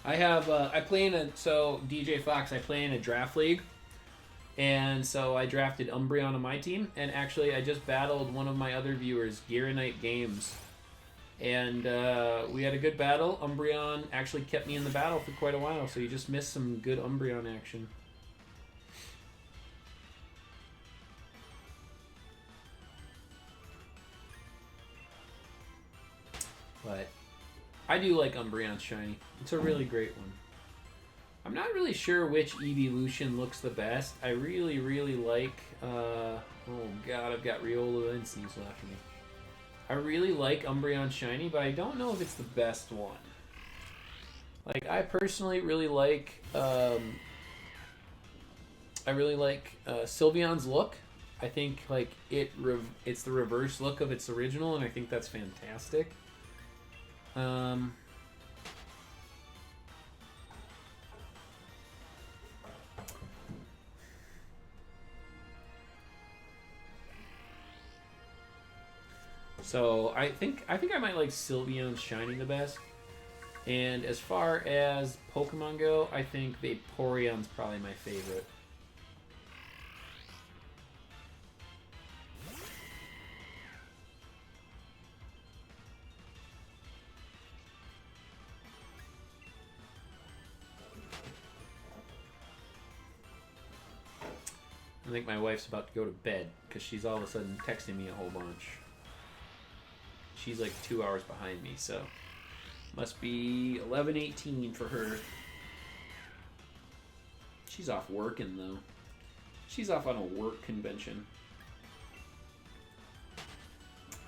I have, I play in a, so DJ Fox, I play in a draft league, and so I drafted Umbreon on my team, and actually I just battled one of my other viewers, Gearonite Games, and we had a good battle. Umbreon actually kept me in the battle for quite a while, so you just missed some good Umbreon action. But I do like Umbreon's Shiny. It's a really great one. I'm not really sure which evolution looks the best. I really, really like... oh god, I've got Riolu and Sneasel after me. I really like Umbreon Shiny, but I don't know if it's the best one. Like, I personally really like... Sylveon's look. I think, like, it's the reverse look of its original, and I think that's fantastic. So I think I might like Sylveon's Shiny the best. And as far as Pokemon go, I think Vaporeon's probably my favorite. I think my wife's about to go to bed because she's all of a sudden texting me a whole bunch. She's like 2 hours behind me, so must be 11:18 for her. She's off working though. She's off on a work convention.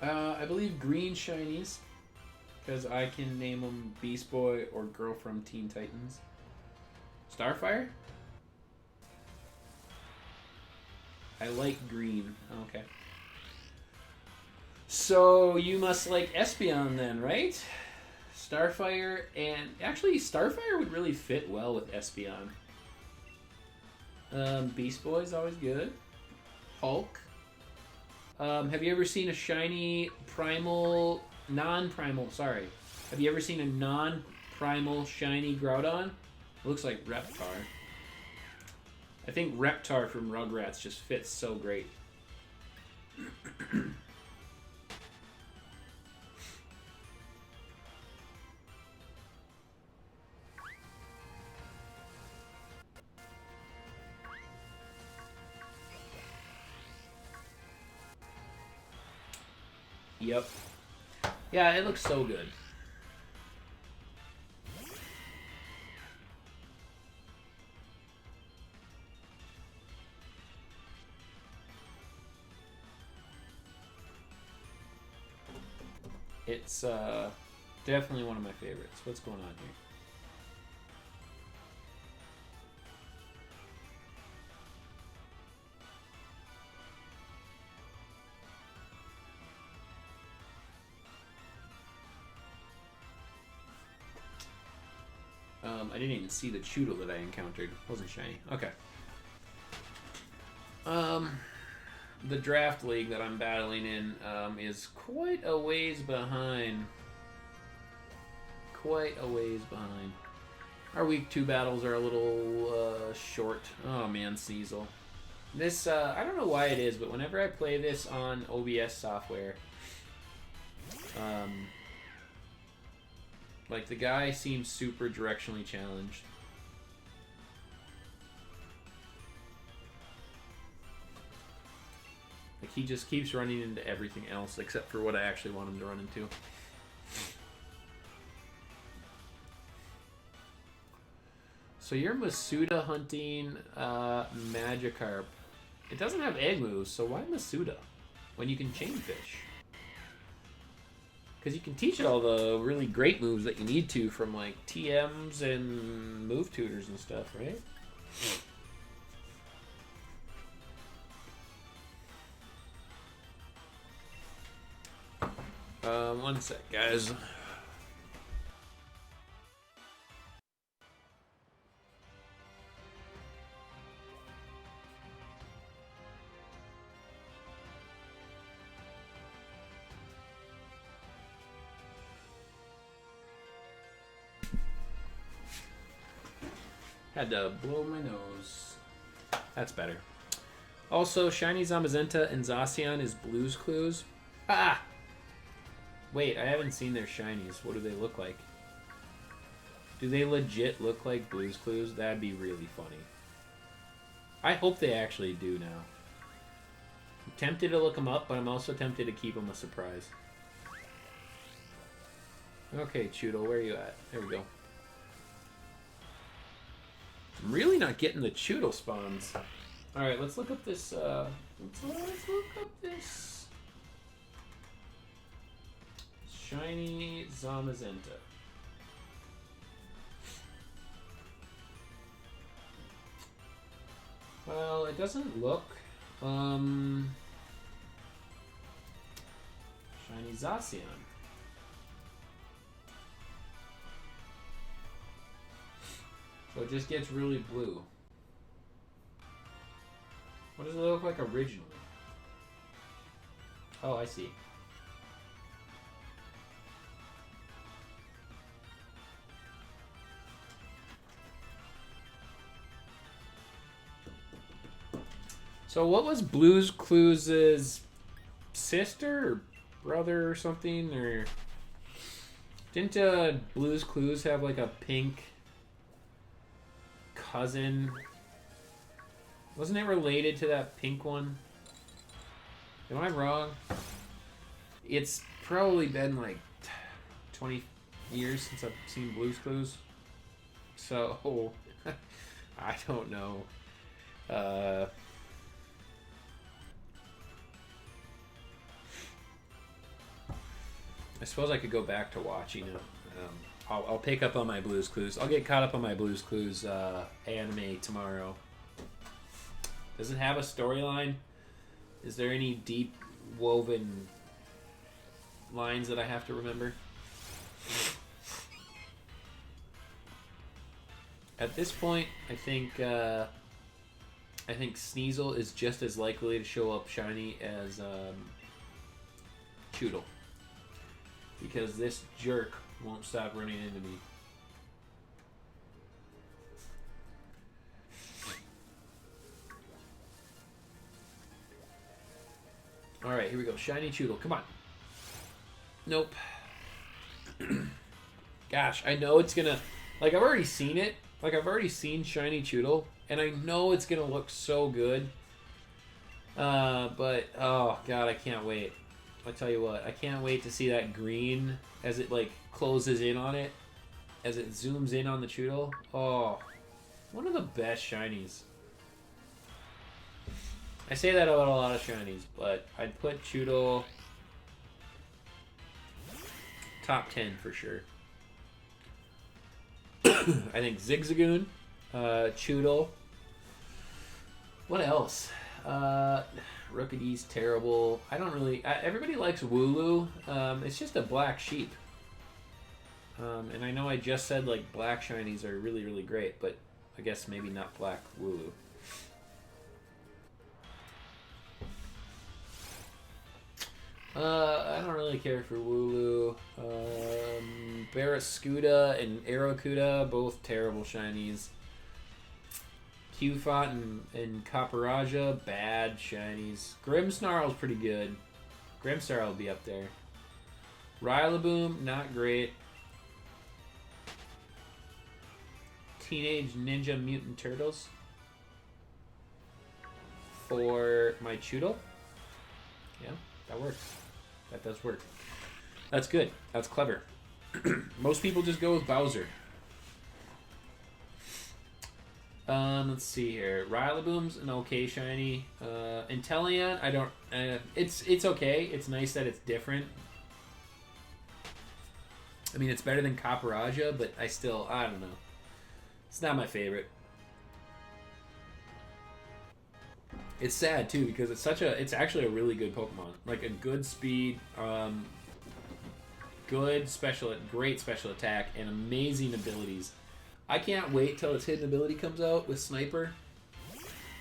I believe green Shinies, because I can name them Beast Boy or Girl from Teen Titans. Starfire? I like green. Okay. So you must like Espeon then, right? Starfire, and actually Starfire would really fit well with Espeon. Beast Boy's always good. Hulk. Have you ever seen a shiny primal, non-primal, sorry. Have you ever seen a non-primal shiny Groudon? It looks like Reptar. I think Reptar from Rugrats just fits so great. Yep. Yeah, it looks so good. It's definitely one of my favorites. What's going on here? I didn't even see the Chewtle that I encountered. It wasn't shiny. Okay. The draft league that I'm battling in is quite a ways behind. Quite a ways behind. Our week 2 battles are a little short. Oh man, Sneasel. This, I don't know why it is, but whenever I play this on OBS software, like the guy seems super directionally challenged. Like he just keeps running into everything else except for what I actually want him to run into. So you're Masuda hunting Magikarp. It doesn't have egg moves, so why Masuda? When you can chain fish? Because you can teach it all the really great moves that you need to from like TMs and move tutors and stuff, right? One sec, guys. Had to blow my nose. That's better. Also, Shiny Zamazenta and Zacian is Blue's Clues. Ah! Wait, I haven't seen their shinies. What do they look like? Do they legit look like Blue's Clues? That'd be really funny. I hope they actually do now. I'm tempted to look them up, but I'm also tempted to keep them a surprise. Okay, Chewtle, where are you at? There we go. I'm really not getting the Chewtle spawns. Alright, let's look up this, let's look up this Shiny Zamazenta. Well, it doesn't look, Shiny Zacian. So it just gets really blue. What does it look like originally? Oh, I see. So what was Blue's Clues' sister or brother or something? Or didn't Blue's Clues have like a pink cousin? Wasn't it related to that pink one? Am I wrong? It's probably been like 20 years since I've seen Blue's Clues. So, I don't know. I suppose I could go back to watching it. I'll pick up on my Blue's Clues. I'll get caught up on my Blue's Clues anime tomorrow. Does it have a storyline? Is there any deep woven lines that I have to remember? At this point, I think Sneasel is just as likely to show up shiny as Chewtle, because this jerk won't stop running into me. Alright, here we go. Shiny Chewtle. Come on. Nope. Gosh, I know it's gonna... Like, I've already seen it. Like, I've already seen Shiny Chewtle, and I know it's gonna look so good. But, oh, God, I can't wait. I tell you what, I can't wait to see that green as it, like, closes in on it. As it zooms in on the Chewtle. Oh, one of the best shinies. I say that about a lot of shinies, but I'd put Chewtle top 10 for sure. I think Zigzagoon, Chewtle. What else? Rookidee's terrible. I don't really... everybody likes Wooloo. It's just a black sheep. And I know I just said, like, black shinies are really, really great, but I guess maybe not black Wooloo. I don't really care for Wooloo. Barraskewda and Arrokuda, both terrible shinies. Qfont and Copperajah, bad shinies. Grimmsnarl's pretty good. Grimmsnarl will be up there. Rillaboom, not great. Teenage Ninja Mutant Turtles for my Chewtle. Yeah, that works. That does work. That's good. That's clever. Most people just go with Bowser. Let's see here. Rillaboom's an okay shiny. Inteleon, I don't... it's okay. It's nice that it's different. I mean, it's better than Copperajah, but I don't know. It's not my favorite. It's sad too because it's actually a really good Pokemon. Like a good speed, great special attack, and amazing abilities. I can't wait till its hidden ability comes out with Sniper.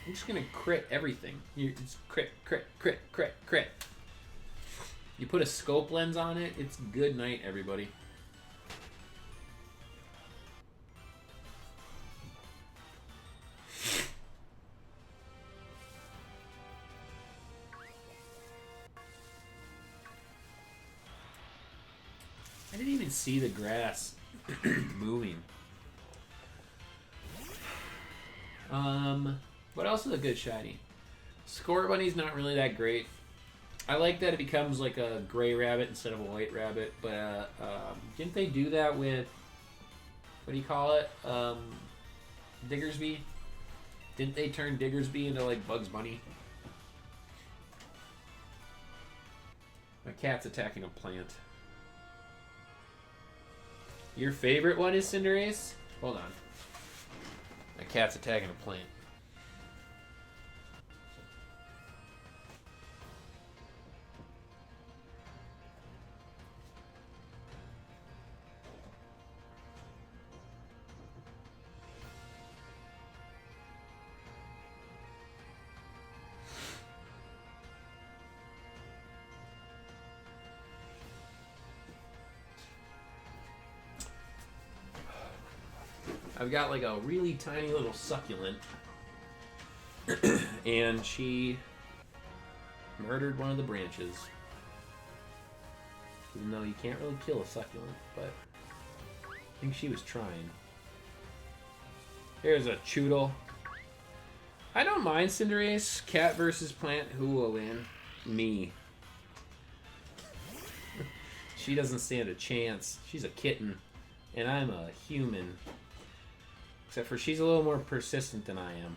I'm just gonna crit everything. You just crit. You put a scope lens on it, it's good night, everybody. I didn't even see the grass moving. What else is a good shiny? Scorbunny's not really that great. I like that it becomes like a gray rabbit instead of a white rabbit, but didn't they do that with, what do you call it? Diggersby? Didn't they turn Diggersby into like Bugs Bunny? My cat's attacking a plant. Your favorite one is Cinderace? Hold on. My cat's attacking a plant. I've got like a really tiny little succulent and she murdered one of the branches. Even though you can't really kill a succulent, but I think she was trying. Here's a Chewtle. I don't mind Cinderace. Cat versus plant. Who will win? Me. She doesn't stand a chance. She's a kitten. And I'm a human. Except for she's a little more persistent than I am.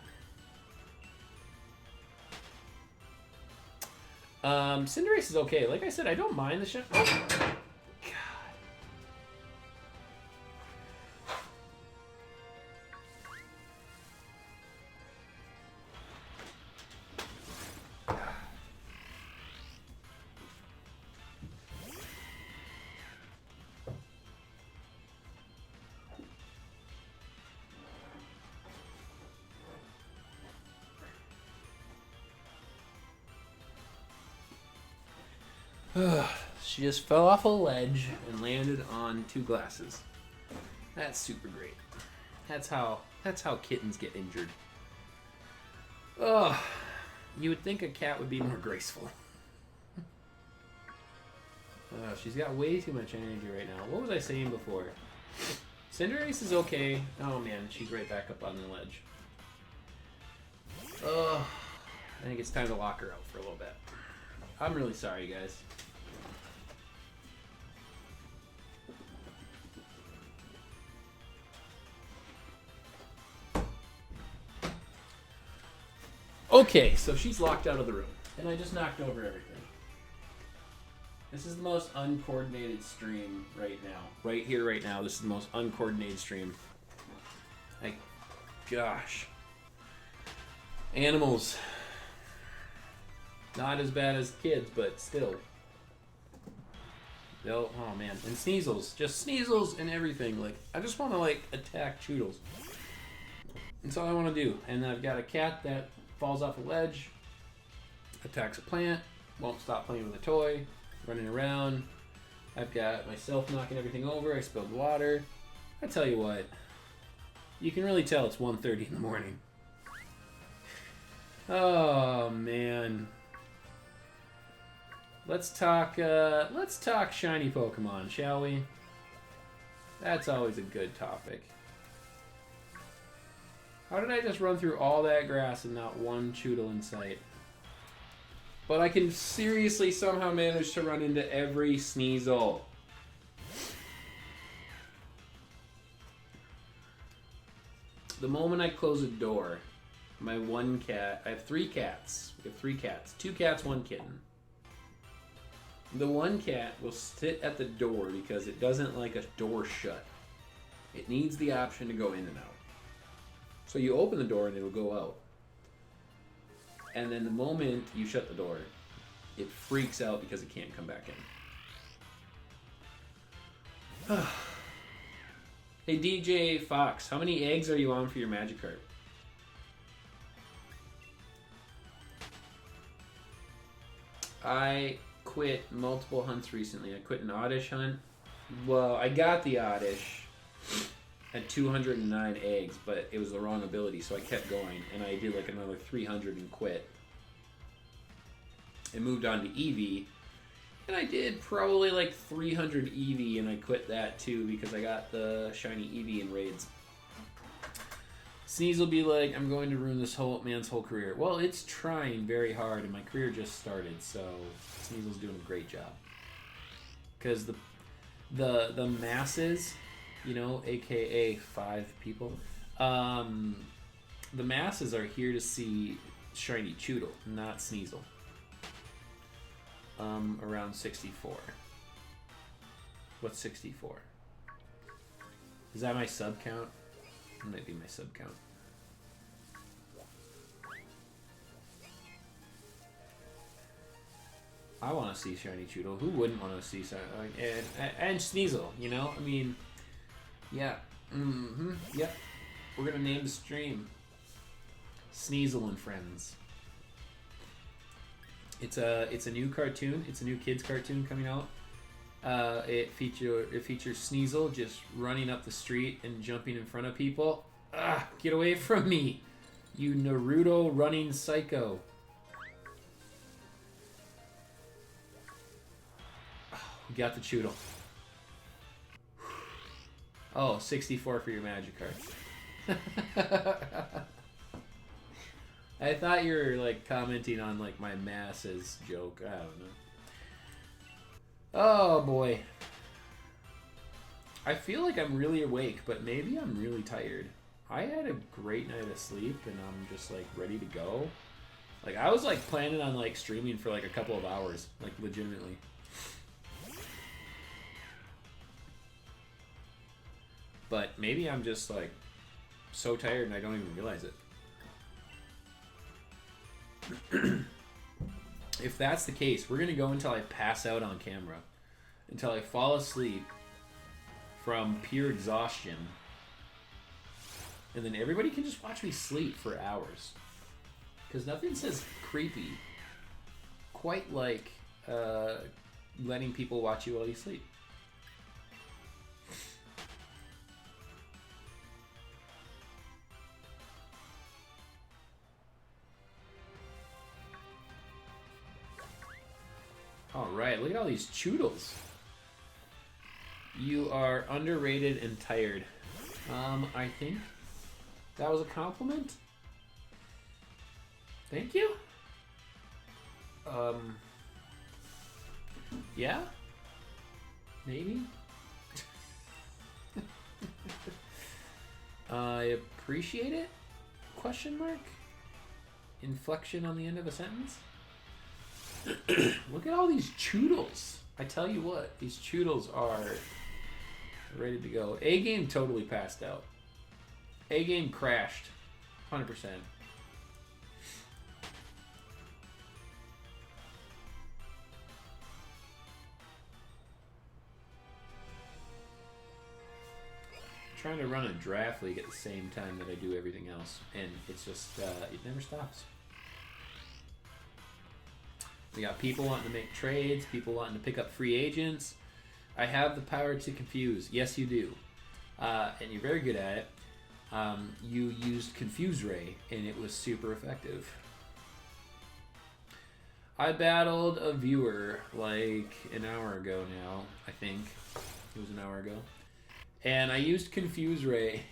Cinderace is okay. Like I said, I don't mind the shot. Oh, God. She just fell off a ledge and landed on 2 glasses. That's super great. That's how kittens get injured. Oh, you would think a cat would be more graceful. She's got way too much energy right now. What was I saying before? Cinderace is okay. Oh man, she's right back up on the ledge. I think it's time to lock her out for a little bit. I'm really sorry, guys. Okay, so she's locked out of the room, and I just knocked over everything. This is the most uncoordinated stream right now. Right here, right now, this is the most uncoordinated stream. Like, gosh. Animals. Not as bad as kids, but still. Oh man. And Sneasels. Just Sneasels and everything. Like, I just want to, like, attack Chewtles. That's all I want to do. And I've got a cat that falls off a ledge, attacks a plant, won't stop playing with a toy, running around. I've got myself knocking everything over. I spilled water. I tell you what, you can really tell it's 1:30 in the morning. Oh man. Let's talk shiny Pokemon, shall we? That's always a good topic. How did I just run through all that grass and not one Chewtle in sight? But I can seriously somehow manage to run into every Sneasel. The moment I close a door, my one cat... I have 3 cats. We have 3 cats. 2 cats, 1 kitten. The one cat will sit at the door because it doesn't like a door shut. It needs the option to go in and out. So you open the door and it'll go out. And then the moment you shut the door, it freaks out because it can't come back in. Hey DJ Fox, how many eggs are you on for your Magikarp? I quit multiple hunts recently. I quit an Oddish hunt. Well, I got the Oddish at 209 eggs, but it was the wrong ability, so I kept going, and I did like another 300 and quit. And moved on to Eevee, and I did probably like 300 Eevee, and I quit that too because I got the shiny Eevee in raids. Sneeze will be like, I'm going to ruin this whole man's whole career. Well, it's trying very hard, and my career just started, so Sneasel's doing a great job. Because the masses, you know, aka 5 people, the masses are here to see shiny Chewtle, not Sneasel. Around 64. What's 64? Is that my sub count? That might be my sub count. I want to see shiny Chewtle. Who wouldn't want to see and Sneasel? You know, I mean, yeah, yep. We're gonna name the stream Sneasel and Friends. It's a new cartoon. It's a new kids cartoon coming out. It features Sneasel just running up the street and jumping in front of people. Ah, get away from me, you Naruto running psycho! Oh, we got the Chewtle. Oh, 64 for your Magikarp. I thought you were like commenting on like my masses joke. I don't know. Oh boy. I feel like I'm really awake, but maybe I'm really tired. I had a great night of sleep and I'm just like ready to go. Like I was like planning on like streaming for like a couple of hours, like legitimately. But maybe I'm just like so tired and I don't even realize it. If that's the case, we're gonna go until I pass out on camera, until I fall asleep from pure exhaustion, and then everybody can just watch me sleep for hours, because nothing says creepy quite like letting people watch you while you sleep. Alright, look at all these Chewtles. You are underrated and tired. I think that was a compliment. Thank you. Yeah? Maybe? I appreciate it? Question mark? Inflection on the end of a sentence? Look at all these Chewtles. I tell you what, these Chewtles are ready to go. A-game totally passed out. A-game crashed. 100%. Trying to run a draft league at the same time that I do everything else, and it's just it never stops. We got people wanting to make trades, people wanting to pick up free agents. I have the power to confuse. Yes, you do, and you're very good at it. You used Confuse Ray, and it was super effective. I battled a viewer like an hour ago now. I think it was an hour ago. And I used Confuse Ray,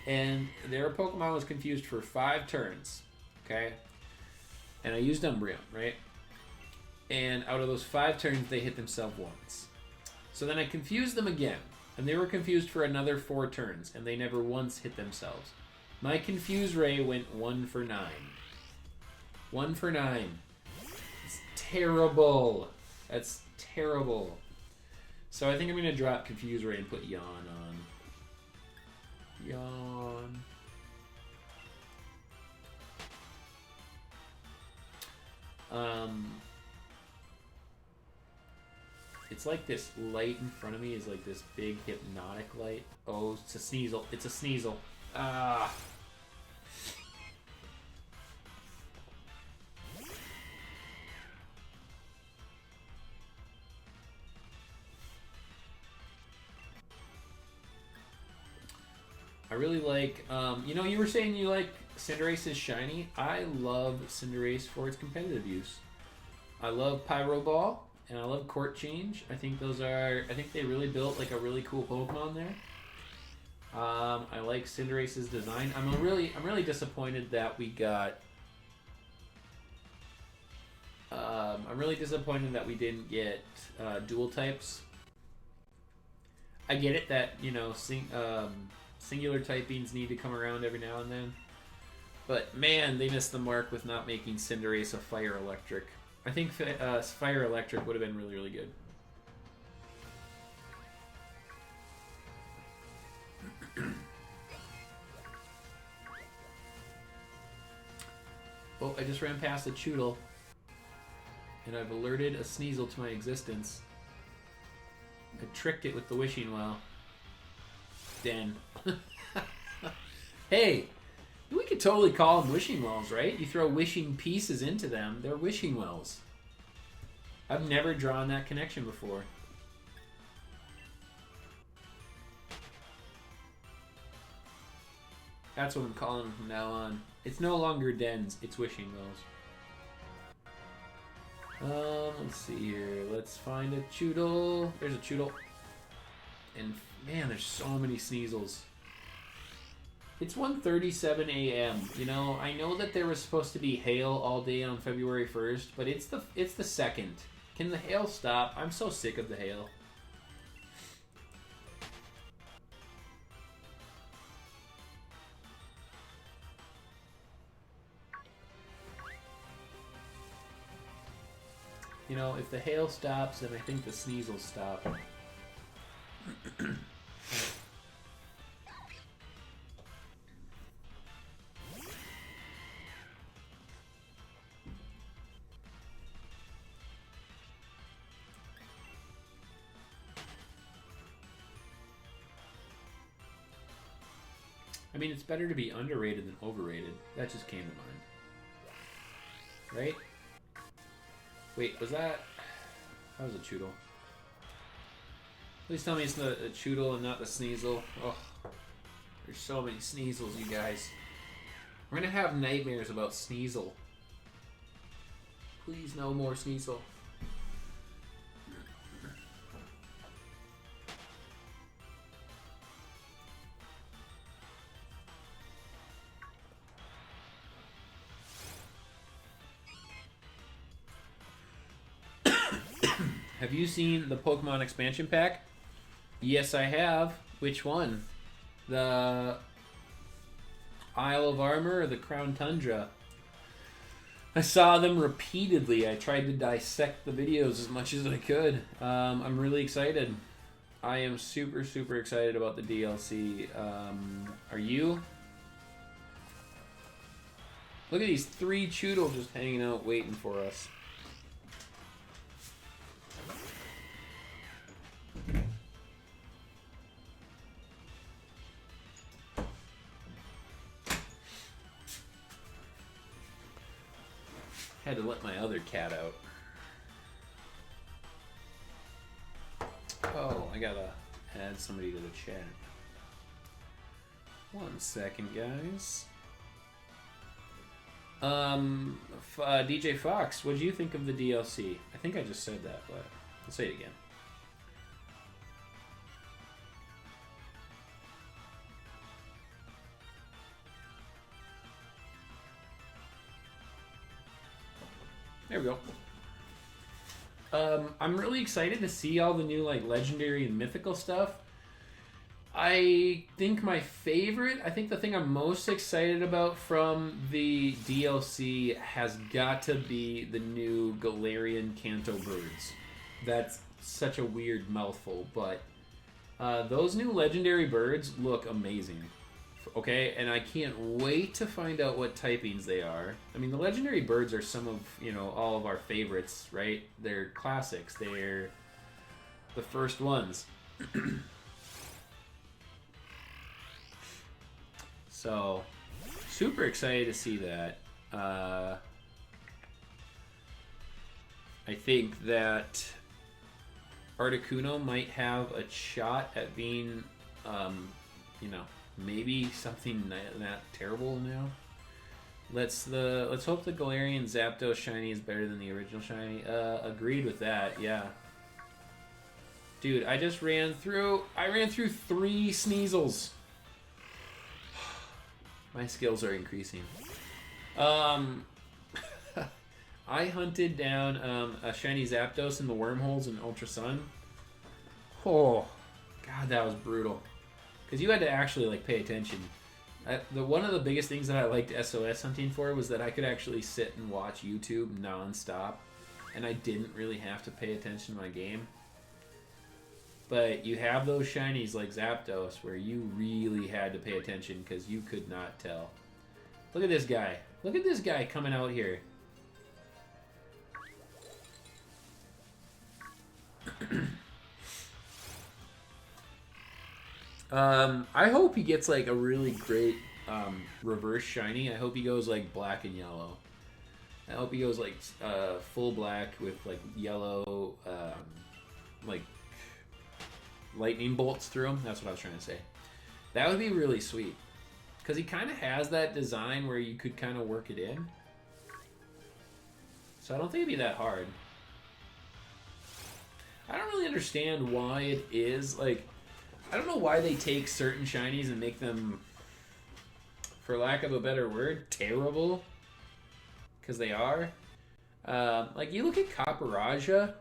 and their Pokemon was confused for 5 turns, okay? And I used Umbreon, right? And out of those 5 turns, they hit themselves once. So then I confused them again, and they were confused for another 4 turns, and they never once hit themselves. My Confuse Ray went 1 for 9. 1 for 9. It's terrible. That's terrible. So I think I'm going to drop Confuse Ray and put Yawn on. Yawn. It's like this light in front of me is like this big hypnotic light. Oh, it's a Sneasel. It's a Sneasel. Ah. I really like, you know, you were saying you like Cinderace's shiny. I love Cinderace for its competitive use. I love Pyro Ball, and I love Court Change. I think those are, I think they really built like a really cool Pokemon there. I like Cinderace's design. I'm really disappointed that we got, I'm really disappointed that we didn't get dual types. I get it that, you know, singular typings need to come around every now and then. But man, they missed the mark with not making Cinderace a Fire Electric. I think Fire Electric would have been really, really good. Oh, I just ran past a Chewtle. And I've alerted a Sneasel to my existence. I tricked it with the Wishing Well. Den. Hey, we could totally call them Wishing Wells, right? You throw wishing pieces into them, they're Wishing Wells. I've never drawn that connection before. That's what I'm calling them from now on. It's no longer dens, it's Wishing Wells. Let's see here. Let's find a Chewtle. There's a Chewtle. And man, there's so many Sneasels. It's 1:37 a.m. You know, I know that there was supposed to be hail all day on February 1st, but it's the 2nd. Can the hail stop? I'm so sick of the hail. You know, if the hail stops, then I think the Sneasel stop. I mean, it's better to be underrated than overrated. That just came to mind. Right? Wait, was that... That was a Chewtle. Please tell me it's the Chewtle and not the Sneasel. Oh, there's so many Sneasels, you guys. We're gonna have nightmares about Sneasel. Please, no more Sneasel. Have you seen the Pokemon expansion pack? Yes, I have. Which one? The Isle of Armor or the Crown Tundra? I saw them repeatedly. I tried to dissect the videos as much as I could. I'm really excited. I am super, super excited about the DLC. Are you? Look at these 3 Chewtle just hanging out waiting for us. Had to let my other cat out. Oh, I gotta add somebody to the chat. 1 second, guys. DJ Fox, what do you think of the DLC? I think I just said that, but I'll say it again. There we go. I'm really excited to see all the new like legendary and mythical stuff. I think the thing I'm most excited about from the DLC has got to be the new Galarian Kanto birds. That's such a weird mouthful, but those new legendary birds look amazing. Okay, and I can't wait to find out what typings they are. I mean, the legendary birds are some of, all of our favorites, right? They're classics. They're the first ones. So, super excited to see that. I think that Articuno might have a shot at being, maybe something not terrible now. Let's hope the Galarian Zapdos shiny is better than the original shiny. Agreed with that. Yeah. Dude, I ran through 3 Sneasels. My skills are increasing. I hunted down a shiny Zapdos in the wormholes in Ultra Sun. Oh, God, that was brutal. Because you had to actually pay attention. One of the biggest things that I liked SOS hunting for was that I could actually sit and watch YouTube non-stop, and I didn't really have to pay attention to my game. But you have those shinies like Zapdos where you really had to pay attention because you could not tell. Look at this guy. Look at this guy coming out here. I hope he gets a really great reverse shiny. I hope he goes black and yellow. I hope he goes full black with yellow lightning bolts through him. That's what I was trying to say. That would be really sweet. Because he kind of has that design where you could kind of work it in. So I don't think it'd be that hard. I don't really understand why it is, I don't know why they take certain shinies and make them, for lack of a better word, terrible. Because they are. You look at Copperajah.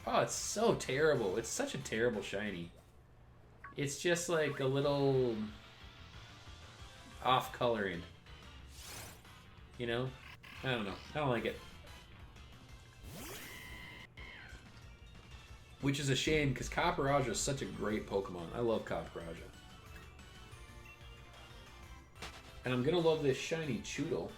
Oh, it's so terrible. It's such a terrible shiny. It's just a little off-coloring. I don't know. I don't like it. Which is a shame, because Copperajah is such a great Pokemon. I love Copperajah. And I'm going to love this shiny Chewtle.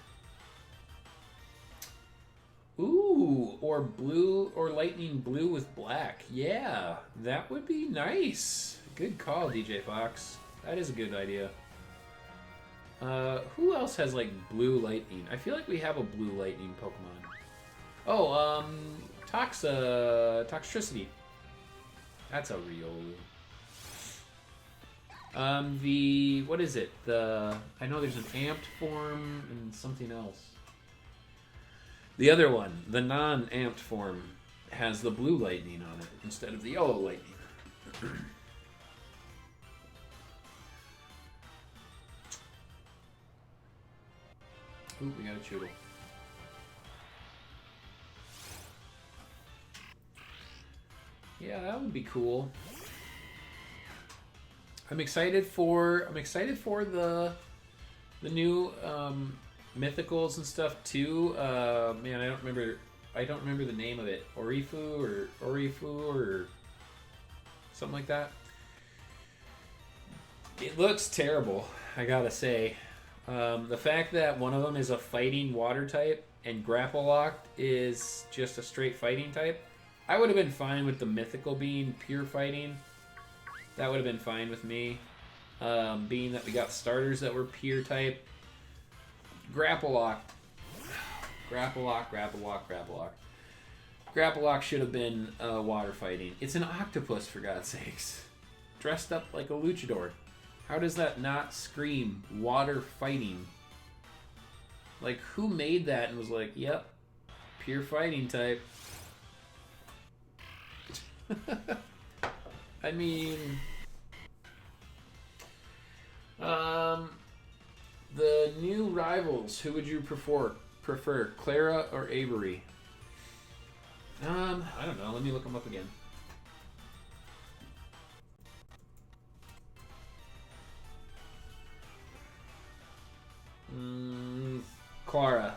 Ooh, or blue, or lightning blue with black. Yeah, that would be nice. Good call, DJ Fox. That is a good idea. Who else has, blue lightning? I feel like we have a blue lightning Pokemon. Oh, Toxicity. That's a real. What is it? I know there's an amped form and something else. The other one, the non-amped form, has the blue lightning on it instead of the yellow lightning. Ooh, we got a Chewtle. Yeah, that would be cool. I'm excited for the new mythicals and stuff too. Man, I don't remember the name of it. Orifu or something like that. It looks terrible, I gotta say. The fact that one of them is a fighting water type and grapple locked is just a straight fighting type. I would have been fine with the mythical being pure fighting. That would have been fine with me. Being that we got starters that were pure type. Grapple lock. Grapple lock. Grapple lock should have been water fighting. It's an octopus, for God's sakes. Dressed up like a luchador. How does that not scream water fighting? Like, who made that and was like, yep, pure fighting type? I mean, the new rivals, who would you prefer, Clara or Avery? I don't know. Let me look them up again. Clara.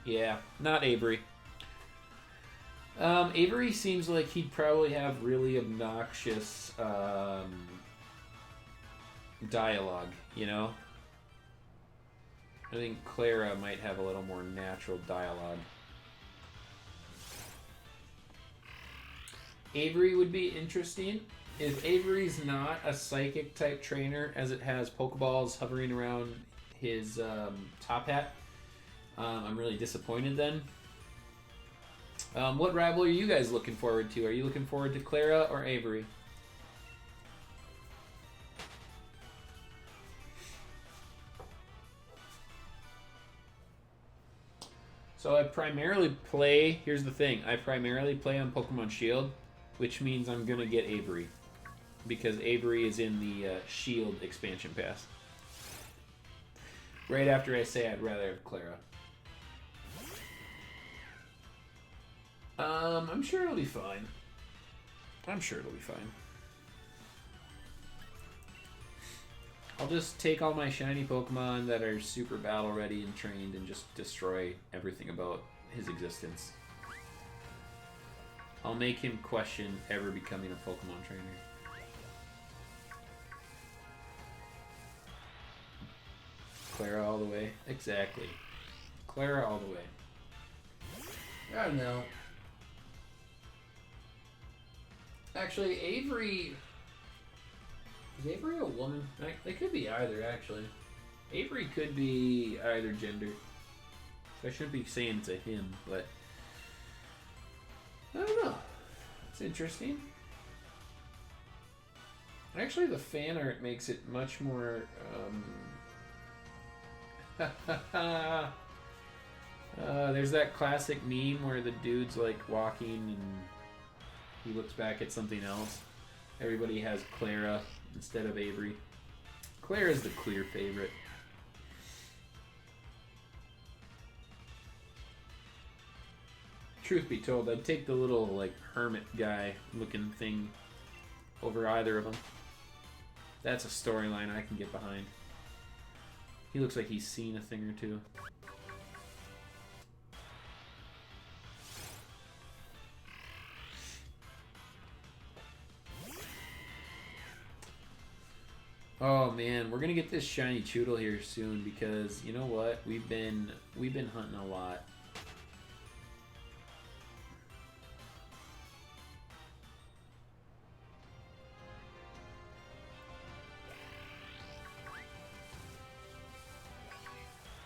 Yeah, not Avery. Avery seems like he'd probably have really obnoxious dialogue, you know? I think Clara might have a little more natural dialogue. Avery would be interesting. If Avery's not a psychic type trainer, as it has Pokeballs hovering around his top hat, I'm really disappointed then. What rival are you guys looking forward to? Are you looking forward to Clara or Avery? So I primarily play, here's the thing, I primarily play on Pokemon Shield, which means I'm going to get Avery. Because Avery is in the Shield expansion pass. Right after I say I'd rather have Clara. I'm sure it'll be fine. I'll just take all my shiny Pokemon that are super battle ready and trained and just destroy everything about his existence. I'll make him question ever becoming a Pokemon trainer. Clara all the way. Exactly. Clara all the way. I don't know. Actually, Avery... Is Avery a woman? They could be either, actually. Avery could be either gender. So I shouldn't be saying it's a him, but... I don't know. It's interesting. Actually, the fan art makes it much more... there's that classic meme where the dude's like walking and he looks back at something else. Everybody has Clara instead of Avery. Clara's the clear favorite. Truth be told, I'd take the little like hermit guy looking thing over either of them. That's a storyline I can get behind. He looks like he's seen a thing or two. Oh man, we're gonna get this shiny Chewtle here soon because you know what? We've been hunting a lot.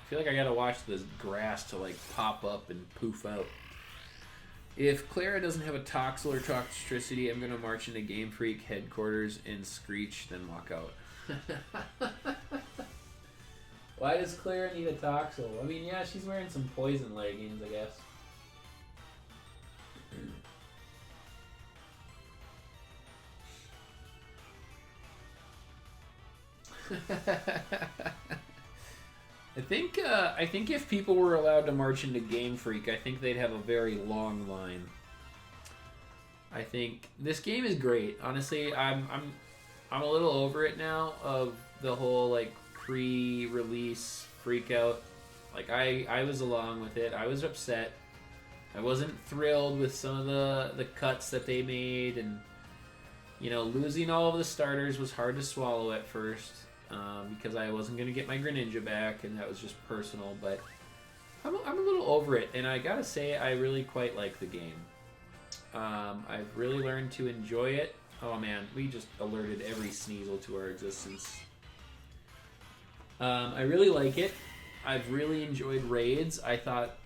I feel like I gotta watch this grass to like pop up and poof out. If Clara doesn't have a Toxel or Toxtricity, I'm gonna march into Game Freak headquarters and screech, then walk out. Why does Clara need a Toxel? I mean, yeah, she's wearing some poison leggings, I guess. I think if people were allowed to march into Game Freak, I think they'd have a very long line. I think this game is great. Honestly, I'm a little over it now of the whole like pre-release freak out. Like I was along with it. I was upset. I wasn't thrilled with some of the cuts that they made, and you know, losing all of the starters was hard to swallow at first. Because I wasn't going to get my Greninja back, and that was just personal, but I'm a little over it, and I gotta say, I really quite like the game. I've really learned to enjoy it. Oh man, we just alerted every Sneasel to our existence. I really like it. I've really enjoyed raids. I thought,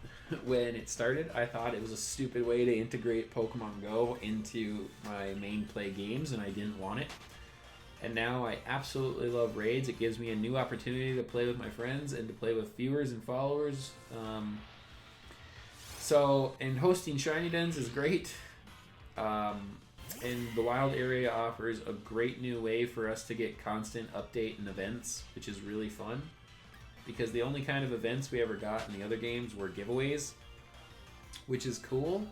when it started, I thought it was a stupid way to integrate Pokemon Go into my main play games, and I didn't want it. And now I absolutely love raids. It gives me a new opportunity to play with my friends and to play with viewers and followers. And hosting Shiny Dens is great. And the wild area offers a great new way for us to get constant update and events, which is really fun. Because the only kind of events we ever got in the other games were giveaways, which is cool.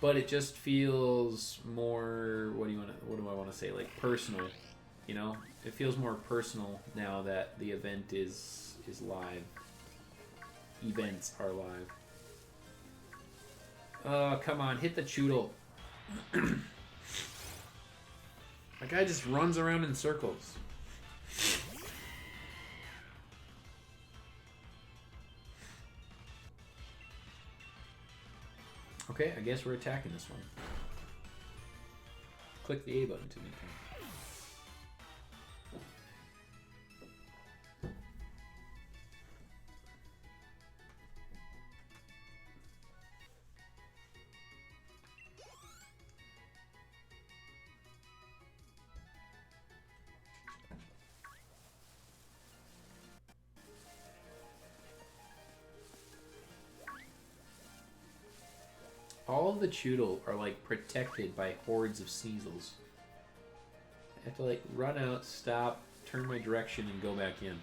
But it just feels more, what do I want to say, like personal. You know, it feels more personal now that the event is live. Events are live. Oh, come on, hit the Chewtle. That guy just runs around in circles. Okay, I guess we're attacking this one. Click the A button to make it. All of the Chewtle are like protected by hordes of Sneasels. I have to like run out, stop, turn my direction, and go back in.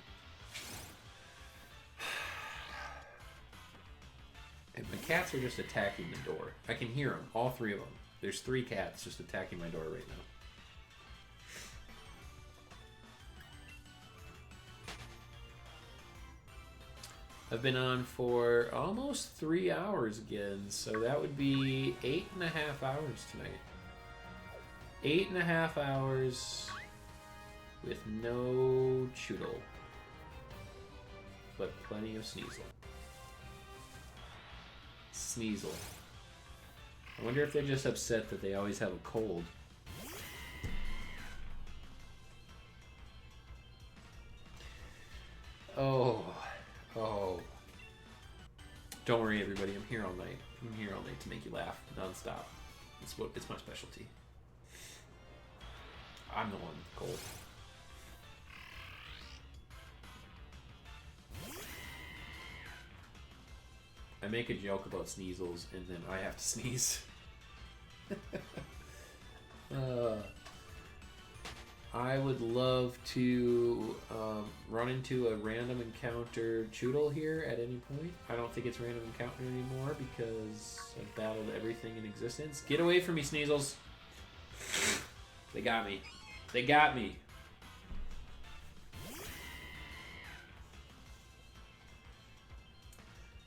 And my cats are just attacking the door. I can hear them, all three of them. There's 3 cats just attacking my door right now. I've been on for almost 3 hours again, so that would be 8.5 hours tonight. 8.5 hours with no Chewtle, but plenty of Sneasel. Sneasel. I wonder if they're just upset that they always have a cold. Oh. Don't worry, everybody. I'm here all night. I'm here all night to make you laugh nonstop. It's my specialty. I'm the one with the cold. I make a joke about Sneasels, and then I have to sneeze. I would love to run into a random encounter Chewtle here at any point. I don't think it's random encounter anymore because I've battled everything in existence. Get away from me, Sneasels. They got me. They got me.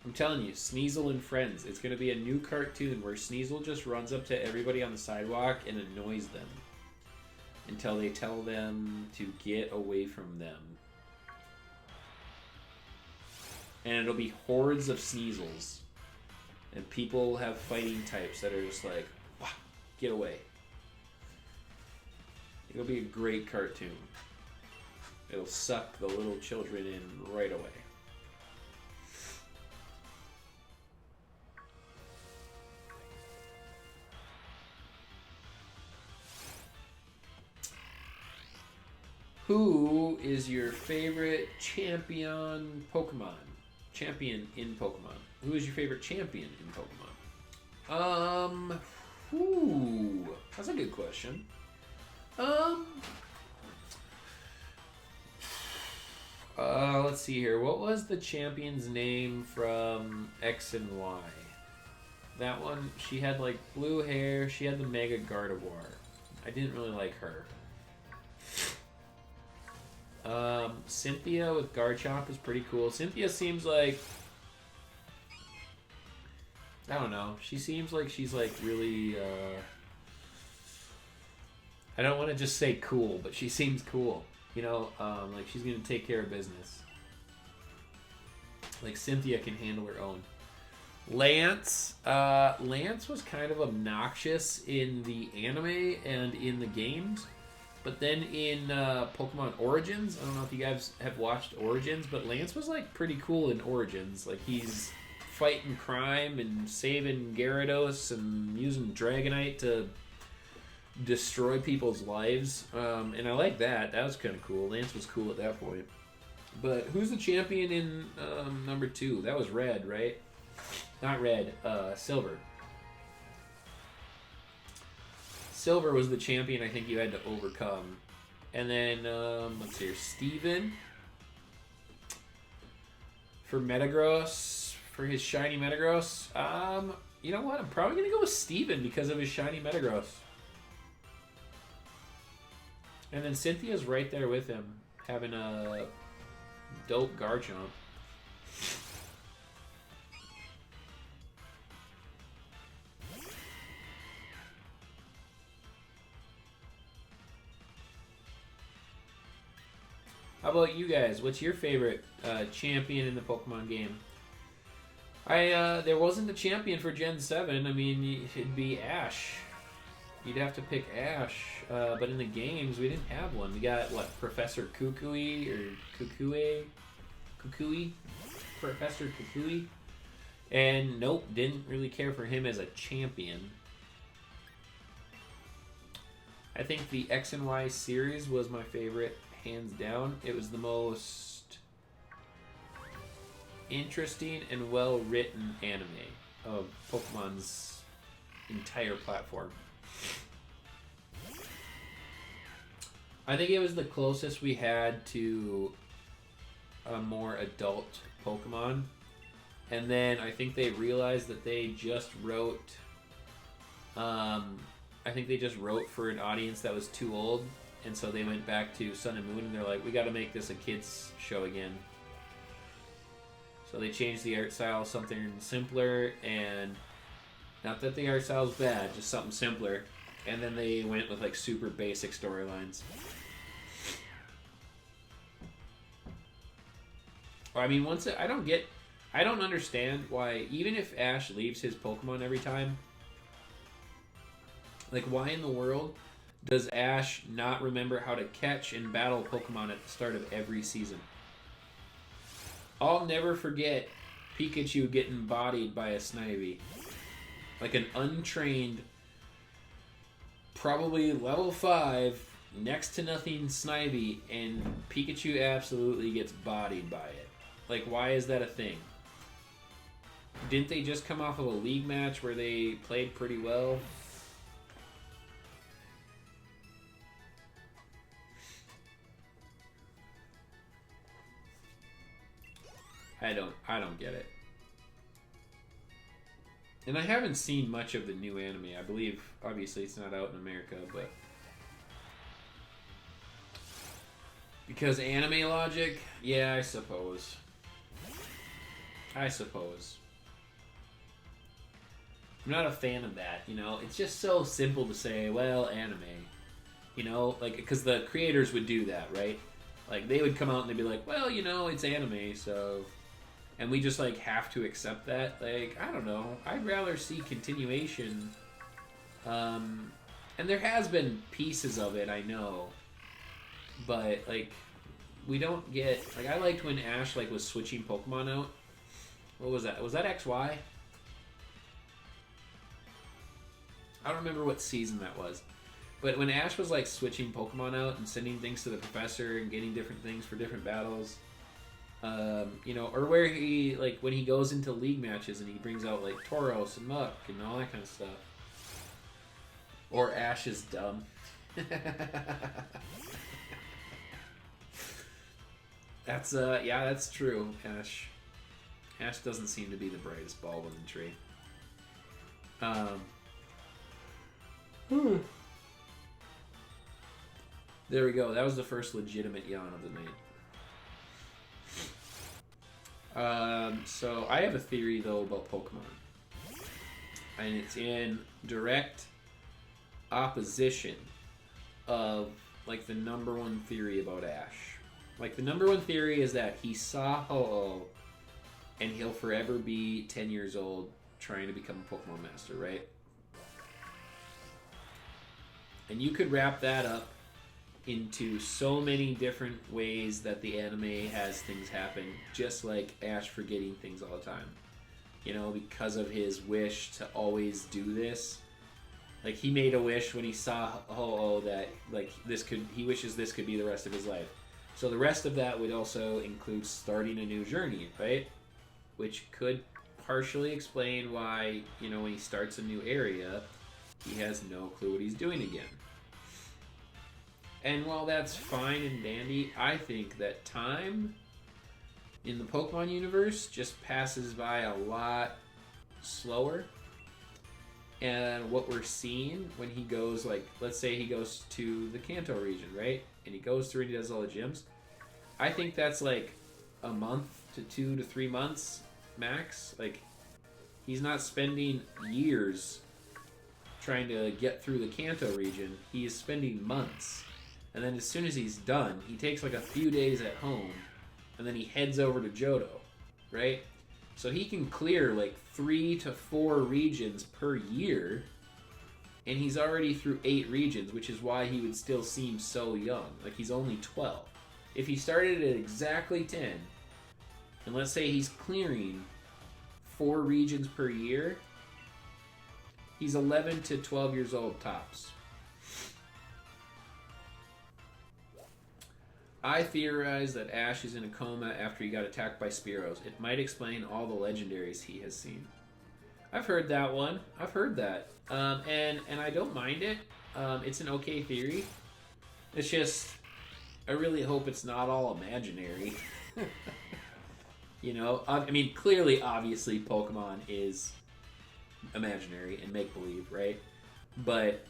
I'm telling you, Sneasel and Friends. It's going to be a new cartoon where Sneasel just runs up to everybody on the sidewalk and annoys them until they tell them to get away from them. And it'll be hordes of Sneasels. And people have fighting types that are just like, wah, get away. It'll be a great cartoon. It'll suck the little children in right away. Who is your favorite champion Pokemon? Champion in Pokemon. Who is your favorite champion in Pokemon? That's a good question. Let's see here. What was the champion's name from X and Y? That one, she had like blue hair. She had the Mega Gardevoir. I didn't really like her. Cynthia with Garchomp is pretty cool. Cynthia seems like, I don't know. She seems like she's like really, I don't want to just say cool, but she seems cool. You know, like she's going to take care of business. Like Cynthia can handle her own. Lance. Lance was kind of obnoxious in the anime and in the games. But then in Pokemon Origins, I don't know if you guys have watched Origins, but Lance was like pretty cool in Origins. Like he's fighting crime and saving Gyarados and using Dragonite to destroy people's lives. And I like that. That was kind of cool. Lance was cool at that point. But who's the champion in number 2? That was Red, right? Not Red, Silver. Silver was the champion I think you had to overcome. And then, let's see here, Steven. For Metagross, for his shiny Metagross. You know what? I'm probably going to go with Steven because of his shiny Metagross. And then Cynthia's right there with him, having a dope Garchomp. How about you guys? What's your favorite champion in the Pokemon game? There wasn't a champion for Gen 7. I mean, it'd be Ash. You'd have to pick Ash. But in the games, we didn't have one. We got, what, Professor Kukui or Kukui? Kukui? Professor Kukui? And nope, didn't really care for him as a champion. I think the X and Y series was my favorite, hands down. It was the most interesting and well-written anime of Pokemon's entire platform. I think it was the closest we had to a more adult Pokemon. And then I think they realized that they just wrote... I think they just wrote for an audience that was too old. And so they went back to Sun and Moon and they're like, we got to make this a kids show again. So they changed the art style, something simpler, and not that the art style is bad, just something simpler. And then they went with like super basic storylines. I mean, I don't understand why, even if Ash leaves his Pokemon every time, like why in the world does Ash not remember how to catch and battle Pokemon at the start of every season? I'll never forget Pikachu getting bodied by a Snivy. Like an untrained, probably level 5, next to nothing Snivy, and Pikachu absolutely gets bodied by it. Like, why is that a thing? Didn't they just come off of a league match where they played pretty well? I don't get it. And I haven't seen much of the new anime. I believe, obviously, it's not out in America, but... Because anime logic? Yeah, I suppose. I'm not a fan of that, you know? It's just so simple to say, well, anime. You know? Like, because the creators would do that, right? Like, they would come out and they'd be like, well, you know, it's anime, so... And we just, like, have to accept that. Like, I don't know. I'd rather see continuation. And there has been pieces of it, I know. But, like, we don't get... Like, I liked when Ash, like, was switching Pokemon out. What was that? Was that XY? I don't remember what season that was. But when Ash was like switching Pokemon out and sending things to the professor and getting different things for different battles, you know, or where he like when he goes into league matches and he brings out like Tauros and Muck and all that kind of stuff. Or Ash is dumb. That's yeah, that's true. Ash doesn't seem to be the brightest bulb in the tree. There we go. That was the first legitimate yawn of the night. So I have a theory though about Pokemon, and it's in direct opposition of like the number one theory about Ash. Like the number one theory is that he saw Ho-Oh and he'll forever be 10 years old trying to become a Pokemon master, right? And you could wrap that up into so many different ways that the anime has things happen, just like Ash forgetting things all the time. You know, because of his wish to always do this. Like, he made a wish when he saw Ho-Oh that, like, he wishes this could be the rest of his life. So the rest of that would also include starting a new journey, right? Which could partially explain why, you know, when he starts a new area, he has no clue what he's doing again. And while that's fine and dandy, I think that time in the Pokemon universe just passes by a lot slower. And what we're seeing when he goes, like, let's say he goes to the Kanto region, right? And he goes through and he does all the gyms. I think that's like a month to 2 to 3 months max. Like, he's not spending years trying to get through the Kanto region. He's spending months. And then as soon as he's done, he takes like a few days at home, and then he heads over to Johto, right? So he can clear like 3 to 4 regions per year, and he's already through 8 regions, which is why he would still seem so young. Like, he's only 12. If he started at exactly 10, and let's say he's clearing 4 regions per year, he's 11 to 12 years old tops. I theorize that Ash is in a coma after he got attacked by Spearows. It might explain all the legendaries he has seen. I've heard that one. I've heard that. And I don't mind it. It's an okay theory. It's just, I really hope it's not all imaginary. You know, I mean, clearly, obviously, Pokemon is imaginary and make-believe, right? But...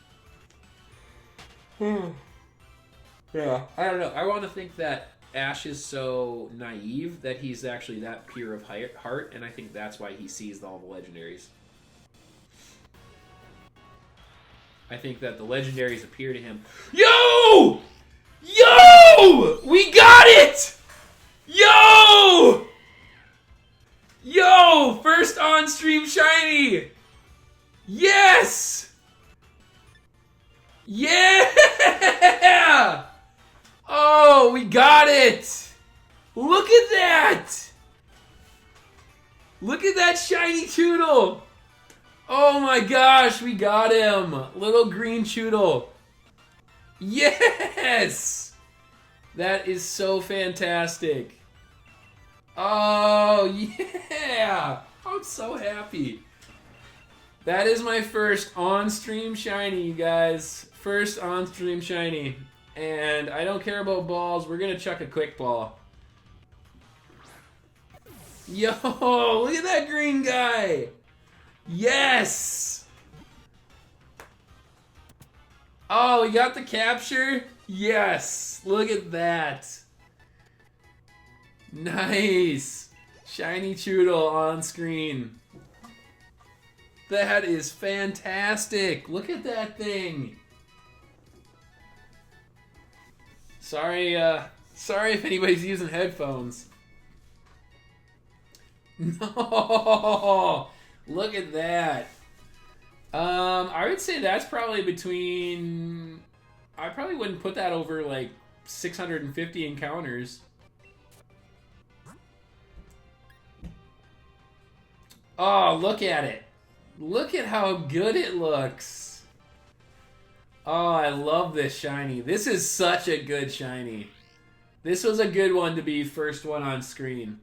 yeah, I don't know. I want to think that Ash is so naive that he's actually that pure of heart, and I think that's why he sees all the legendaries. I think that the legendaries appear to him. Yo! Yo! We got it! Yo! Yo! First on-stream shiny! Yes! Yeah! Oh, we got it! Look at that! Look at that shiny Chewtle! Oh my gosh, we got him! Little green Chewtle. Yes! That is so fantastic. Oh, yeah! I'm so happy. That is my first on-stream shiny, you guys. First on-stream shiny. And I don't care about balls. We're going to chuck a quick ball. Yo, look at that green guy. Yes. Oh, we got the capture. Yes. Look at that. Nice. Shiny Chewtle on screen. That is fantastic. Look at that thing. Sorry if anybody's using headphones. No, look at that. I would say that's probably between. I probably wouldn't put that over like 650 encounters. Oh, look at it. Look at how good it looks. Oh, I love this shiny. This is such a good shiny. This was a good one to be first one on screen.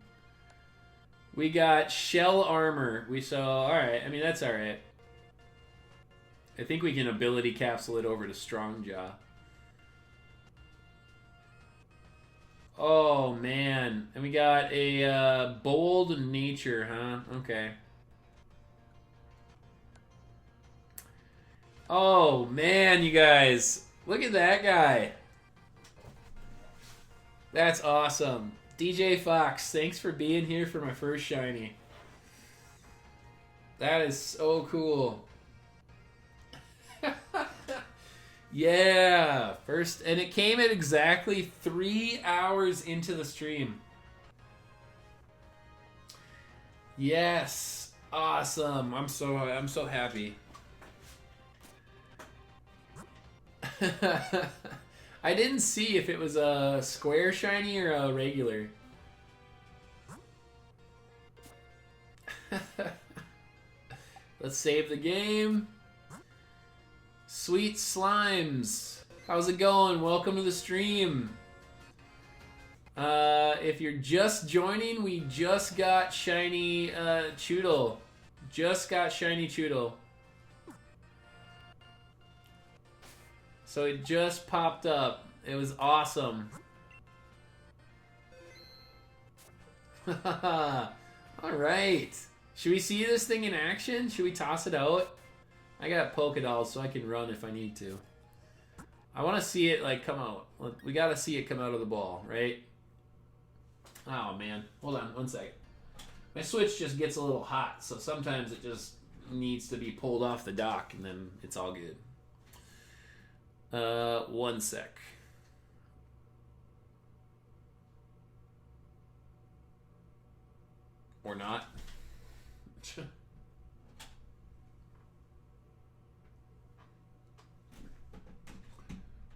We got shell armor. We saw, alright, I mean, that's alright. I think we can ability capsule it over to Strong Jaw. Oh, man. And we got a bold nature, huh? Okay. Oh, man, you guys. Look at that guy. That's awesome. DJ Fox, thanks for being here for my first shiny. That is so cool. Yeah, first, and it came at exactly 3 hours into the stream. Yes, awesome. I'm so happy. I didn't see if it was a square shiny or a regular. Let's save the game. Sweet Slimes. How's it going? Welcome to the stream. If you're just joining, we just got shiny Chewtle. Just got shiny Chewtle. So it just popped up. It was awesome. Alright. Should we see this thing in action? Should we toss it out? I got Pokédolls so I can run if I need to. I want to see it like come out. We got to see it come out of the ball, right? Oh man. Hold on one second. My Switch just gets a little hot, so sometimes it just needs to be pulled off the dock and then it's all good. 1 sec. Or not.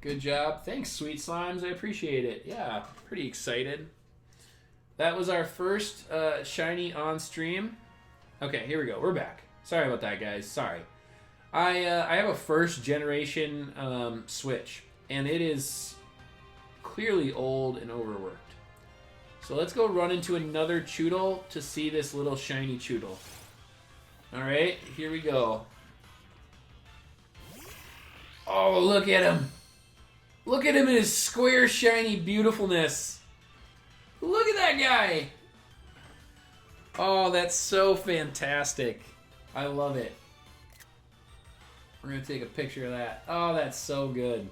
Good job. Thanks, Sweet Slimes. I appreciate it. Yeah, pretty excited. That was our first shiny on stream. Okay, here we go. We're back. Sorry about that, guys. Sorry. I have a first generation Switch, and it is clearly old and overworked. So let's go run into another Chewtle to see this little shiny Chewtle. Alright, here we go. Oh, look at him. Look at him in his square, shiny beautifulness. Look at that guy. Oh, that's so fantastic. I love it. We're going to take a picture of that. Oh, that's so good.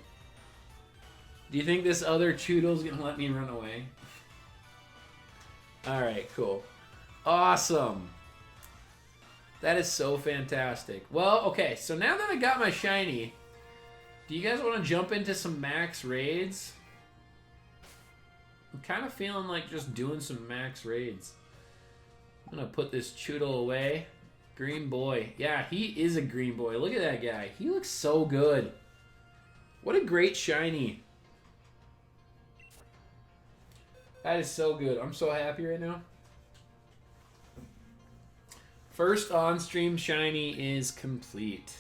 Do you think this other Chewtle's going to let me run away? Alright, cool. Awesome. That is so fantastic. Well, okay, so now that I got my shiny, do you guys want to jump into some max raids? I'm kind of feeling like just doing some max raids. I'm going to put this Chewtle away. Green boy. Yeah, he is a green boy. Look at that guy. He looks so good. What a great shiny. That is so good. I'm so happy right now. First on-stream shiny is complete.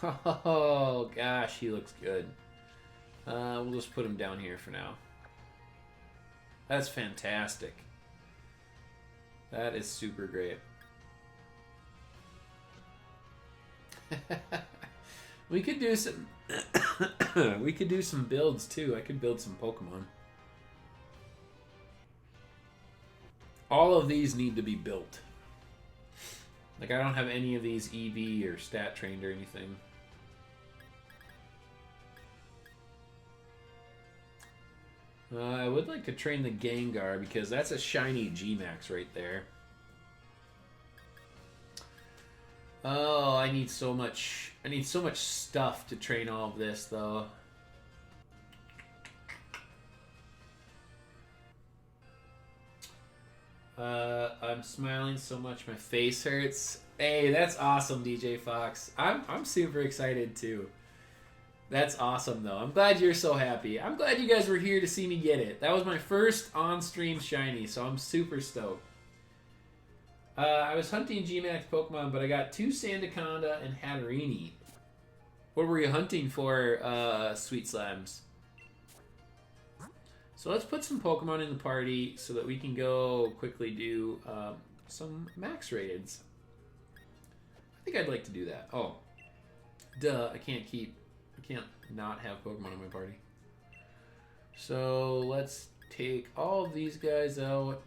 Oh, gosh, he looks good. We'll just put him down here for now. That's fantastic. That is super great. We could do some we could do some builds too. I could build some Pokemon. All of these need to be built. Like, I don't have any of these EV or stat trained or anything. I would like to train the Gengar because that's a shiny G-Max right there. Oh, I need so much stuff to train all of this though. I'm smiling so much my face hurts. Hey, that's awesome, DJ Fox. I'm super excited too. That's awesome, though. I'm glad you're so happy. I'm glad you guys were here to see me get it. That was my first on-stream shiny, so I'm super stoked. I was hunting Gmax Pokemon, but I got 2 Sandaconda and Hatterini. What were you hunting for, Sweet Slimes? So let's put some Pokemon in the party so that we can go quickly do some max raids. I think I'd like to do that. Oh, duh! I can't not have Pokemon in my party. So let's take all of these guys out.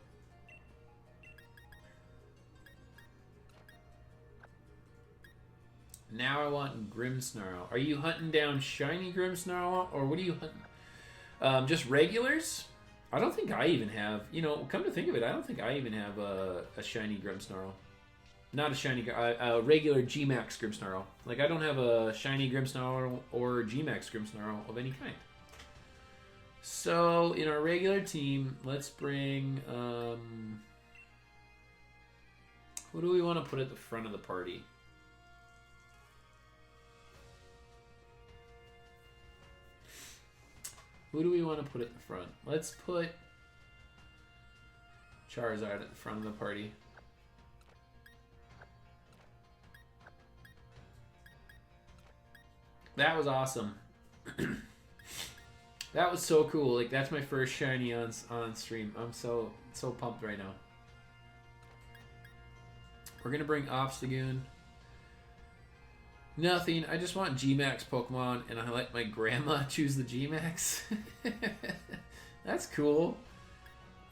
Now I want Grimmsnarl. Are you hunting down shiny Grimmsnarl, or what are you hunting? Just regulars? I don't think I even have, come to think of it, I don't think I even have a shiny Grimmsnarl. Not a shiny, a regular Gmax Grimmsnarl. Like, I don't have a shiny Grimmsnarl or Gmax Grimmsnarl of any kind. So, in our regular team, let's bring, who do we want to put at the front of the party? Who do we want to put at the front? Let's put Charizard at the front of the party. That was awesome. That was so cool. Like, that's my first shiny on stream. I'm so pumped right now. We're gonna bring Obstagoon. Nothing. I just want Gmax Pokemon, and I let my grandma choose the Gmax. That's cool.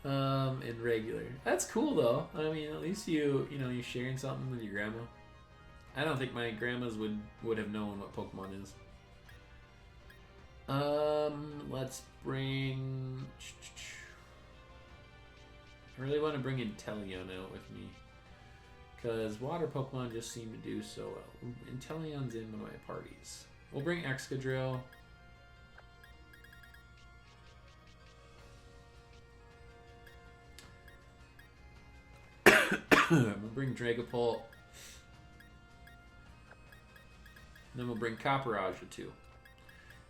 And regular. That's cool though. I mean, at least you're sharing something with your grandma. I don't think my grandmas would have known what Pokemon is. Let's bring. I really want to bring Inteleon out with me, because water Pokemon just seem to do so well. Inteleon's in one of my parties. We'll bring Excadrill. We'll bring Dragapult. And then we'll bring Copperajah too.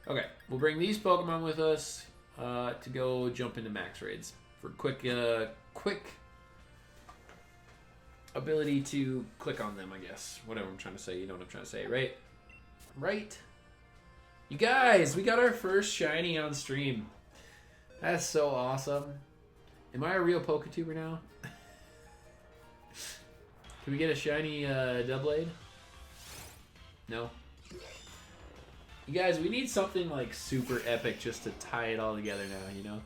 Okay, we'll bring these Pokemon with us to go jump into max raids for quick ability to click on them, I guess. Whatever I'm trying to say, you know what I'm trying to say, right? Right? You guys, we got our first shiny on stream. That's so awesome. Am I a real Poketuber now? Can we get a shiny Doublade? No. You guys, we need something like super epic just to tie it all together now, you know?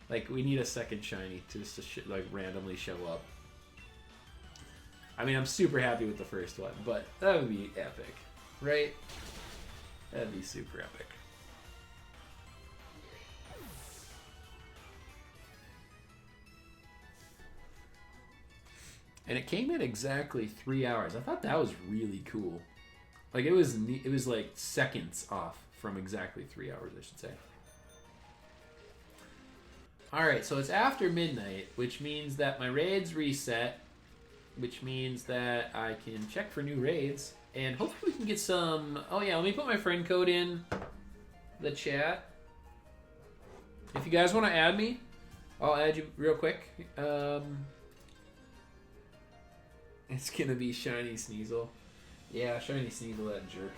Like, we need a second shiny just to like randomly show up. I mean, I'm super happy with the first one, but that would be epic, right? That'd be super epic. And it came in exactly 3 hours. I thought that was really cool. Like, it was like seconds off from exactly 3 hours, I should say. Alright, so it's after midnight, which means that my raids reset, which means that I can check for new raids, and hopefully we can get some... Oh yeah, let me put my friend code in the chat. If you guys want to add me, I'll add you real quick. It's gonna be Shiny Sneasel. Yeah, Shiny Sneasel, that jerk.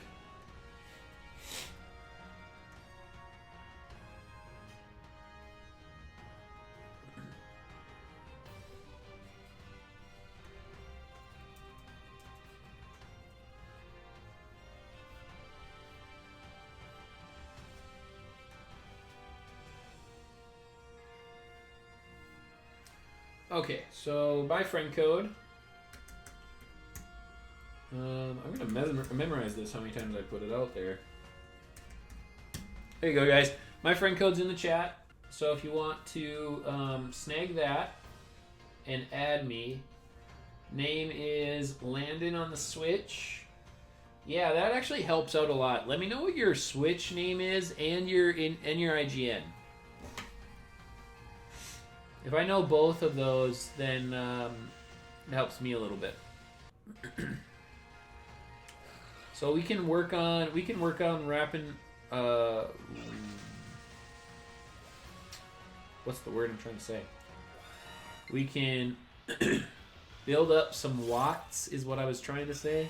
Okay, so my friend code. I'm gonna memorize this how many times I put it out there. There you go, guys. My friend code's in the chat, so if you want to snag that and add me, name is Landon on the Switch. Yeah, that actually helps out a lot. Let me know what your Switch name is and your IGN. If I know both of those, then it helps me a little bit. So we can work on wrapping. What's the word I'm trying to say? We can Build up some watts is what I was trying to say.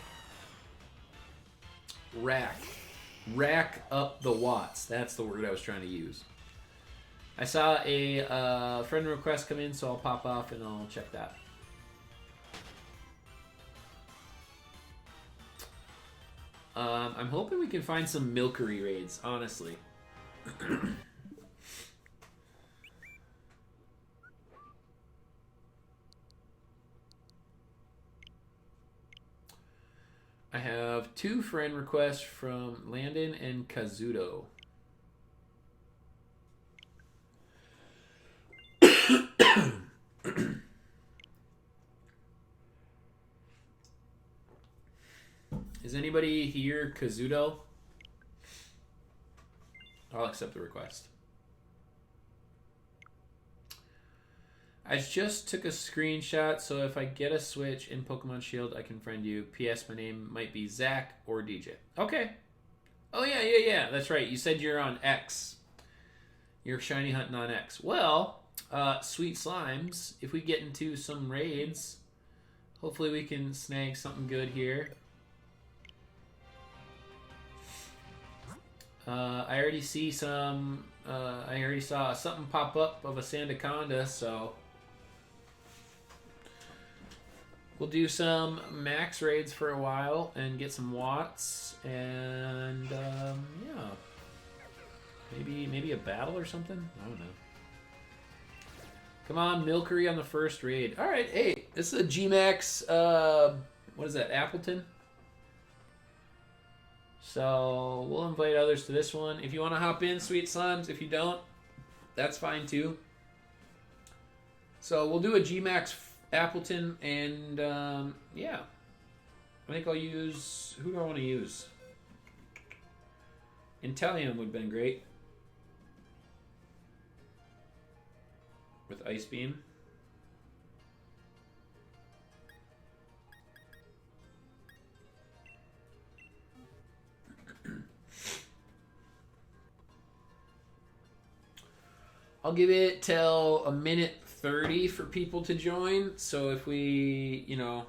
Rack. Rack up the watts. That's the word I was trying to use. I saw a friend request come in, so I'll pop off and I'll check that. I'm hoping we can find some Milkery raids, honestly. I have 2 friend requests from Landon and Kazuto. Is anybody here Kazuto? I'll accept the request. I just took a screenshot, so if I get a Switch in Pokemon Shield, I can friend you. P.S. My name might be Zach or DJ. Okay. Oh, yeah. That's right. You said you're on X. You're shiny hunting on X. Well, Sweet Slimes, if we get into some raids, hopefully we can snag something good here. I already see some... I already saw something pop up of a Sandaconda, so... We'll do some max raids for a while and get some watts, and yeah, maybe a battle or something. I don't know. Come on, Milkery on the first raid. All right, hey, this is a Gmax. What is that, Appleton? So we'll invite others to this one. If you want to hop in, Sweet Slimes. If you don't, that's fine too. So we'll do a Gmax Appleton, and yeah, I think I'll use, who do I want to use? Intellium would have been great with Ice Beam. I'll give it till a minute 30 for people to join. So if we, you know,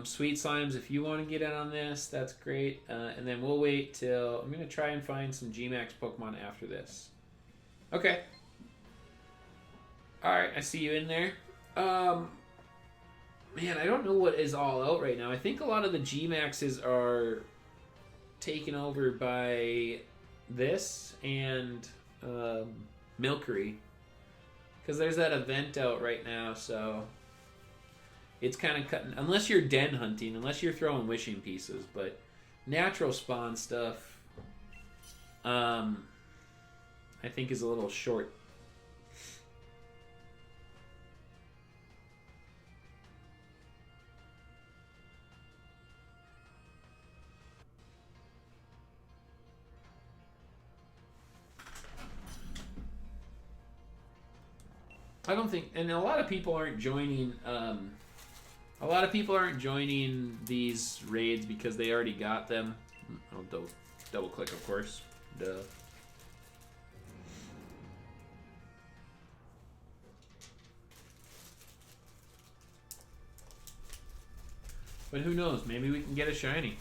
Sweet Slimes, if you want to get in on this, that's great. And then we'll wait till, I'm going to try and find some Gmax Pokemon after this. Okay. Alright, I see you in there. Man, I don't know what is all out right now. I think a lot of the Gmaxes are taken over by this and Milkery. Because there's that event out right now, so it's kind of cutting... Unless you're den hunting, unless you're throwing wishing pieces, but natural spawn stuff, I think is a little short. I don't think, and a lot of people aren't joining. A lot of people aren't joining these raids because they already got them. I'll double click, of course. Duh. But who knows? Maybe we can get a shiny.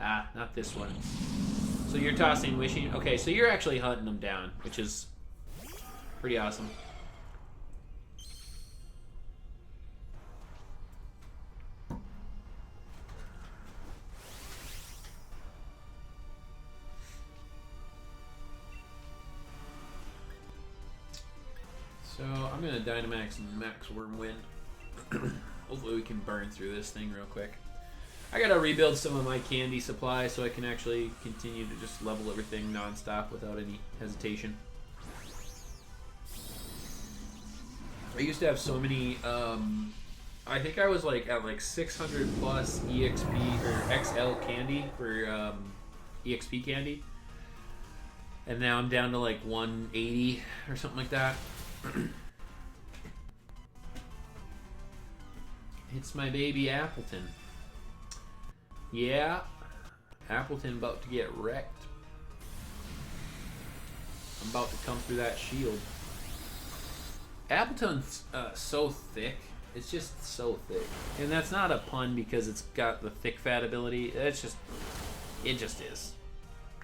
Ah, not this one. So you're tossing wishing. Okay, so you're actually hunting them down, which is pretty awesome. So I'm gonna Dynamax Max Wormwind. Hopefully we can burn through this thing real quick. I gotta rebuild some of my candy supply so I can actually continue to just level everything non-stop without any hesitation. I used to have so many, I think I was like at like 600 plus EXP or XL candy for EXP candy. And now I'm down to like 180 or something like that. It's my baby Appleton. Yeah, Appleton about to get wrecked. I'm about to come through that shield. Appleton's so thick. It's just so thick. And that's not a pun because it's got the thick fat ability. It just is.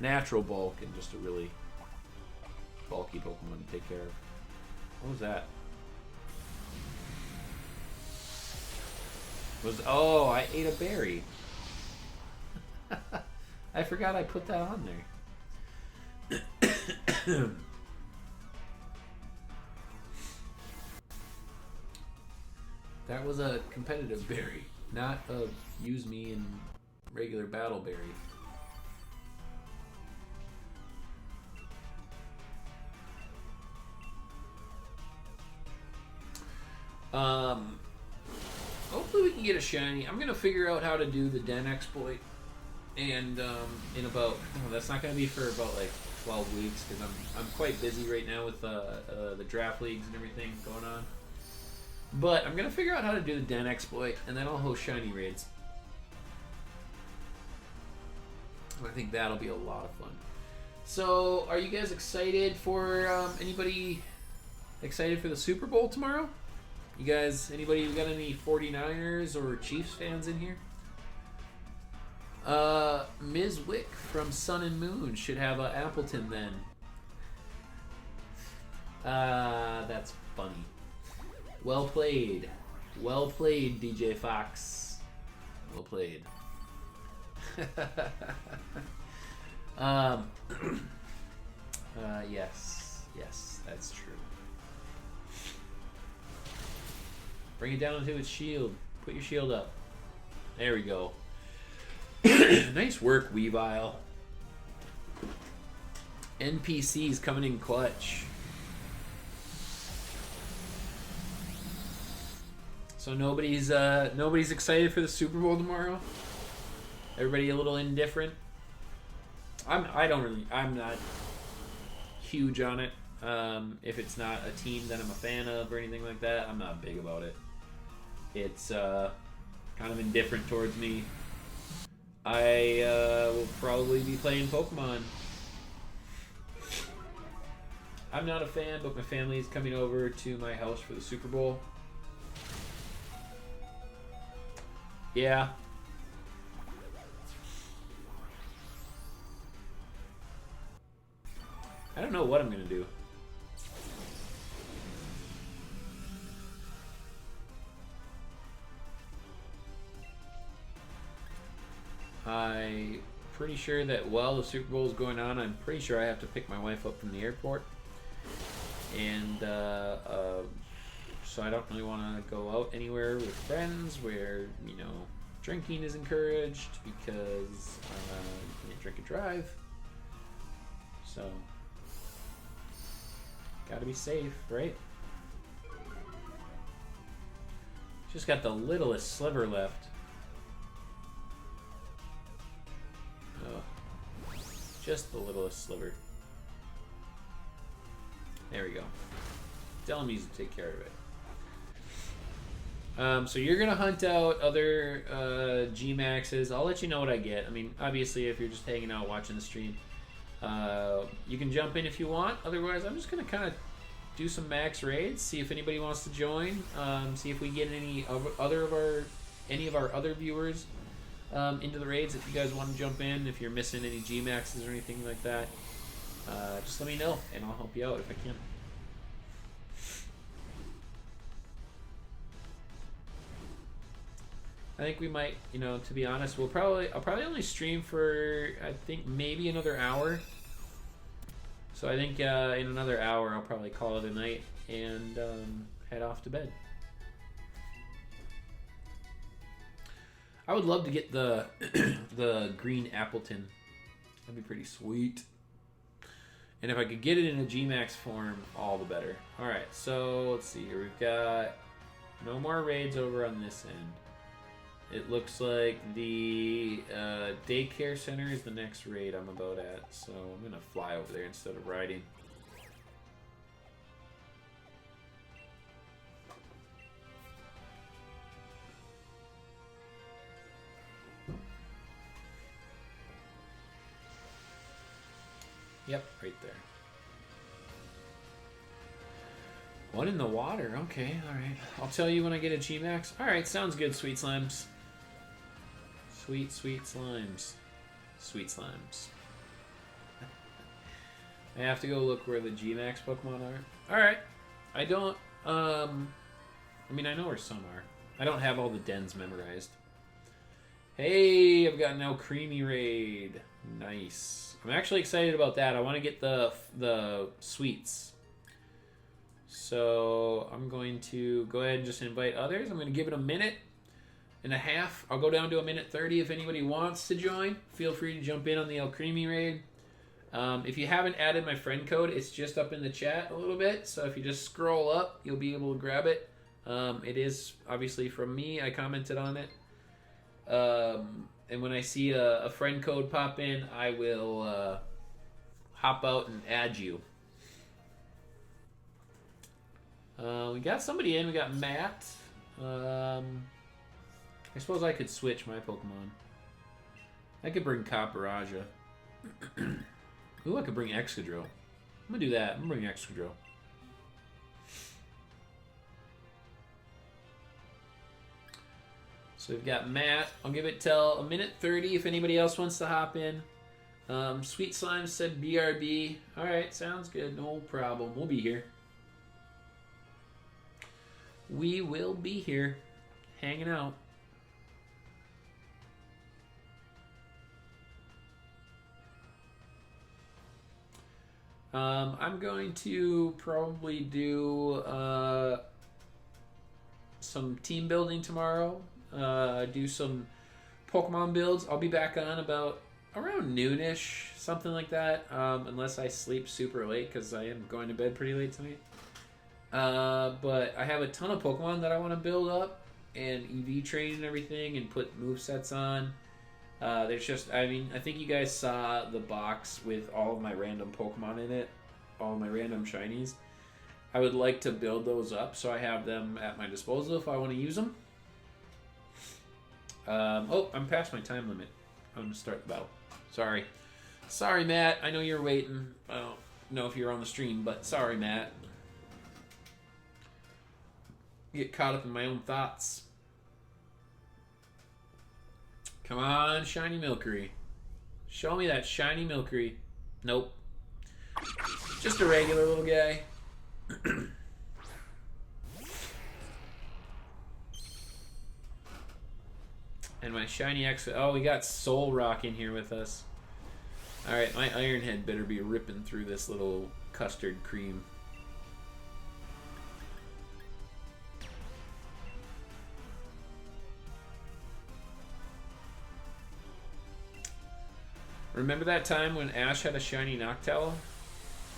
Natural bulk and just a really bulky Pokemon to take care of. What was that? Oh, I ate a berry. I forgot I put that on there. That was a competitive berry, not a use me in regular battle berry. Hopefully we can get a shiny. I'm gonna figure out how to do the den exploit, and in about that's not gonna be for about like 12 weeks because I'm quite busy right now with the draft leagues and everything going on. But I'm gonna figure out how to do the den exploit, and then I'll host shiny raids. I think that'll be a lot of fun. So, are you guys excited for anybody excited for the Super Bowl tomorrow? You guys, anybody got any 49ers or Chiefs fans in here? Ms. Wick from Sun and Moon should have a Appleton then. That's funny. Well played. Well played, DJ Fox. Well played. Yes. Yes, that's true. Bring it down into its shield. Put your shield up. There we go. Nice work, Weavile. NPCs coming in clutch. So nobody's excited for the Super Bowl tomorrow. Everybody a little indifferent. I'm not huge on it. If it's not a team that I'm a fan of or anything like that, I'm not big about it. It's kind of indifferent towards me. I will probably be playing Pokemon. I'm not a fan, but my family is coming over to my house for the Super Bowl. Yeah. I don't know what I'm going to do. I'm pretty sure that while the Super Bowl is going on, I'm pretty sure I have to pick my wife up from the airport. And so I don't really want to go out anywhere with friends where, you know, drinking is encouraged because you can't drink and drive. So, gotta be safe, right? Just got the littlest sliver left. Oh, just the littlest sliver. There we go. Tell him he's to take care of it. So you're gonna hunt out other G-Maxes. I'll let you know what I get. I mean, obviously, if you're just hanging out watching the stream, you can jump in if you want. Otherwise, I'm just gonna kind of do some max raids, see if anybody wants to join, see if we get any of our other viewers into the raids. If you guys want to jump in, if you're missing any G-Maxes or anything like that, just let me know and I'll help you out if I can. I think we might, you know, to be honest, I'll probably only stream for, I think, maybe another hour. So I think in another hour I'll probably call it a night and head off to bed. I would love to get the the green Appleton. That'd be pretty sweet. And if I could get it in a G-Max form, all the better. Alright, so let's see here. We've got no more raids over on this end. It looks like the daycare center is the next raid I'm about at, so I'm going to fly over there instead of riding. Yep, right there. One in the water. Okay, all right. I'll tell you when I get a G-Max. All right, sounds good, sweet slimes. Sweet, sweet slimes. Sweet slimes. I have to go look where the G-Max Pokemon are. All right. I don't, I mean, I know where some are. I don't have all the dens memorized. Hey, I've got an Creamy raid. Nice. I'm actually excited about that. I want to get the sweets. So I'm going to go ahead and just invite others. I'm going to give it a minute and a half. I'll go down to a minute 30 if anybody wants to join. Feel free to jump in on the Creamy raid. If you haven't added my friend code, it's just up in the chat a little bit. So if you just scroll up, you'll be able to grab it. It is obviously from me. I commented on it. And when I see a friend code pop in, I will hop out and add you. We got somebody in. We got Matt. I suppose I could switch my Pokemon. I could bring Caparajah. Ooh, I could bring Excadrill. I'm gonna do that. I'm gonna bring Excadrill. So we've got Matt. I'll give it till a minute 30 if anybody else wants to hop in. Sweet Slime said BRB. Alright, sounds good. No problem. We'll be here. We will be here. Hanging out. I'm going to probably do some team building tomorrow. Do some Pokemon builds. I'll be back on about around noonish, something like that, unless I sleep super late because I am going to bed pretty late tonight. But I have a ton of Pokemon that I want to build up and EV train and everything and put movesets on. There's just, I mean, I think you guys saw the box with all of my random Pokemon in it, all of my random shinies. I would like to build those up so I have them at my disposal if I want to use them. Oh, I'm past my time limit. I'm going to start the battle. Sorry. Sorry, Matt. I know you're waiting. I don't know if you're on the stream, but sorry, Matt. Get caught up in my own thoughts. Come on, shiny Milcery. Show me that shiny Milcery. Nope. Just a regular little guy. And my shiny X. Oh, we got Soul Rock in here with us. Alright, my Iron Head better be ripping through this little custard cream. Remember that time when Ash had a shiny Noctowl?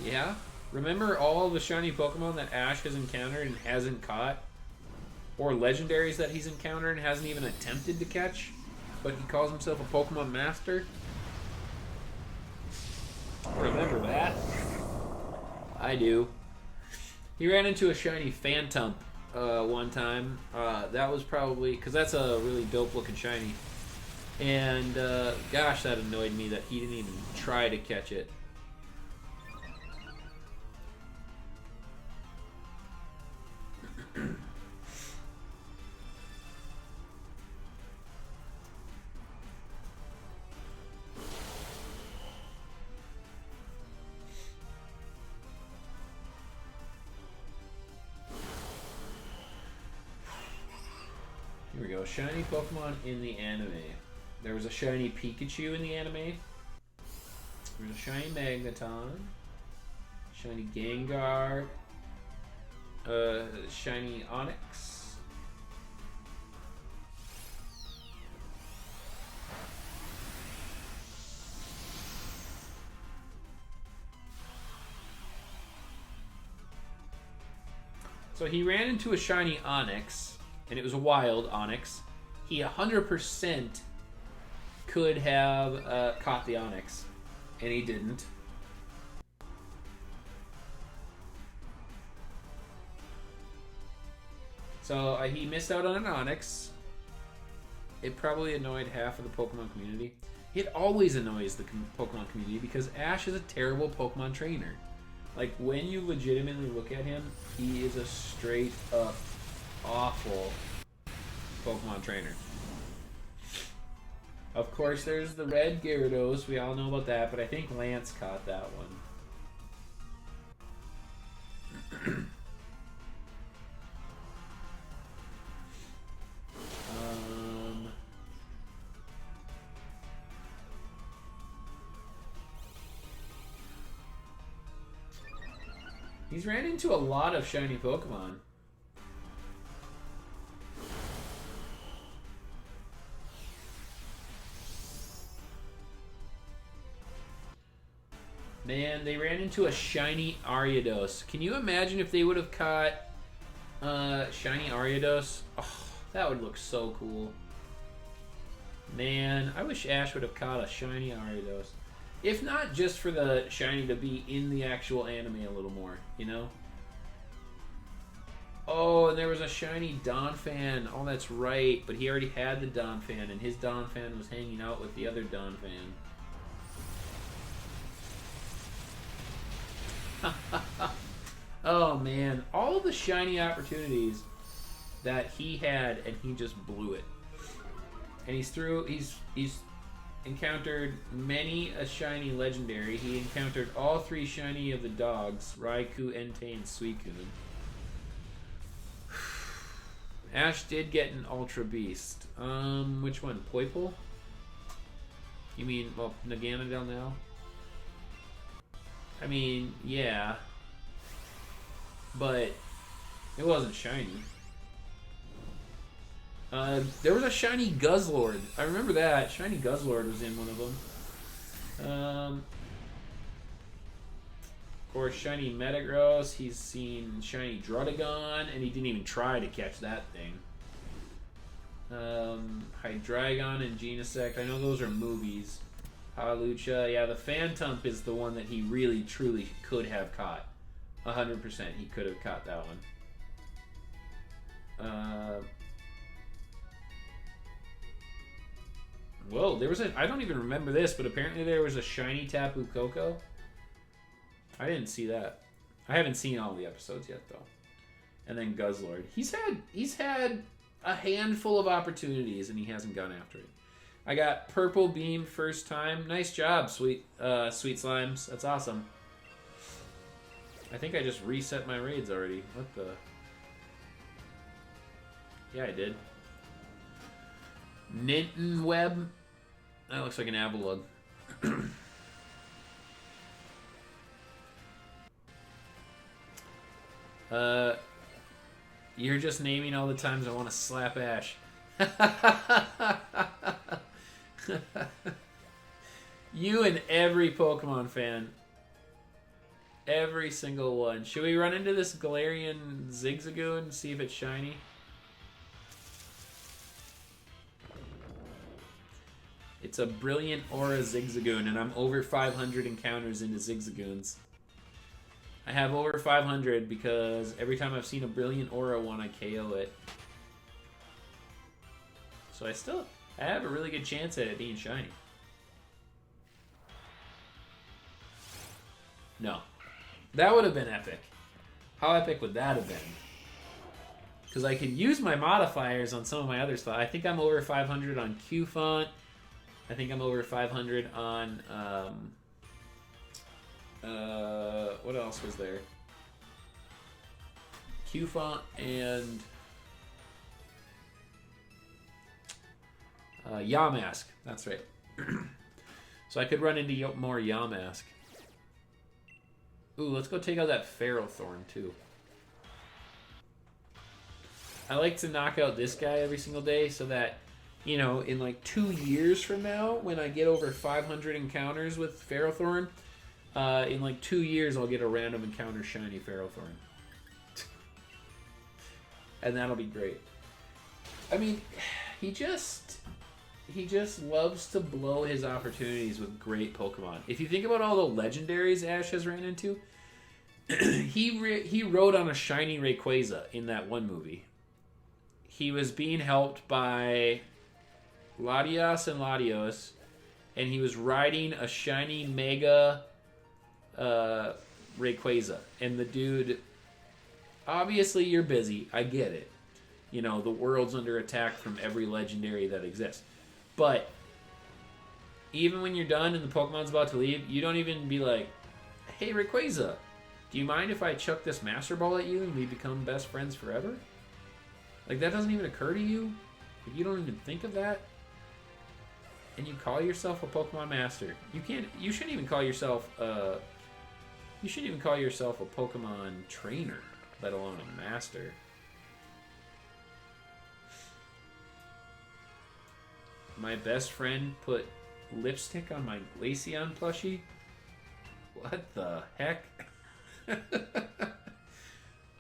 Yeah? Remember all the shiny Pokemon that Ash has encountered and hasn't caught? Or legendaries that he's encountered and hasn't even attempted to catch? But he calls himself a Pokemon Master? Remember that? I do. He ran into a shiny Phantom one time. That was probably... because that's a really dope looking shiny. And, gosh, that annoyed me that he didn't even try to catch it. Here we go. Shiny Pokemon in the anime. There was a shiny Pikachu in the anime. There's a shiny Magneton. Shiny Gengar. Shiny Onix. So he ran into a shiny Onix, and it was a wild Onix. He 100% could have caught the Onix, and he didn't. So he missed out on an Onix. It probably annoyed half of the Pokemon community. It always annoys the Pokemon community because Ash is a terrible Pokemon trainer. Like, when you legitimately look at him, he is a straight up awful Pokemon trainer. Of course, there's the red Gyarados. We all know about that, but I think Lance caught that one. He's ran into a lot of shiny Pokemon. Man, they ran into a shiny Ariados. Can you imagine if they would have caught shiny Ariados? Oh, that would look so cool. Man, I wish Ash would have caught a shiny Ariados. If not just for the shiny to be in the actual anime a little more, you know? Oh, and there was a shiny Donphan. Oh, that's right. But he already had the Donphan, and his Donphan was hanging out with the other Donphan. Oh, man. All the shiny opportunities that he had, and he just blew it. And he's encountered many a shiny legendary. He encountered all 3 shiny of the dogs, Raikou, Entei, and Suicune. Ash did get an Ultra Beast. Which one? Poipole? You mean, well, Naganadel now? I mean, yeah. But it wasn't shiny. There was a shiny Guzzlord. I remember that. Shiny Guzzlord was in one of them. Of course, shiny Metagross. He's seen shiny Druddigon, and he didn't even try to catch that thing. Hydreigon and Genesect. I know those are movies. Hawlucha. Yeah, the Phantump is the one that he really, truly could have caught. 100% he could have caught that one. Whoa, there was a... I don't even remember this, but apparently there was a shiny Tapu Koko. I didn't see that. I haven't seen all the episodes yet, though. And then Guzzlord. He's had a handful of opportunities, and he hasn't gone after it. I got Purple Beam first time. Nice job, Sweet Slimes. That's awesome. I think I just reset my raids already. What the... Yeah, I did. Ninten Web. That looks like an Avalug. You're just naming all the times I want to slap Ash. You and every Pokemon fan. Every single one. Should we run into this Galarian Zigzagoon and see if it's shiny? It's a Brilliant Aura Zigzagoon, and I'm over 500 encounters into Zigzagoons. I have over 500 because every time I've seen a Brilliant Aura one, I KO it. So I have a really good chance at it being shiny. No. That would have been epic. How epic would that have been? Because I could use my modifiers on some of my other stuff. I think I'm over 500 on Q-Font. I think I'm over 500 on, what else was there? Q-Font and Yamask. That's right. So I could run into more Yamask. Ooh, let's go take out that Ferrothorn, too. I like to knock out this guy every single day so that, you know, in like 2 years from now, when I get over 500 encounters with Ferrothorn, in like 2 years I'll get a random encounter shiny Ferrothorn. And that'll be great. I mean, he just loves to blow his opportunities with great Pokemon. If you think about all the legendaries Ash has ran into, he rode on a shiny Rayquaza in that one movie. He was being helped by Latios and Latios, and he was riding a shiny Mega Rayquaza. And the dude, obviously you're busy. I get it. You know, the world's under attack from every legendary that exists. But even when you're done and the Pokemon's about to leave, you don't even be like, hey, Rayquaza, do you mind if I chuck this Master Ball at you and we become best friends forever? Like, that doesn't even occur to you? Like, you don't even think of that? And you call yourself a Pokemon Master. You shouldn't even call yourself a Pokemon Trainer, let alone a Master. My best friend put lipstick on my Glaceon plushie? What the heck?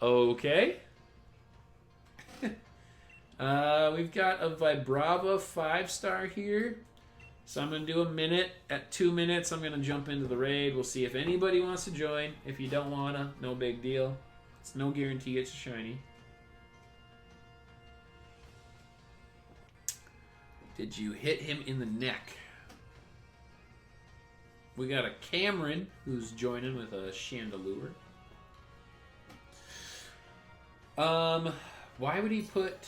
Okay. We've got a Vibrava 5-star here. So I'm going to do a minute. At 2 minutes, I'm going to jump into the raid. We'll see if anybody wants to join. If you don't want to, no big deal. It's no guarantee it's a shiny. Did you hit him in the neck? We got a Cameron who's joining with a Chandelure. Why would he put,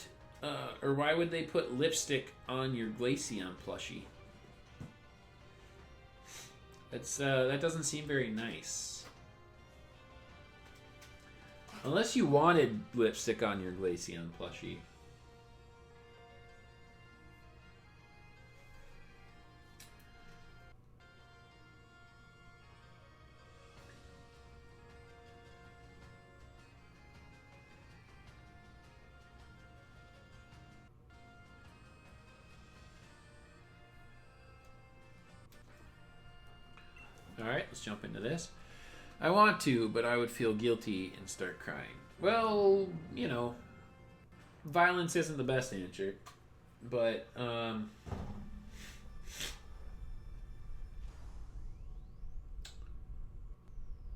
or why would they put lipstick on your Glaceon plushie? That doesn't seem very nice. Unless you wanted lipstick on your Glaceon plushie. Alright, let's jump into this. I want to, but I would feel guilty and start crying. Well, you know, violence isn't the best answer. But,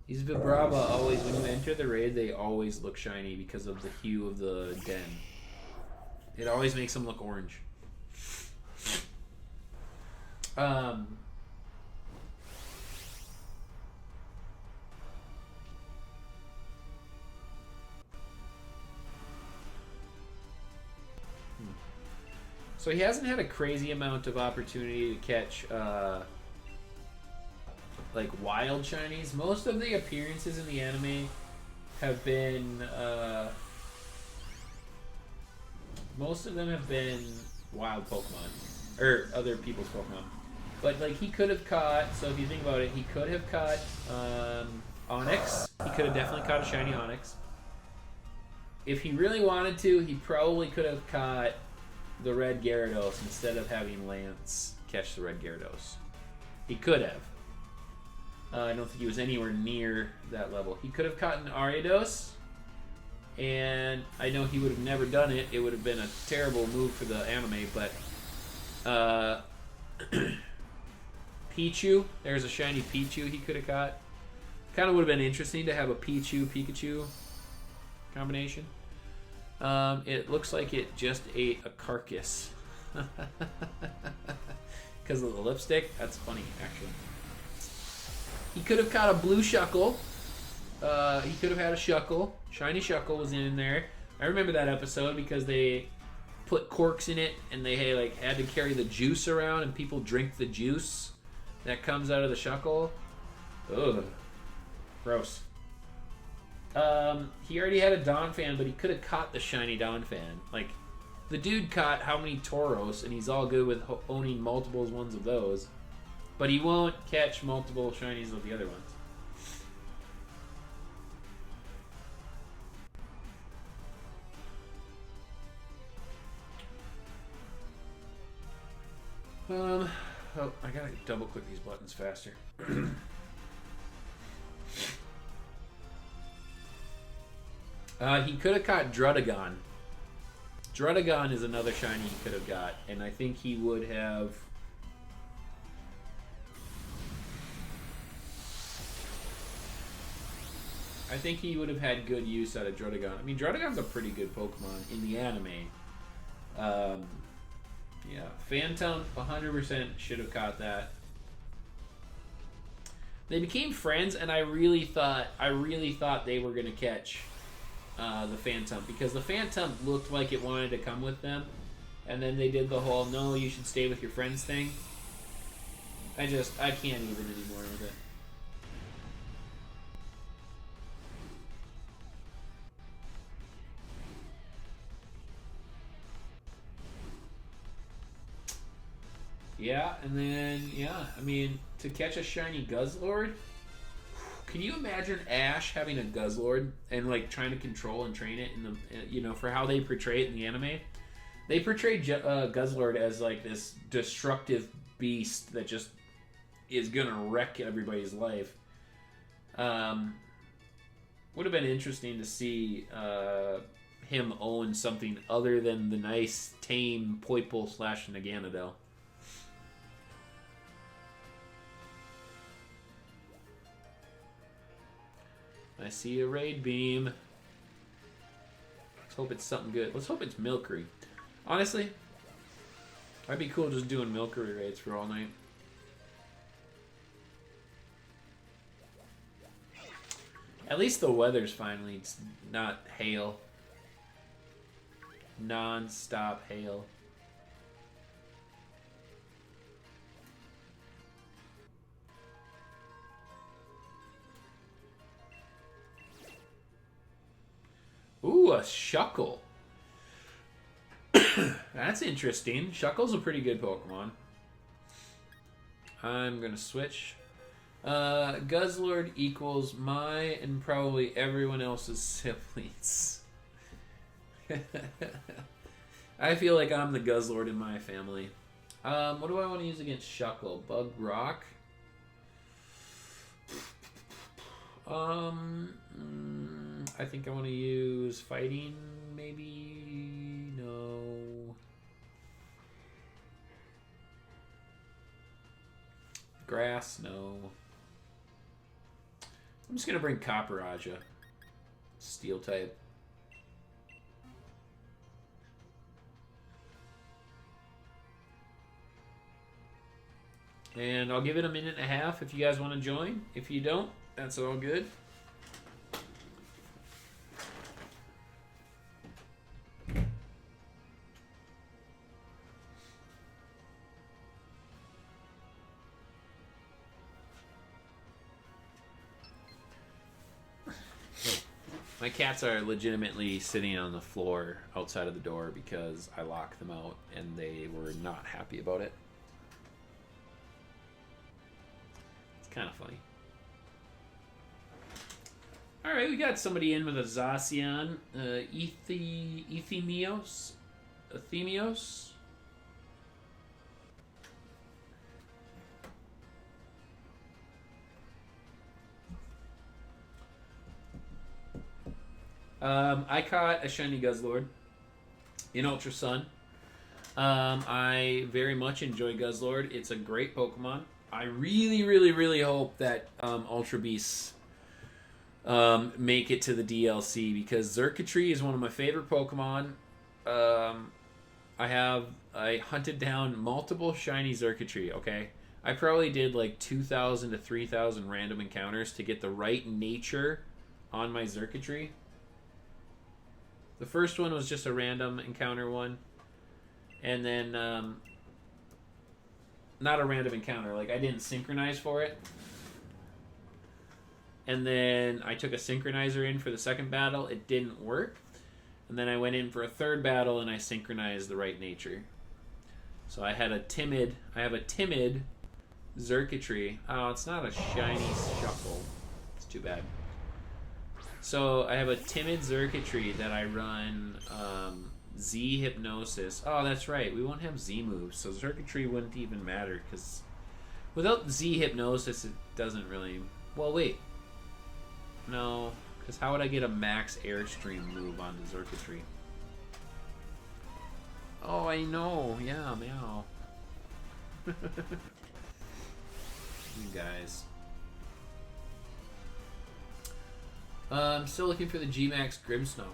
these Vibrava always, when you enter the raid, they always look shiny because of the hue of the den. It always makes them look orange. So he hasn't had a crazy amount of opportunity to catch, like, wild shinies. Most of the appearances in the anime have been, most of them have been wild Pokemon. Or other people's Pokemon. But, like, he could have caught, so if you think about it, he could have caught, Onix. He could have definitely caught a shiny Onix. If he really wanted to, he probably could have caught the red Gyarados instead of having Lance catch the red Gyarados. He could have. I don't think he was anywhere near that level. He could have caught an Ariados, and I know he would have never done it. It would have been a terrible move for the anime, but Pichu, there's a shiny Pichu he could have caught. Kind of would have been interesting to have a Pichu-Pikachu combination. It looks like it just ate a carcass. Because of the lipstick? That's funny, actually. He could have caught a blue Shuckle. He could have had a Shuckle. Shiny Shuckle was in there. I remember that episode because they put corks in it and they like had to carry the juice around and people drink the juice that comes out of the Shuckle. Ugh. Gross. He already had a Donphan, but he could have caught the shiny Donphan. Like, the dude caught how many Tauros, and he's all good with owning multiple ones of those. But he won't catch multiple shinies of the other ones. Oh, I gotta double click these buttons faster. He could have caught Druddigon. Druddigon is another shiny he could have got, and I think he would have... I think he would have had good use out of Druddigon. I mean, Druddigon's a pretty good Pokemon in the anime. Yeah, Phantom 100% should have caught that. They became friends, and I really thought they were gonna catch the Phantom, because the Phantom looked like it wanted to come with them, and then they did the whole "no, you should stay with your friends" thing. I can't even anymore with it. Yeah, and then, yeah, I mean, to catch a shiny Guzzlord, can you imagine Ash having a Guzzlord and, like, trying to control and train it in the, you know, for how they portray it in the anime? They portray Guzzlord as, like, this destructive beast that just is gonna wreck everybody's life. Would have been interesting to see him own something other than the nice, tame Poiple / Naganadel. I see a raid beam. Let's hope it's something good. Let's hope it's Milcery. Honestly, I'd be cool just doing Milcery raids for all night. At least the weather's finally, it's not hail. Non-stop hail. Ooh, a Shuckle. That's interesting. Shuckle's a pretty good Pokemon. I'm going to switch. Guzzlord equals my and probably everyone else's siblings. I feel like I'm the Guzzlord in my family. What do I want to use against Shuckle? Bug Rock? I think I want to use Fighting, maybe? No. Grass? No. I'm just going to bring Copperaja. Steel type. And I'll give it a minute and a half if you guys want to join. If you don't, that's all good. My cats are legitimately sitting on the floor outside of the door because I locked them out and they were not happy about it. It's kind of funny. Alright, we got somebody in with a Zacian. Ethemios? I caught a shiny Guzzlord in Ultra Sun. I very much enjoy Guzzlord. It's a great Pokemon. I really hope that Ultra Beasts make it to the DLC, because Xurkitree is one of my favorite Pokemon. I hunted down multiple shiny Xurkitree, okay? I probably did like 2,000 to 3,000 random encounters to get the right nature on my Xurkitree. The first one was just a random encounter one. And then, not a random encounter, like I didn't synchronize for it. And then I took a synchronizer in for the second battle. It didn't work. And then I went in for a third battle and I synchronized the right nature. So I have a timid Xurkitree. Oh, it's not a shiny Shuckle. It's too bad. So I have a timid Xurkitree that I run Z Hypnosis. Oh, that's right. We won't have Z moves, so Xurkitree wouldn't even matter, because without Z Hypnosis, it doesn't really... Well, wait. No, because how would I get a max Airstream move onto Xurkitree? Oh, I know. Yeah, meow. You guys. I'm still looking for the G-Max Grimmsnarl.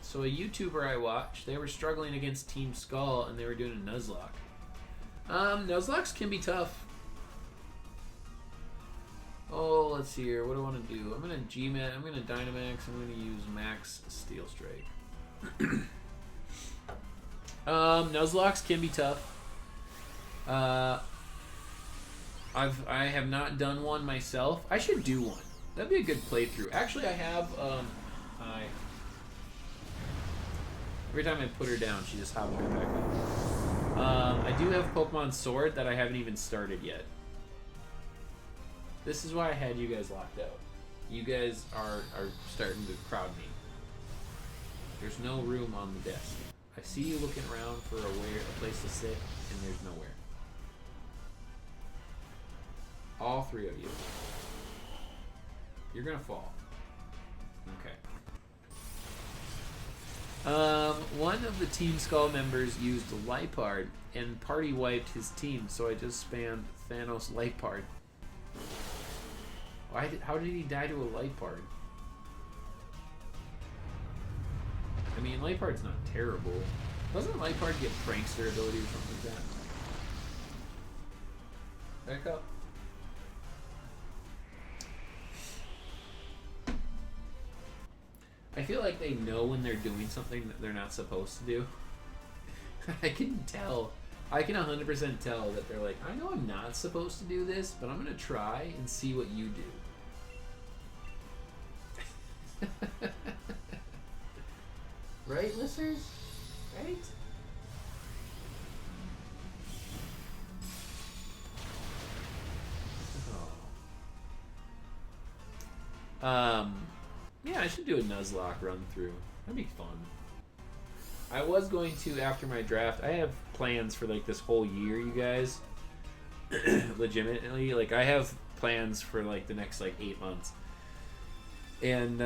So a YouTuber I watched, they were struggling against Team Skull, and they were doing a Nuzlocke. Nuzlocks can be tough. let's see here. What do I want to do? I'm gonna G-Max. I'm gonna Dynamax. I'm gonna use Max Steel Strike. Nuzlocke can be tough. I have not done one myself. I should do one. That'd be a good playthrough. Actually, I have. Every time I put her down, she just hops right back up. I do have Pokemon Sword that I haven't even started yet. This is why I had you guys locked out. You guys are starting to crowd me. There's no room on the desk. I see you looking around for a place to sit, and there's nowhere. All three of you. You're gonna fall. Okay. One of the Team Skull members used Lipard and party wiped his team, so I just spammed Thanos Lipard. How did he die to a Lipard? I mean, Lipard's not terrible. Doesn't Lipard get prankster ability or something like that? Back up. I feel like they know when they're doing something that they're not supposed to do. I can tell. I can 100% tell that they're like, I know I'm not supposed to do this, but I'm going to try and see what you do. Right, listeners? Right? Oh. Yeah, I should do a Nuzlocke run through. That'd be fun. I was going to, after my draft, I have plans for like this whole year, you guys. Legitimately, like I have plans for like the next like 8 months. And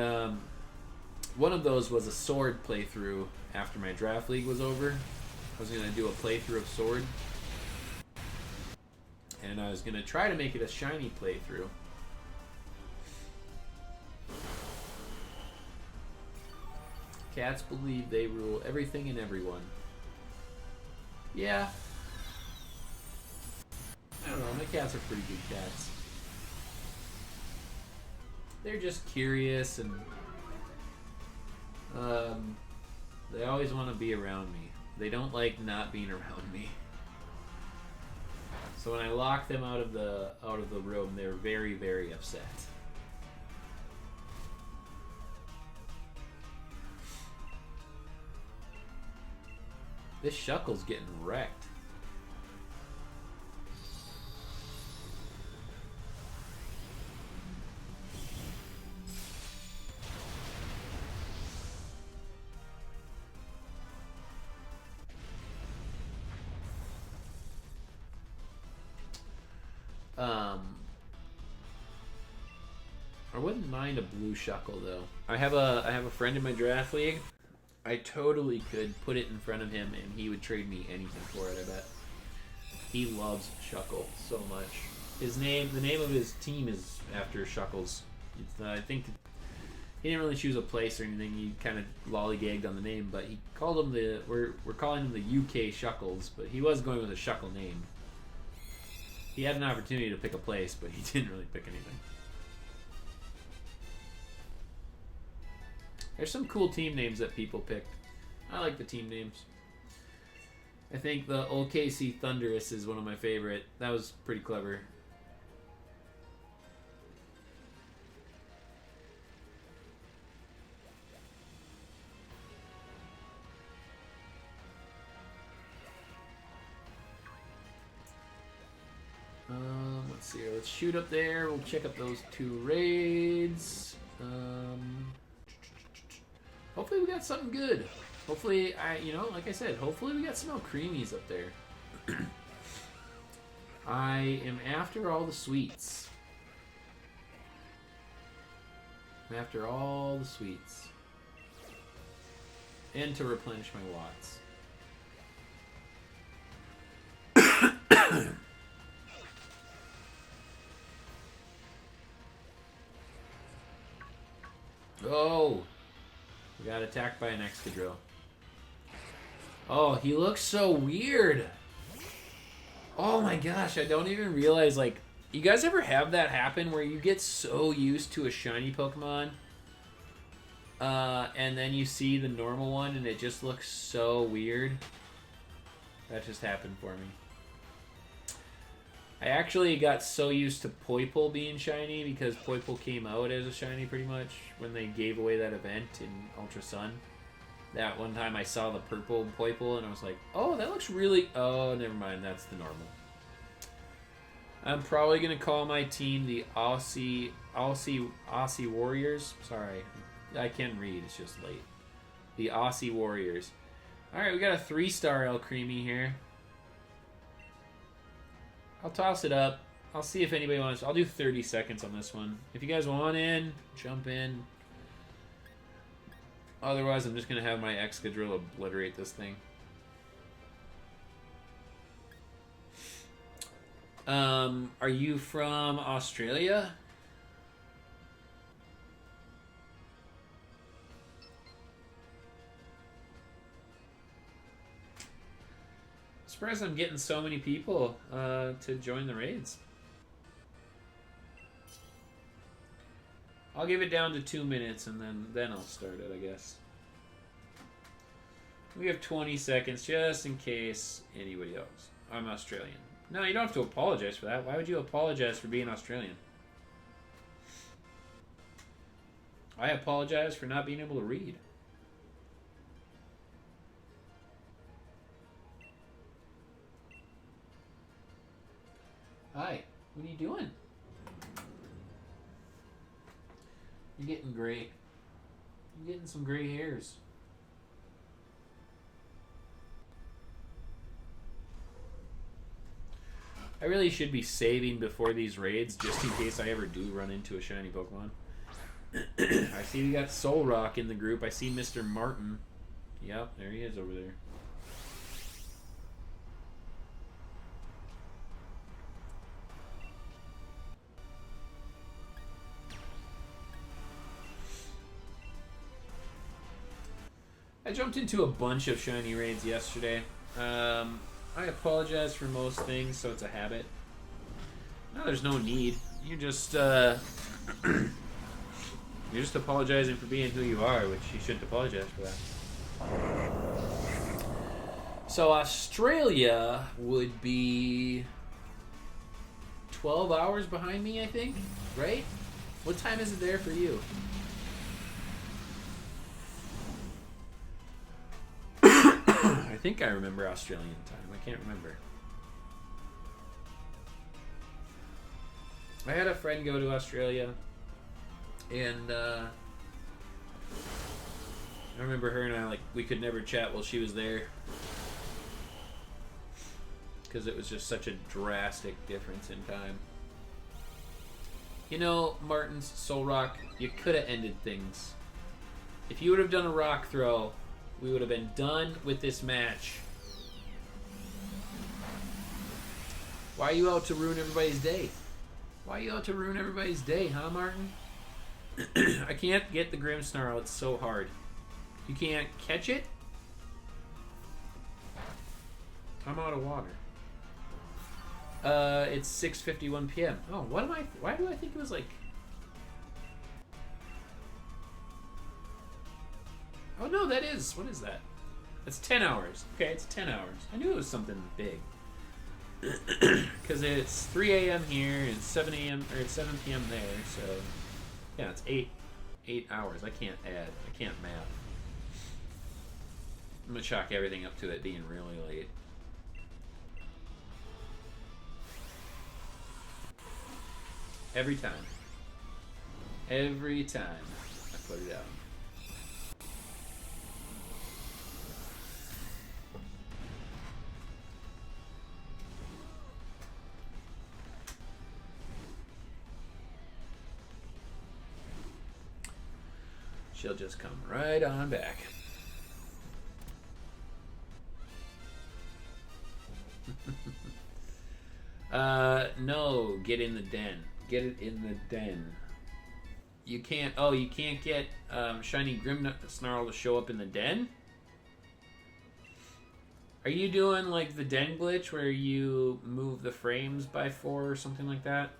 one of those was a Sword playthrough after my draft league was over. I was going to do a playthrough of Sword. And I was going to try to make it a shiny playthrough. Cats believe they rule everything and everyone. Yeah. I don't know, my cats are pretty good cats. They're just curious and they always want to be around me. They don't like not being around me. So when I locked them out of the room, they were very, very upset. This Shuckle's getting wrecked. I wouldn't mind a blue Shuckle though. I have a friend in my draft league. I totally could put it in front of him and he would trade me anything for it, I bet. He loves Shuckle so much. The name of his team is after Shuckles. I think he didn't really choose a place or anything. He kind of lollygagged on the name, but he called him we're calling him the UK Shuckles, but he was going with a Shuckle name. He had an opportunity to pick a place, but he didn't really pick anything. There's some cool team names that people picked. I like the team names. I think the OKC Thunderous is one of my favorite. That was pretty clever. Let's see here. Let's shoot up there. We'll check up those 2 raids. Hopefully we got something good. Hopefully, like I said, hopefully we got some creamies up there. I am after all the sweets. I'm after all the sweets. And to replenish my watts. Oh! We got attacked by an Excadrill. Oh, he looks so weird. Oh my gosh, I don't even realize, like, You guys ever have that happen where you get so used to a shiny Pokemon, and then you see the normal one and it just looks so weird? That just happened for me. I actually got so used to Poipole being shiny because Poipole came out as a shiny pretty much when they gave away that event in Ultra Sun. That one time I saw the purple Poipole and I was like, oh, that looks really... Oh, never mind. That's the normal. I'm probably going to call my team the Aussie Warriors. Sorry. I can't read. It's just late. The Aussie Warriors. Alright, we got a 3-star El Creamy here. I'll toss it up. I'll see if anybody wants... I'll do 30 seconds on this one. If you guys want in, jump in. Otherwise, I'm just going to have my Excadrill obliterate this thing. Are you from Australia? Surprised I'm getting so many people to join the raids. I'll give it down to 2 minutes and then I'll start it, I guess. We have 20 seconds just in case anybody else. I'm Australian. No, you don't have to apologize for that. Why would you apologize for being Australian? I apologize for not being able to read. Hi, what are you doing? You're getting gray. You're getting some gray hairs. I really should be saving before these raids just in case I ever do run into a shiny Pokemon. I see we got Solrock in the group. I see Mr. Martin. Yep, there he is over there. I jumped into a bunch of shiny raids yesterday. I apologize for most things, so it's a habit. No, there's no need. You're just apologizing for being who you are, which you shouldn't apologize for that. So Australia would be 12 hours behind me, I think, right? What time is it there for you? I think I remember Australian time. I can't remember. I had a friend go to Australia, and I remember her and I, we could never chat while she was there because it was just such a drastic difference in time. You know, Martin's Solrock, you could have ended things. If you would have done a rock throw, we would have been done with this match. Why are you out to ruin everybody's day? Why are you out to ruin everybody's day, huh, Martin? I can't get the Grimmsnarl. It's so hard. You can't catch it? I'm out of water. It's 6:51 p.m. Oh, what am I... Why do I think it was like... Oh, no, that is... What is that? That's 10 hours. Okay, it's 10 hours. I knew it was something big. Because it's 3 a.m. here and 7 a.m. or it's 7 p.m. there, so... Yeah, it's 8 hours. I can't add. I can't math. I'm going to chalk everything up to it being really late. Every time. Every time I put it out. She'll just come right on back. No, get in the den. Get it in the den. You can't, oh, you can't get shiny Grimmsnarl to show up in the den? Are you doing like the den glitch where you move the frames by 4 or something like that?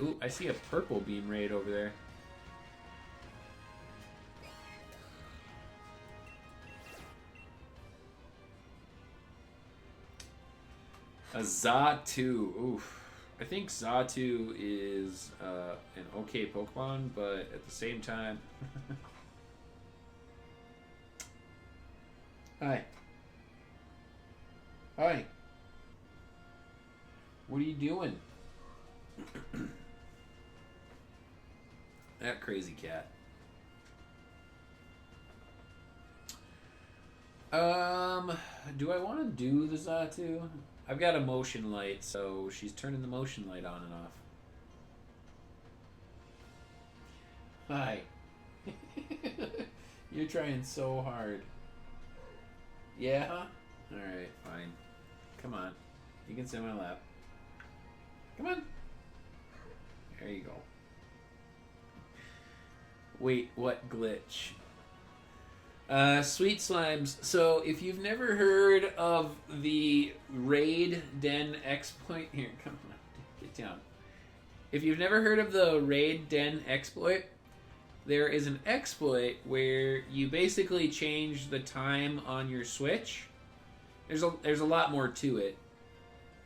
Ooh, I see a purple beam raid over there. A Xatu. Oof. I think Xatu is an okay Pokemon, but at the same time... Hi. Hi. What are you doing? That crazy cat. Do I want to do the Xatu? I've got a motion light, so she's turning the motion light on and off. Hi. You're trying so hard. Yeah? Alright, fine. Come on. You can sit on my lap. Come on. There you go. Wait, what glitch? Sweet Slimes. So, if you've never heard of the Raid Den exploit... Here, come on. Get down. If you've never heard of the Raid Den exploit, there is an exploit where you basically change the time on your Switch. There's a lot more to it,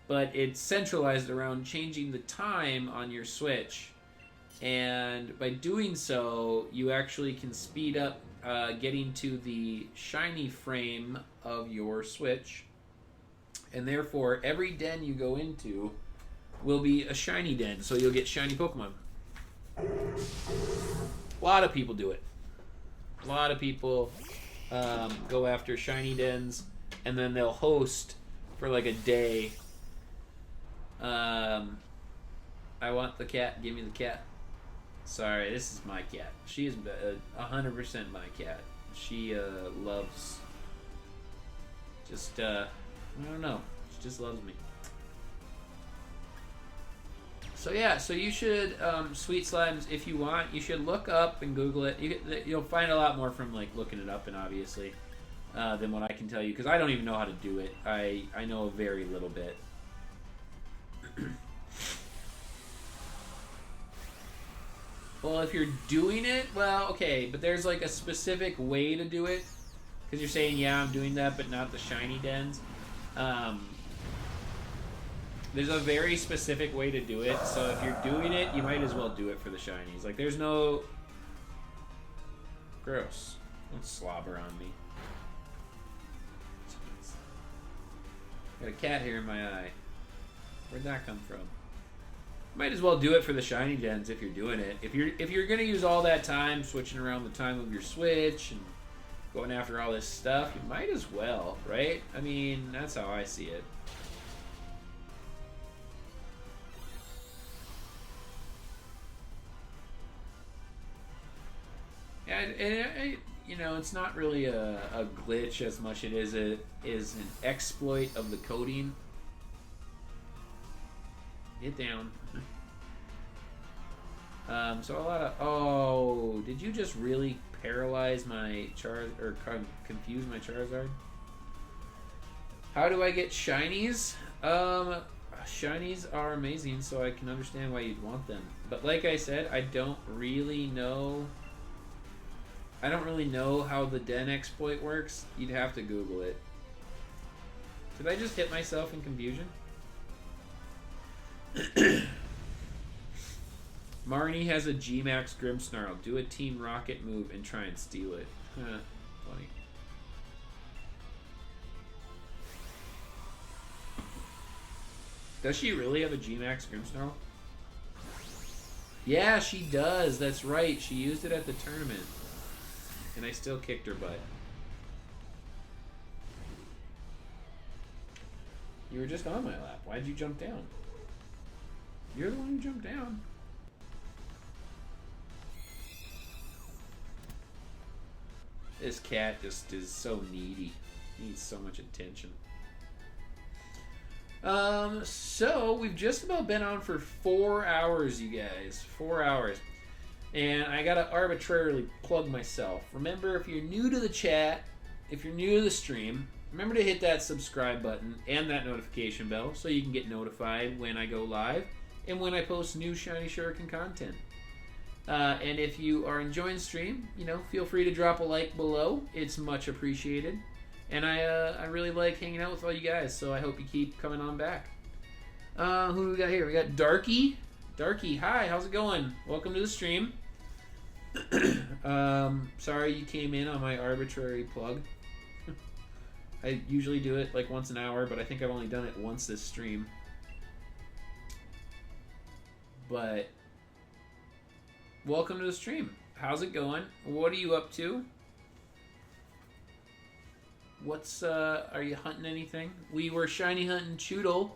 but it's centralized around changing the time on your Switch. And by doing so, you actually can speed up getting to the shiny frame of your Switch. And therefore, every den you go into will be a shiny den, so you'll get shiny Pokemon. A lot of people do it. A lot of people go after shiny dens, and then they'll host for like a day. I want the cat. Give me the cat. Sorry, this is my cat. She is 100% my cat. She loves... Just, I don't know. She just loves me. So yeah, so you should, Sweet Slimes, if you want, you should look up and Google it. You'll find a lot more from, like, looking it up and obviously, than what I can tell you. Because I don't even know how to do it. I know a very little bit. Well, if you're doing it, well, okay, but there's like a specific way to do it. Because you're saying, yeah, I'm doing that, but not the shiny dens. There's a very specific way to do it, so if you're doing it, you might as well do it for the shinies. Like, there's no... Gross. Don't slobber on me. Jeez. Got a cat here in my eye. Where'd that come from? Might as well do it for the shiny gens if you're doing it. If you're gonna use all that time switching around the time of your Switch and going after all this stuff, you might as well, right? I mean, that's how I see it. Yeah, and you know, it's not really a glitch as much as it is an exploit of the coding. Get down. So a lot of... Oh, did you just really paralyze my or confuse my Charizard? How do I get shinies? Shinies are amazing, so I can understand why you'd want them. But like I said, I don't really know how the den exploit works. You'd have to Google it. Did I just hit myself in confusion? Marnie has a G-Max Grimmsnarl. Do a Team Rocket move and try and steal it. Huh, funny. Does she really have a G-Max Grimmsnarl? Yeah, she does. That's right. She used it at the tournament. And I still kicked her butt. You were just on my lap. Why'd you jump down? You're the one who jumped down. This cat just is so needy. Needs so much attention. So we've just about been on for 4 hours, you guys. 4 hours. And I gotta arbitrarily plug myself. Remember, if you're new to the chat, if you're new to the stream, remember to hit that subscribe button and that notification bell so you can get notified when I go live and when I post new Shiny Shuriken content. And if you are enjoying the stream, you know, feel free to drop a like below. It's much appreciated. And I really like hanging out with all you guys, so I hope you keep coming on back. Who do we got here? We got Darky. Darky, hi, how's it going? Welcome to the stream. Sorry you came in on my arbitrary plug. I usually do it like once an hour, but I think I've only done it once this stream. But welcome to the stream. How's it going? What are you up to? What's are you hunting anything? We were shiny hunting Chewtle,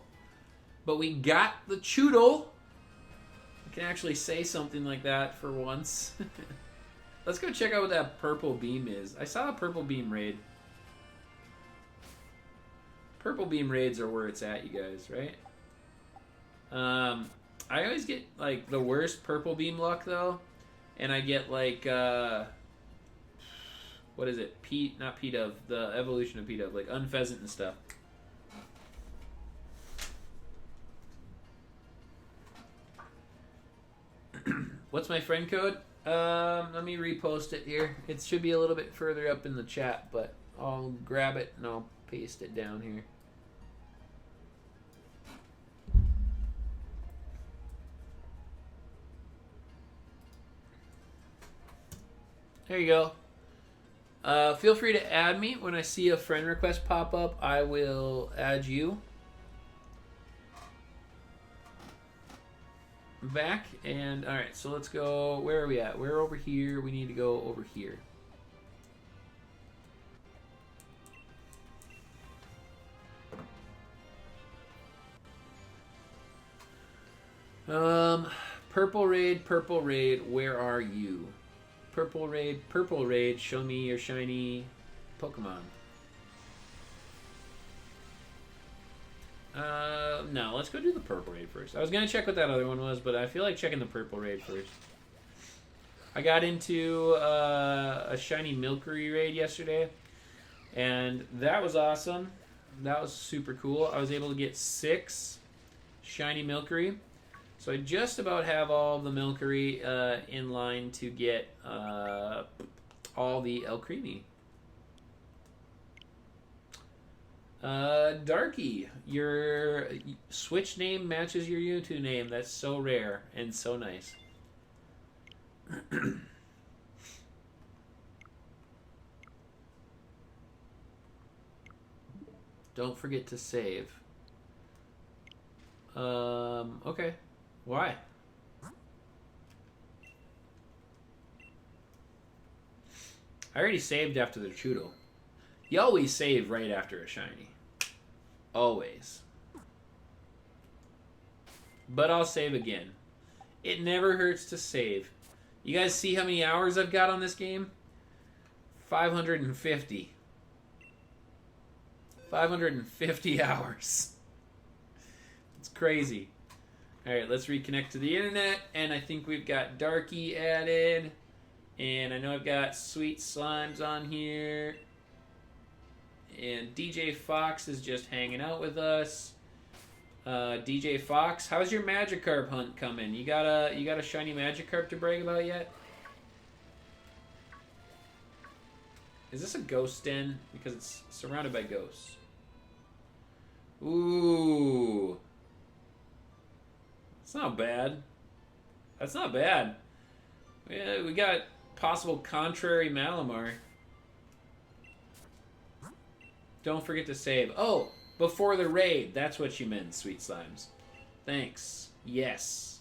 but we got the Chewtle. I can actually say something like that for once. Let's go check out what that purple beam is. I saw a purple beam raid. Purple beam raids are where it's at, you guys, right? I always get like the worst purple beam luck though, and I get like what is it? Not P-Dove, the evolution of P-Dove, like Unpheasant and stuff. What's my friend code? Let me repost it here. It should be a little bit further up in the chat, but I'll grab it and I'll paste it down here. There you go. Feel free to add me. When I see a friend request pop up, I will add you back. And all right, so let's go. Where are we at? We're over here. We need to go over here. Purple Raid, where are you? Purple Raid, show me your shiny Pokemon. No, let's go do the Purple Raid first. I was gonna check what that other one was, but I feel like checking the Purple Raid first. I got into a shiny Milcery raid yesterday, and that was awesome. That was super cool. I was able to get 6 shiny Milcery. So I just about have all the Milcery in line to get all the El Creamy. Darky, your Switch name matches your YouTube name. That's so rare and so nice. Don't forget to save. Okay. Why? I already saved after the Chewtle. You always save right after a shiny. Always. But I'll save again. It never hurts to save. You guys see how many hours I've got on this game? 550. 550 hours. It's crazy. Alright, let's reconnect to the internet, and I think we've got Darky added, and I know I've got Sweet Slimes on here, and DJ Fox is just hanging out with us. DJ Fox, how's your Magikarp hunt coming? You got a shiny Magikarp to brag about yet? Is this a ghost den? Because it's surrounded by ghosts. Ooh. That's not bad. That's not bad. Yeah, we got possible contrary Malamar. Don't forget to save. Oh, before the raid. That's what you meant, Sweet Slimes. Thanks. Yes.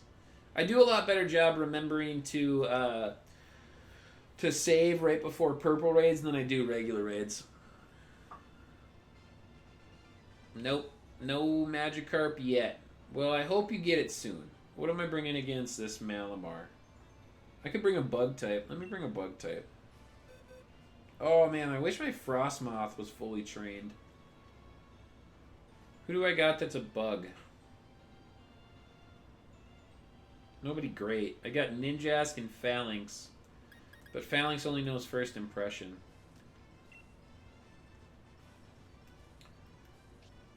I do a lot better job remembering to save right before purple raids than I do regular raids. Nope. No Magikarp yet. Well, I hope you get it soon. What am I bringing against this Malamar? I could bring a bug type. Let me bring a bug type. Oh man, I wish my Frostmoth was fully trained. Who do I got that's a bug? Nobody great. I got Ninjask and Phalanx. But Phalanx only knows first impression.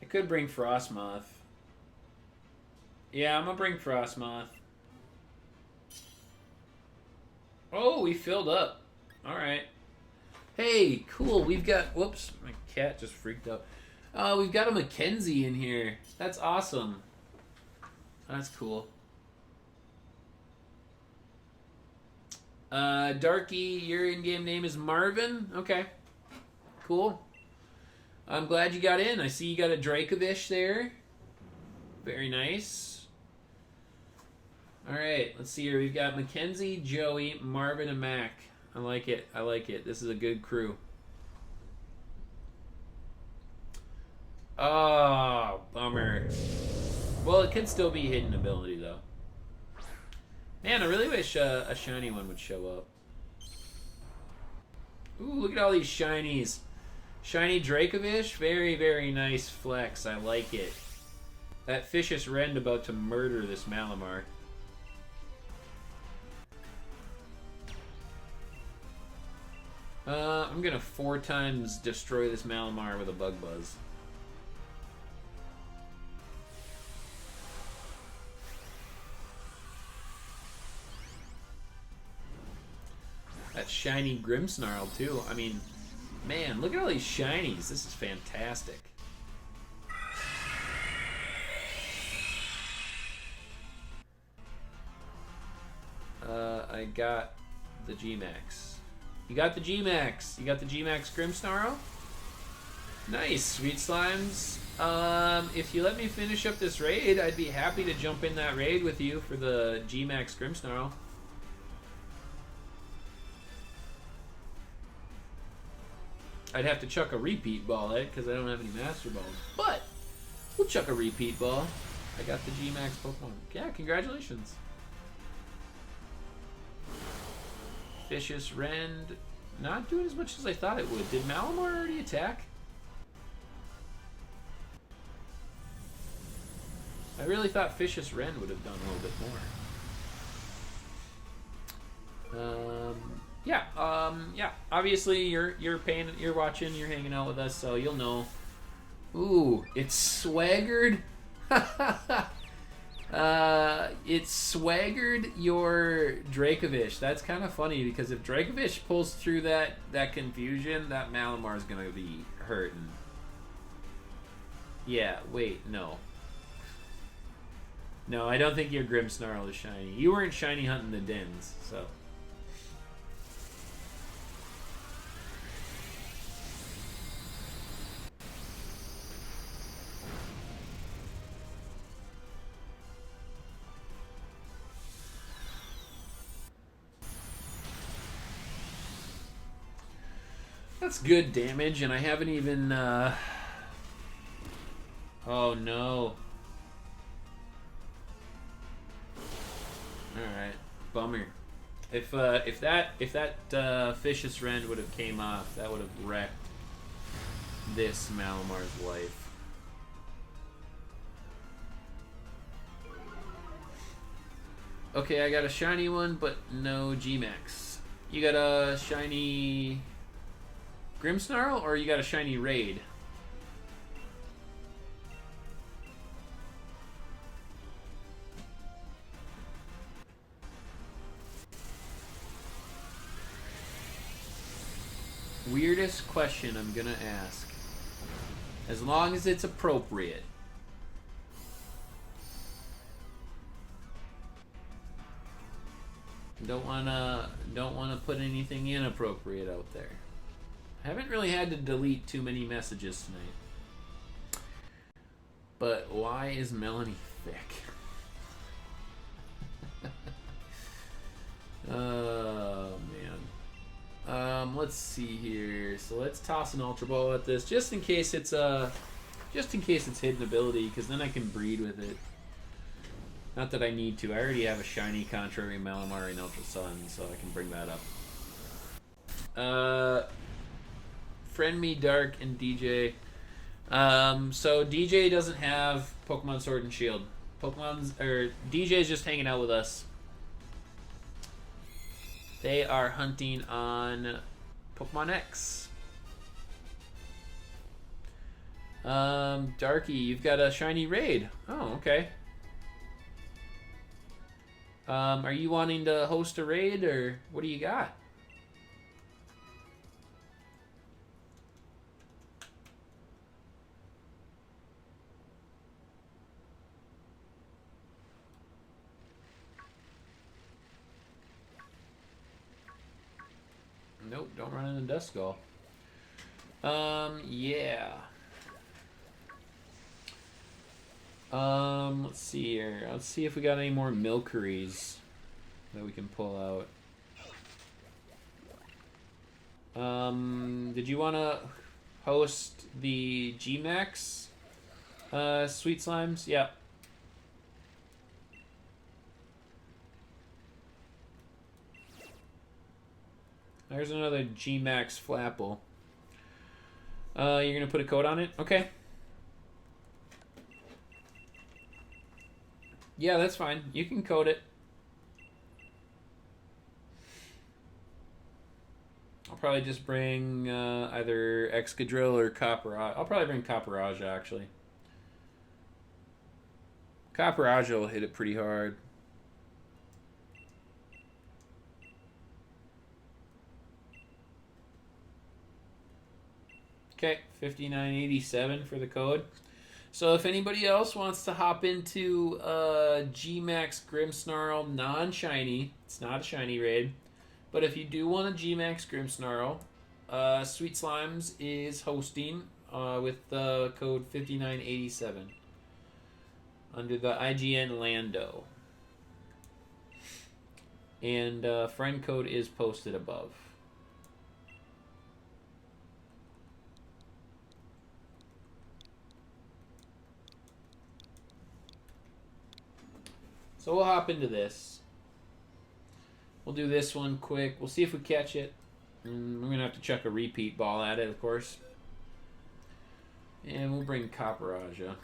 I could bring Frostmoth. Yeah, I'm gonna bring Frostmoth. Oh, we filled up. Alright. Hey, cool. We've got... Whoops. My cat just freaked out. We've got a Mackenzie in here. That's awesome. That's cool. Darky, your in-game name is Marvin? Okay. Cool. I'm glad you got in. I see you got a Dracovish there. Very nice. Alright, let's see here. We've got Mackenzie, Joey, Marvin, and Mac. I like it. I like it. This is a good crew. Oh, bummer. Well, it could still be hidden ability, though. Man, I really wish a shiny one would show up. Ooh, look at all these shinies. Shiny Dracovish. Very, very nice flex. I like it. That Vicious Rend about to murder this Malamar. I'm gonna 4 times destroy this Malamar with a Bug Buzz. That shiny Grimmsnarl too. I mean, man, look at all these shinies. This is fantastic. I got the G-Max. You got the G-Max. You got the G-Max Grimmsnarl? Nice, Sweet Slimes. If you let me finish up this raid, I'd be happy to jump in that raid with you for the G-Max Grimmsnarl. I'd have to chuck a repeat ball at it because I don't have any Master Balls. But we'll chuck a repeat ball. I got the G-Max Pokemon. Yeah, congratulations. Vicious Rend. Not doing as much as I thought it would. Did Malamar already attack? I really thought Vicious Rend would have done a little bit more. Yeah. Obviously, you're paying, you're watching, you're hanging out with us, so you'll know. Ooh, it's swaggered. It's swaggered your Dracovish. That's kind of funny because if Dracovish pulls through that confusion, that Malamar is gonna be hurting. Yeah. Wait. No. No, I don't think your Grimmsnarl is shiny. You weren't shiny hunting the dens, so. That's good damage, and I haven't even, Oh, no. Alright. Bummer. If that Vicious Rend would have came off, that would have wrecked this Malamar's life. Okay, I got a shiny one, but no G-Max. You got a shiny Grimmsnarl, or you got a shiny Raid? Weirdest question I'm gonna ask. As long as it's appropriate. Don't wanna put anything inappropriate out there. I haven't really had to delete too many messages tonight. But why is Melanie thick? Oh man. Let's see here. So let's toss an Ultra Ball at this, just in case it's hidden ability, because then I can breed with it. Not that I need to. I already have a shiny Contrary Malamar in Ultra Sun, so I can bring that up. Friend me, Dark and DJ. So DJ doesn't have Pokemon Sword and Shield. DJ's just hanging out with us. They are hunting on Pokemon X. Darky, you've got a shiny raid. Oh, okay. Are you wanting to host a raid, or what do you got? Nope, don't run into Duskull. Yeah. Let's see here. Let's see if we got any more Milceries that we can pull out. Did you want to host the G-Max Sweet Slimes? Yeah. There's another G-Max Flapple. You're going to put a code on it? Okay. Yeah, that's fine. You can code it. I'll probably just bring either Excadrill or Copperajah. I'll probably bring Copperajah, actually. Copperajah will hit it pretty hard. Okay, 5987 for the code. So if anybody else wants to hop into G-Max Grimmsnarl non-shiny, it's not a shiny raid, but if you do want a G-Max Grimmsnarl, Sweet Slimes is hosting with the code 5987 under the IGN Lando. And friend code is posted above. So we'll hop into this. We'll do this one quick. We'll see if we catch it. And we're going to have to chuck a repeat ball at it, of course. And we'll bring Copperajah.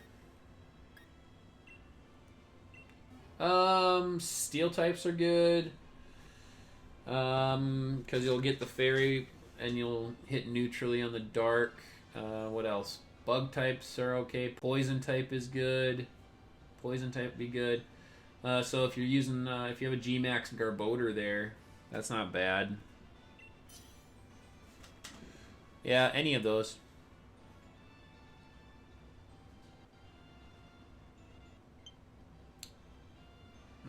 Steel types are good. Because you'll get the fairy and you'll hit neutrally on the dark. What else? Bug types are okay. Poison type is good. Poison type would be good. So if you're using, if you have a G-Max Garbodor there, that's not bad. Yeah, any of those.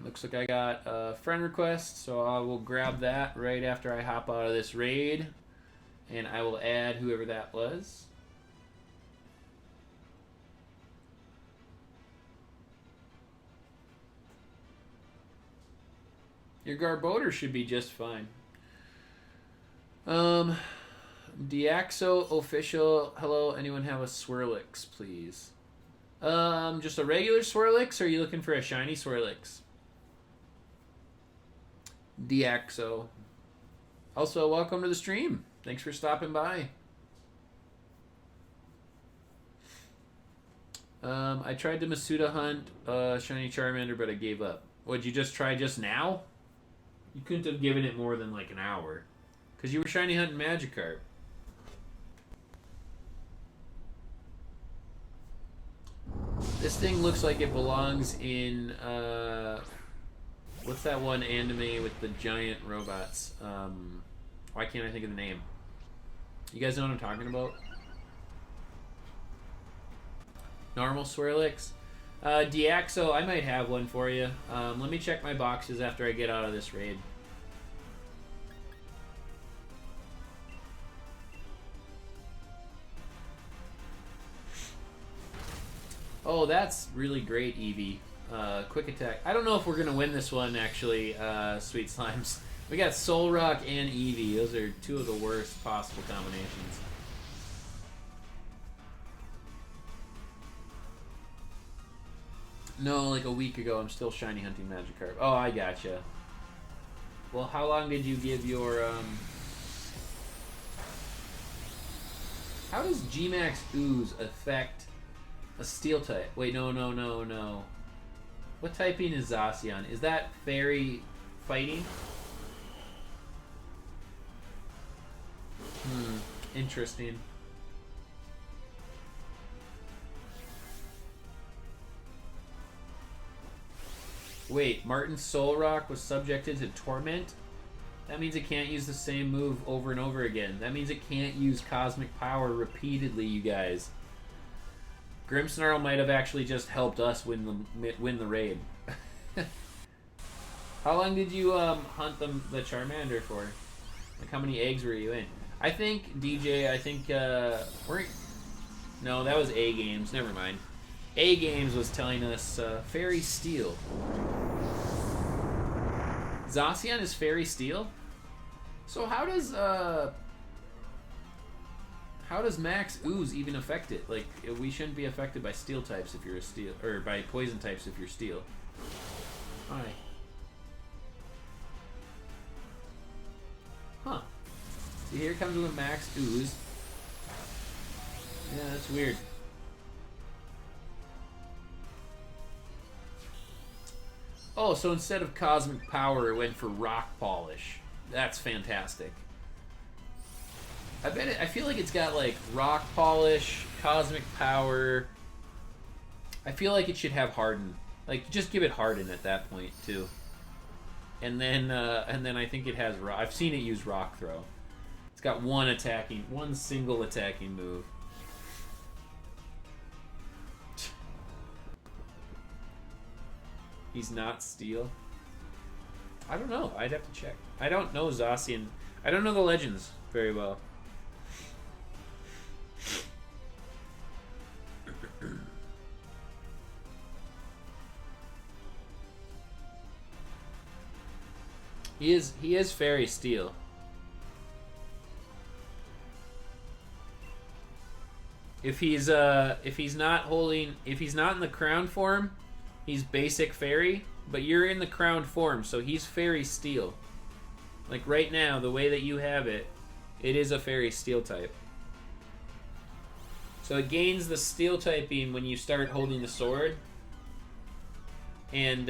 Looks like I got a friend request, so I will grab that right after I hop out of this raid. And I will add whoever that was. Your Garbodor should be just fine. Deaxo official. Hello, anyone have a Swirlix, please? Just a regular Swirlix, or are you looking for a shiny Swirlix? Deaxo. Also, welcome to the stream. Thanks for stopping by. I tried to Masuda hunt shiny Charmander, but I gave up. Would you just try just now? You couldn't have given it more than like an hour. Because you were shiny hunting Magikarp. This thing looks like it belongs in, what's that one anime with the giant robots? Why can't I think of the name? You guys know what I'm talking about? Normal Swirlix? Deaxo, I might have one for you. Let me check my boxes after I get out of this raid. Oh, that's really great, Eevee. Quick attack. I don't know if we're going to win this one, actually, Sweet Slimes. We got Solrock and Eevee. Those are two of the worst possible combinations. No, like a week ago, I'm still shiny hunting Magikarp. Oh, I gotcha. Well, how long did you give your, How does G-Max Ooze affect a steel type? Wait, no. What typing is Zacian? Is that fairy fighting? Interesting. Wait, Martin's Soul Rock was subjected to Torment? That means it can't use the same move over and over again. That means it can't use Cosmic Power repeatedly, you guys. Grimmsnarl might have actually just helped us win the raid. How long did you hunt the Charmander for? Like, how many eggs were you in? I think, DJ, no, that was A Games. Never mind. A Games was telling us Fairy Steel. Zacian is Fairy Steel? So how does Max Ooze even affect it? Like, we shouldn't be affected by steel types if you're a steel, or by poison types if you're steel. Hi. Huh. See, here it comes with a Max Ooze. Yeah, that's weird. Oh, so instead of Cosmic Power, it went for Rock Polish. That's fantastic. I feel like it's got like Rock Polish, Cosmic Power. I feel like it should have Harden. Like, just give it Harden at that point too. And then I think it has Rock. I've seen it use Rock Throw. It's got one single attacking move. He's not steel. I don't know. I'd have to check. I don't know Zacian. I don't know the legends very well. He is Fairy Steel. If he's not in the crown form, he's basic fairy, but you're in the crowned form, so he's Fairy Steel. Like right now, the way that you have it, it is a Fairy Steel type. So it gains the Steel typing when you start holding the sword, and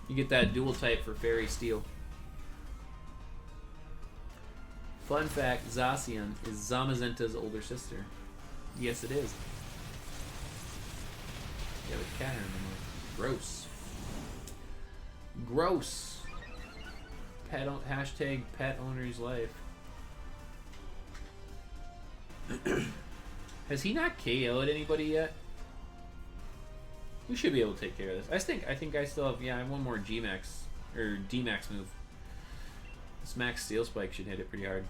you get that dual type for Fairy Steel. Fun fact, Zacian is Zamazenta's older sister. Yes, it is. Yeah, with cat hair in the mouth. Gross. Gross. Hashtag pet owner's life. Has he not KO'd anybody yet? We should be able to take care of this. I think I still have, I have one more G-Max, or D-Max move. This Max Steel Spike should hit it pretty hard.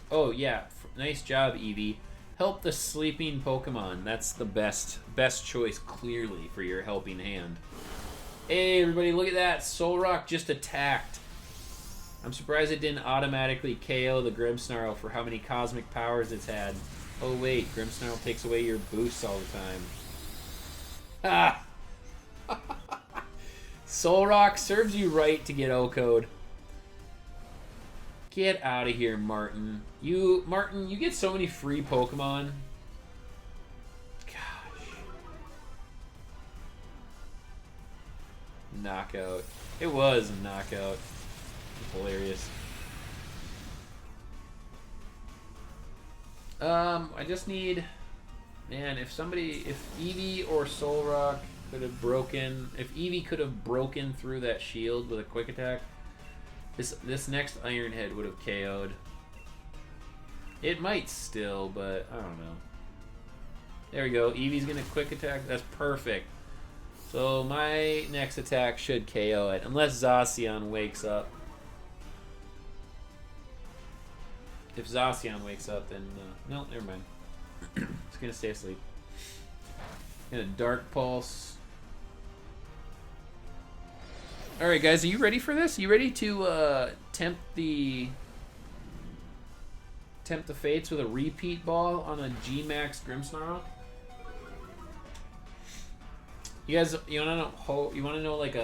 Oh yeah, nice job, Eevee. Help the sleeping Pokemon. That's the best choice, clearly, for your helping hand. Hey, everybody, look at that. Solrock just attacked. I'm surprised it didn't automatically KO the Grimmsnarl for how many cosmic powers it's had. Oh, wait. Grimmsnarl takes away your boosts all the time. Ah! Solrock serves you right to get O-Code. Get out of here, Martin. Martin, you get so many free Pokemon. Gosh. Knockout. It was a knockout. Hilarious. I just need... Man, if Eevee or Solrock could have broken... If Eevee could have broken through that shield with a quick attack... This next Iron Head would have KO'd. It might still, but I don't know. There we go. Eevee's gonna quick attack. That's perfect. So my next attack should KO it, unless Zacian wakes up. If Zacian wakes up, then no, never mind. It's gonna stay asleep. Gonna Dark Pulse. All right, guys, are you ready for this? You ready to tempt the fates with a repeat ball on a G-Max Grimmsnarl? You guys, you wanna know? You wanna know like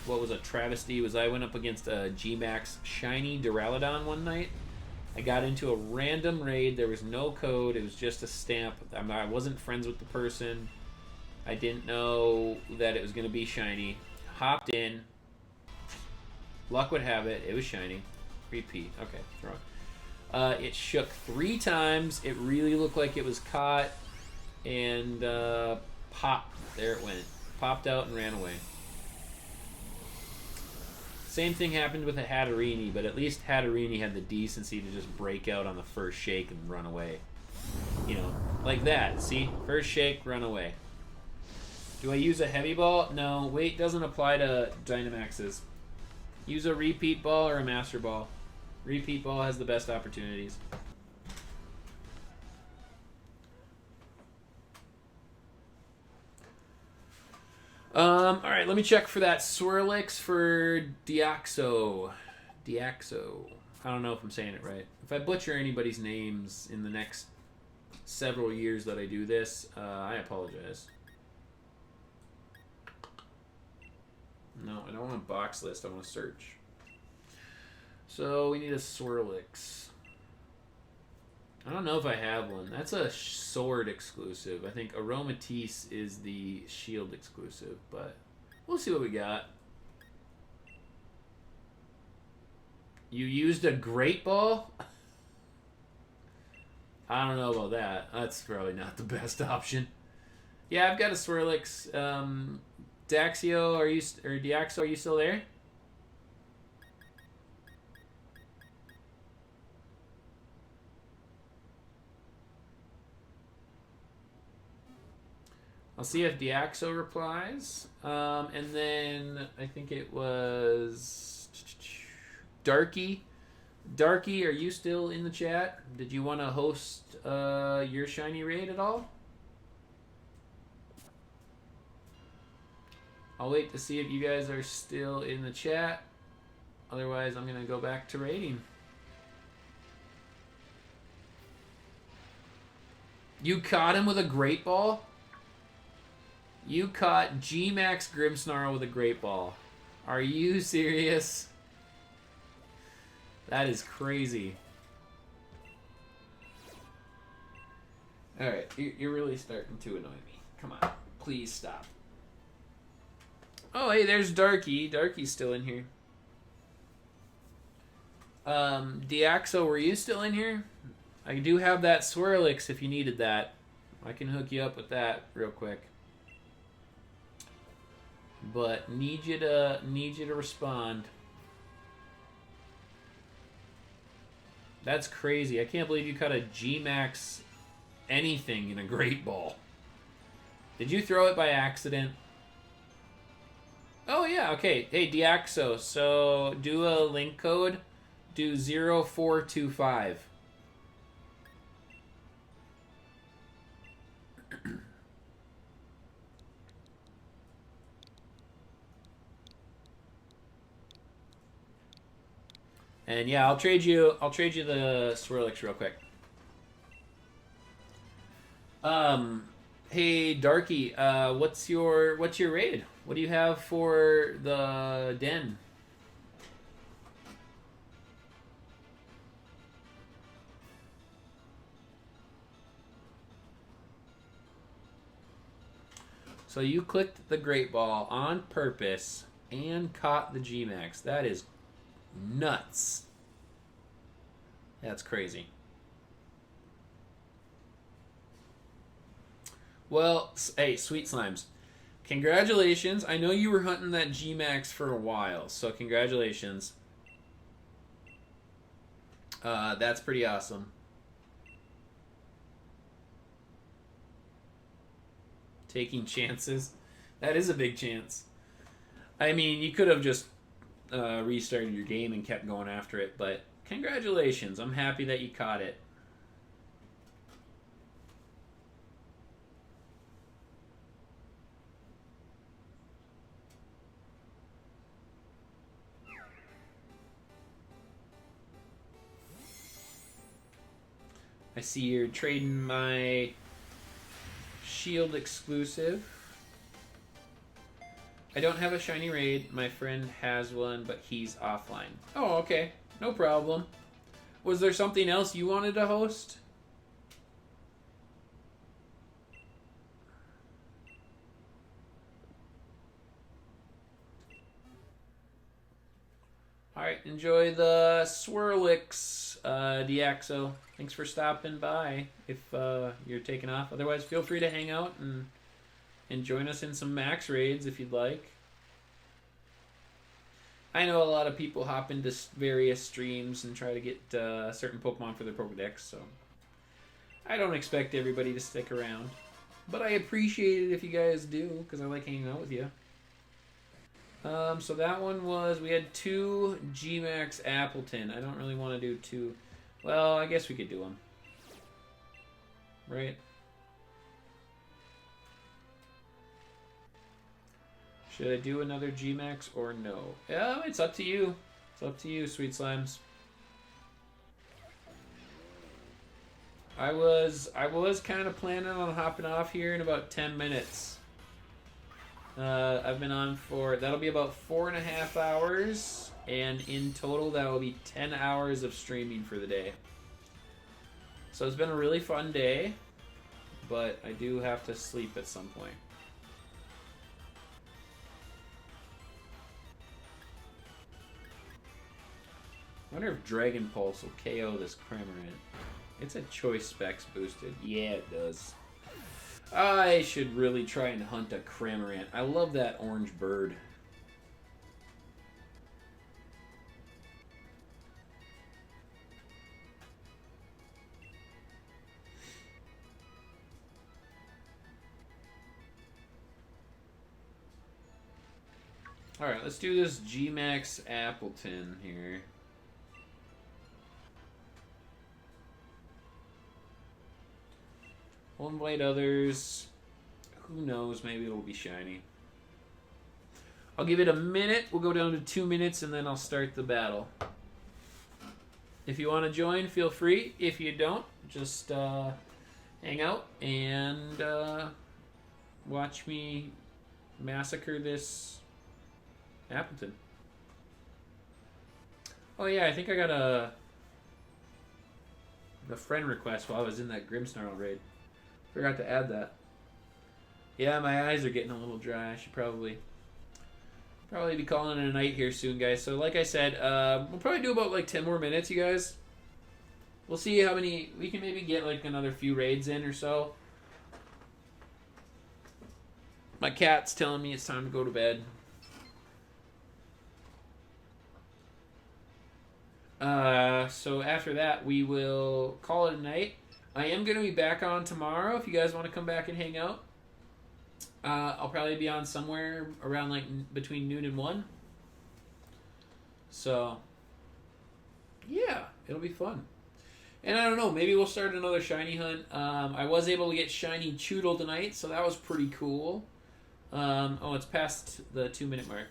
what was a travesty? Was I went up against a G-Max shiny Duraludon one night. I got into a random raid. There was no code. It was just a stamp. I wasn't friends with the person. I didn't know that it was gonna be shiny. Hopped in. Luck would have it. It was shiny. Repeat. Okay, wrong. It shook 3 times. It really looked like it was caught. And pop. There it went. Popped out and ran away. Same thing happened with a Hatterini, but at least Hatterini had the decency to just break out on the first shake and run away. You know, like that. See? First shake, run away. Do I use a heavy ball? No, weight doesn't apply to Dynamaxes. Use a repeat ball or a master ball. Repeat ball has the best opportunities. Alright, let me check for that Swirlix for Deoxo. Deoxo. I don't know if I'm saying it right. If I butcher anybody's names in the next several years that I do this, I apologize. No, I don't want a box list. I want to search. So we need a Swirlix. I don't know if I have one. That's a sword exclusive. I think Aromatisse is the shield exclusive, but we'll see what we got. You used a Great Ball? I don't know about that. That's probably not the best option. Yeah, I've got a Swirlix. Daxio, or Deoxo, are you still there? I'll see if Deoxo replies. And then I think it was Darky. Darky, are you still in the chat? Did you want to host your shiny raid at all? I'll wait to see if you guys are still in the chat. Otherwise, I'm going to go back to raiding. You caught him with a Great Ball? You caught G-Max Grimmsnarl with a Great Ball. Are you serious? That is crazy. Alright, you're really starting to annoy me. Come on, please stop. Oh, hey, there's Darky. Darky's still in here. Deoxo, were you still in here? I do have that Swirlix if you needed that. I can hook you up with that real quick. But need you to respond. That's crazy. I can't believe you caught a G-Max anything in a Great Ball. Did you throw it by accident? Oh yeah, okay. Hey Deoxo, so do a link code. Do 0425. And yeah, I'll trade you the Swirlix real quick. Hey Darky, what's your raid? What do you have for the den? So you clicked the Great Ball on purpose and caught the G-Max. That is nuts. That's crazy. Well, hey, Sweet Slimes. Congratulations. I know you were hunting that G-Max for a while, so congratulations. That's pretty awesome. Taking chances. That is a big chance. I mean, you could have just restarted your game and kept going after it, but congratulations. I'm happy that you caught it. I see you're trading my Shield exclusive. I don't have a shiny raid. My friend has one, but he's offline. Oh, okay. No problem. Was there something else you wanted to host? Alright, enjoy the Swirlix, Deaxo. Thanks for stopping by if you're taking off. Otherwise, feel free to hang out and join us in some max raids if you'd like. I know a lot of people hop into various streams and try to get certain Pokemon for their Pokedex, so I don't expect everybody to stick around. But I appreciate it if you guys do, because I like hanging out with you. So that one was, we had 2 G-Max Appleton. I don't really want to do 2. Well, I guess we could do them. Right? Should I do another G-Max or no? It's up to you. It's up to you, Sweet Slimes. I was kind of planning on hopping off here in about 10 minutes. I've been on for, that'll be about 4.5 hours, and in total that will be 10 hours of streaming for the day. So it's been a really fun day, but I do have to sleep at some point. I wonder if Dragon Pulse will KO this Cramorant. It's a choice specs boosted. Yeah, it does. I should really try and hunt a Cramorant. I love that orange bird. Alright, let's do this G-Max Appleton here. We'll invite others. Who knows? Maybe it'll be shiny. I'll give it a minute. We'll go down to 2 minutes, and then I'll start the battle. If you want to join, feel free. If you don't, just hang out and watch me massacre this Appleton. Oh yeah, I think I got a friend request while I was in that Grimmsnarl raid. Forgot to add that. Yeah, my eyes are getting a little dry. I should probably be calling it a night here soon, guys. So like I said, we'll probably do about like 10 more minutes, you guys. We'll see how many, we can maybe get like another few raids in or so. My cat's telling me it's time to go to bed. So after that, we will call it a night. I am going to be back on tomorrow if you guys want to come back and hang out. I'll probably be on somewhere around like between noon and 1. So, yeah, it'll be fun. And I don't know, maybe we'll start another shiny hunt. I was able to get shiny Chewtle tonight, so that was pretty cool. Oh, it's past the 2-minute mark.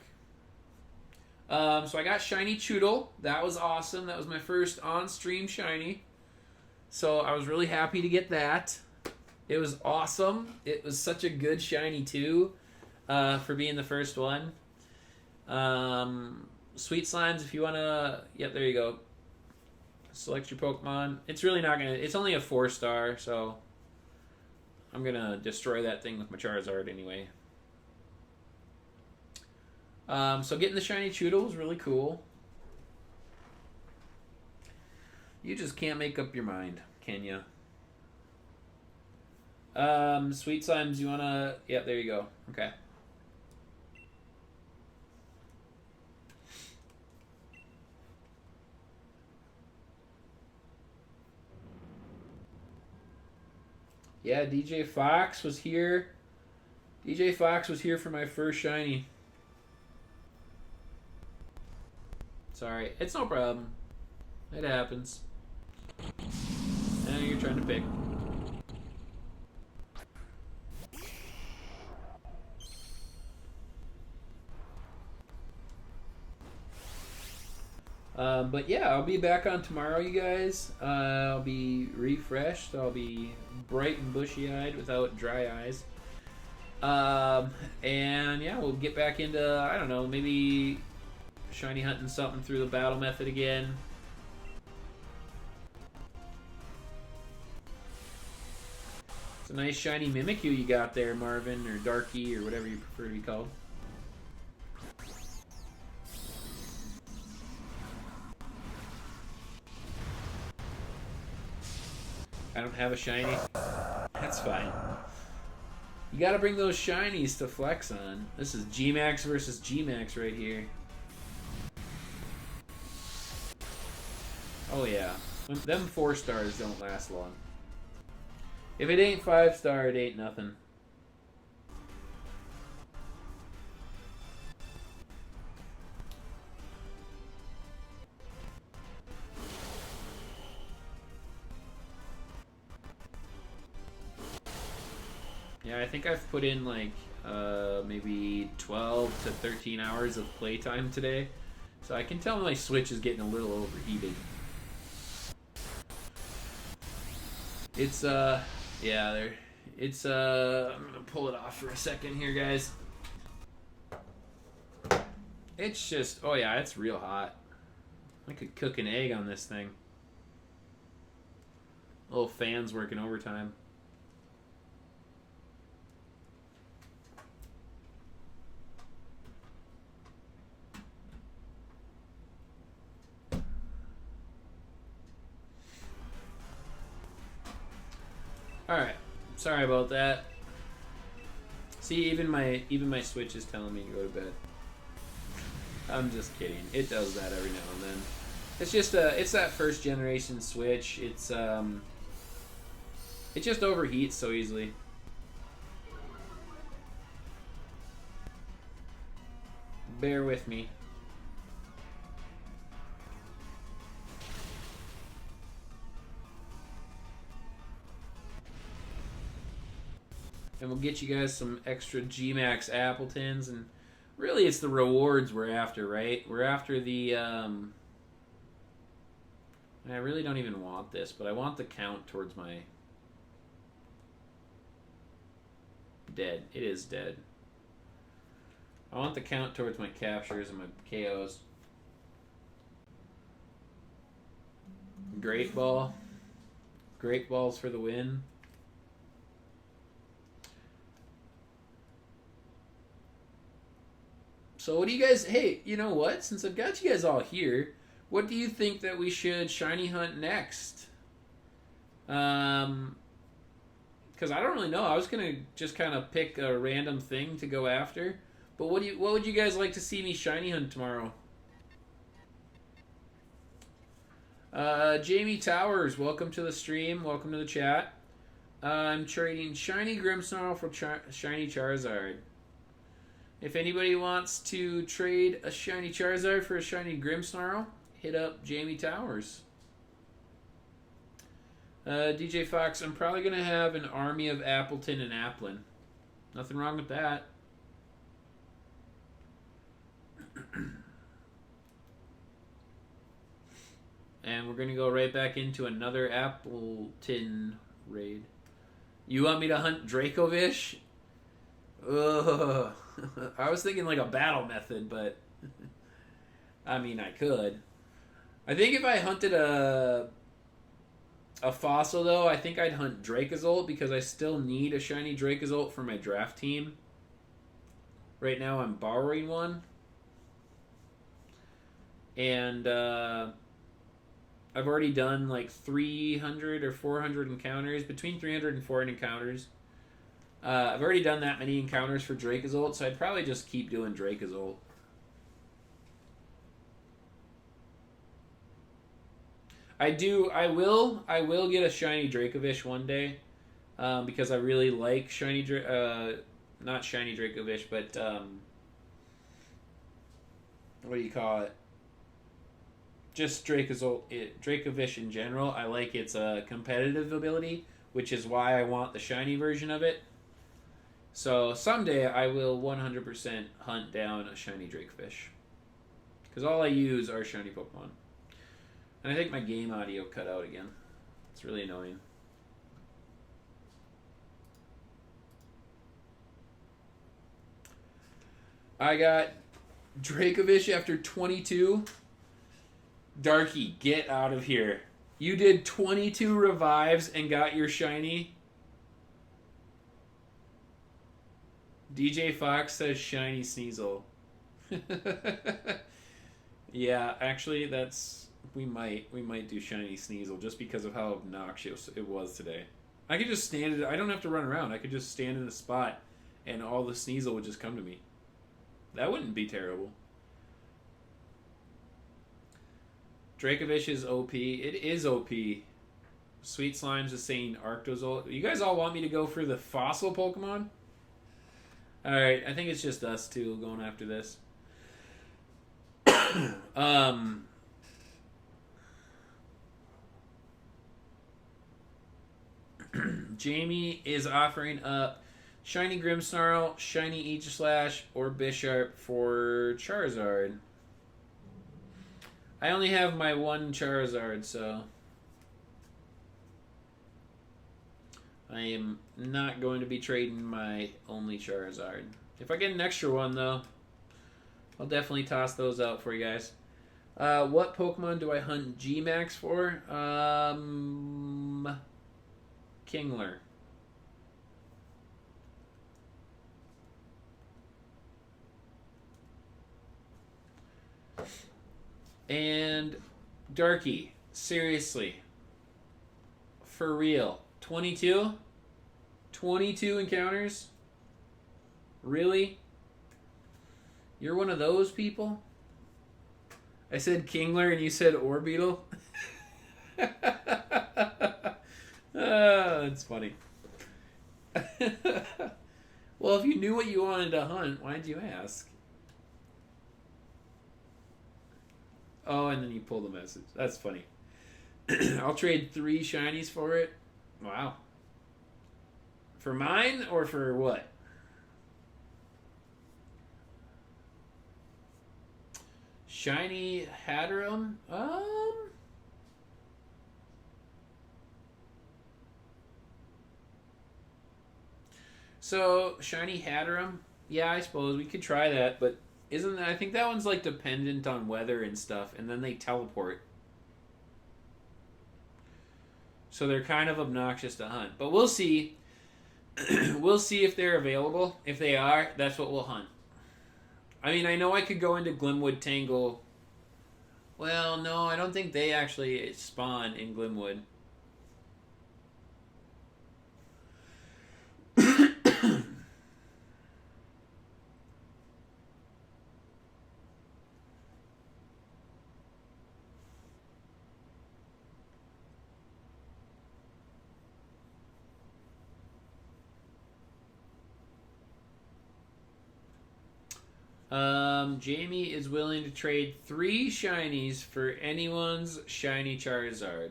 So I got shiny Chewtle. That was awesome. That was my first on-stream shiny. So I was really happy to get that. It was awesome. It was such a good shiny too, for being the first one. Sweet Slimes, if you want to... Yep, there you go. Select your Pokemon. It's really not going to... It's only a 4-star, so... I'm going to destroy that thing with my Charizard anyway. So getting the shiny Chewtle was really cool. You just can't make up your mind, can ya? Sweet Slimes, you wanna... Yep, there you go. Okay. Yeah, DJ Fox was here. DJ Fox was here for my first shiny. Sorry, it's no problem. It happens. I know you're trying to pick. But yeah, I'll be back on tomorrow, you guys. I'll be refreshed. I'll be bright and bushy-eyed without dry eyes. And yeah, we'll get back into, I don't know, maybe shiny hunting something through the battle method again. It's a nice shiny Mimikyu you got there, Marvin, or Darky, or whatever you prefer to be called. I don't have a shiny. That's fine. You gotta bring those shinies to flex on. This is G-Max versus G-Max right here. Oh yeah. Them 4 stars don't last long. If it ain't 5-star, it ain't nothing. Yeah, I think I've put in like maybe 12 to 13 hours of playtime today. So I can tell my Switch is getting a little overheated. It's yeah, there. It's I'm gonna pull it off for a second here, guys. It's just, oh yeah, it's real hot. I could cook an egg on this thing. Little fans working overtime. Alright, sorry about that. See, even my Switch is telling me to go to bed. I'm just kidding. It does that every now and then. It's just it's that first generation Switch. It's it just overheats so easily. Bear with me. And we'll get you guys some extra G-Max Appletons, and really it's the rewards we're after, right? We're after the I really don't even want this, but I want the count towards my dead. It is dead. I want the count towards my captures and my KOs. Great ball. Great balls for the win. So what do you guys, hey, you know what? Since I've got you guys all here, what do you think that we should shiny hunt next? Because I don't really know. I was gonna just kind of pick a random thing to go after. But what would you guys like to see me shiny hunt tomorrow? Jamie Towers, welcome to the stream. Welcome to the chat. I'm trading shiny Grimmsnarl for shiny Charizard. If anybody wants to trade a shiny Charizard for a shiny Grimmsnarl, hit up Jamie Towers. DJ Fox, I'm probably going to have an army of Appleton and Applin. Nothing wrong with that. And we're going to go right back into another Appleton raid. You want me to hunt Dracovish? Ugh. I was thinking like a battle method, but I mean, I could. I think if I hunted a fossil, though, I think I'd hunt Dracozolt because I still need a shiny Dracozolt for my draft team. Right now, I'm borrowing one. And I've already done like 300 or 400 encounters, between 300 and 400 encounters. I've already done that many encounters for Dracozolt, so I'd probably just keep doing Dracozolt. I will get a shiny Dracovish one day, because I really like shiny not shiny Dracovish, but what do you call it? Just Dracozolt, Dracovish in general. I like its competitive ability, which is why I want the shiny version of it. So someday I will 100% hunt down a shiny Dracovish. Because all I use are shiny Pokemon. And I think my game audio cut out again. It's really annoying. I got Dracovish after 22. Darky, get out of here. You did 22 revives and got your shiny? DJ Fox says shiny Sneasel. Yeah, actually that's we might do shiny Sneasel just because of how obnoxious it was today. I could just stand. I don't have to run around. I could just stand in a spot and all the Sneasel would just come to me. That wouldn't be terrible. Dracovish is OP. It is OP. Sweet Slimes is saying Arctozolt. You guys all want me to go for the fossil Pokemon? Alright, I think it's just us two going after this. Jamie is offering up Shiny Grimmsnarl, Shiny Aegislash, or Bisharp for Charizard. I only have my one Charizard, so I am not going to be trading my only Charizard. If I get an extra one, though, I'll definitely toss those out for you guys. What Pokemon do I hunt G-Max for? Kingler. And Darky, seriously, for real, 22? 22 encounters? Really? You're one of those people? I said Kingler and you said Orbeetle? That's funny. Well, if you knew what you wanted to hunt, why'd you ask? Oh, and then you pull the message. That's funny. I'll trade 3 shinies for it. Wow. For mine or for what? Shiny Hatterum? So, Shiny Hatterum? Yeah, I suppose we could try that, but isn't that, I think that one's like dependent on weather and stuff, and then they teleport. So they're kind of obnoxious to hunt. But we'll see. We'll see if they're available. If they are, that's what we'll hunt. I mean, I know I could go into Glimwood Tangle. Well, no, I don't think they actually spawn in Glimwood. Jamie is willing to trade 3 shinies for anyone's shiny Charizard.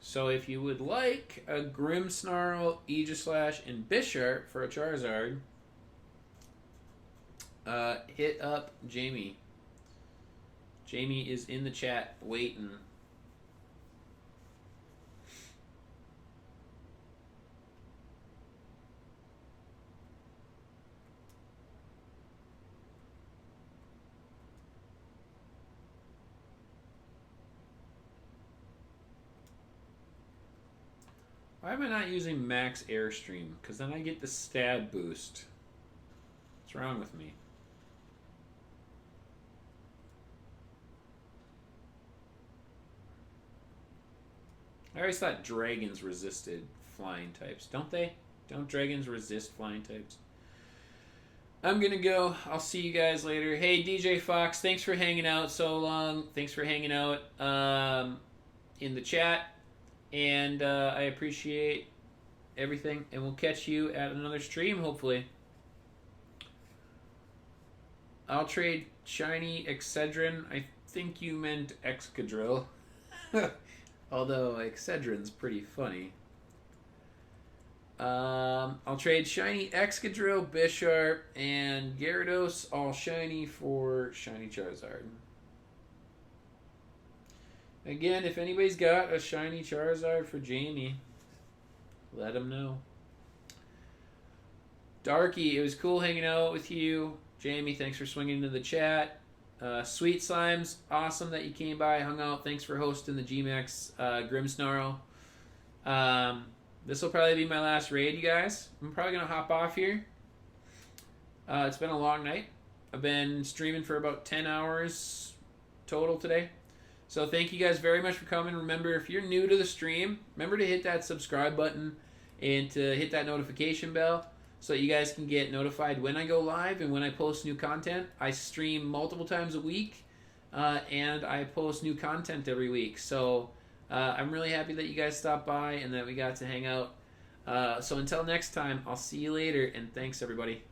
So if you would like a Grimmsnarl, Aegislash, and Bisharp for a Charizard, hit up Jamie. Jamie is in the chat waiting. Why am I not using Max Airstream? Because then I get the stab boost. What's wrong with me? I always thought dragons resisted flying types. Don't they? Don't dragons resist flying types? I'm going to go. I'll see you guys later. Hey, DJ Fox, thanks for hanging out so long. Thanks for hanging out in the chat. And I appreciate everything. And we'll catch you at another stream, hopefully. I'll trade shiny Excedrin. I think you meant Excadrill. Although Excedrin's pretty funny. I'll trade shiny Excadrill, Bisharp, and Gyarados all shiny for shiny Charizard. Again, if anybody's got a shiny Charizard for Jamie, let him know. Darky, it was cool hanging out with you. Jamie, thanks for swinging into the chat. Sweet Slimes, awesome that you came by, hung out. Thanks for hosting the GMAX Grimmsnarl. This will probably be my last raid, you guys. I'm probably going to hop off here. It's been a long night. I've been streaming for about 10 hours total today. So thank you guys very much for coming. Remember, if you're new to the stream, remember to hit that subscribe button and to hit that notification bell so that you guys can get notified when I go live and when I post new content. I stream multiple times a week, and I post new content every week. So I'm really happy that you guys stopped by and that we got to hang out. So until next time, I'll see you later, and thanks, everybody.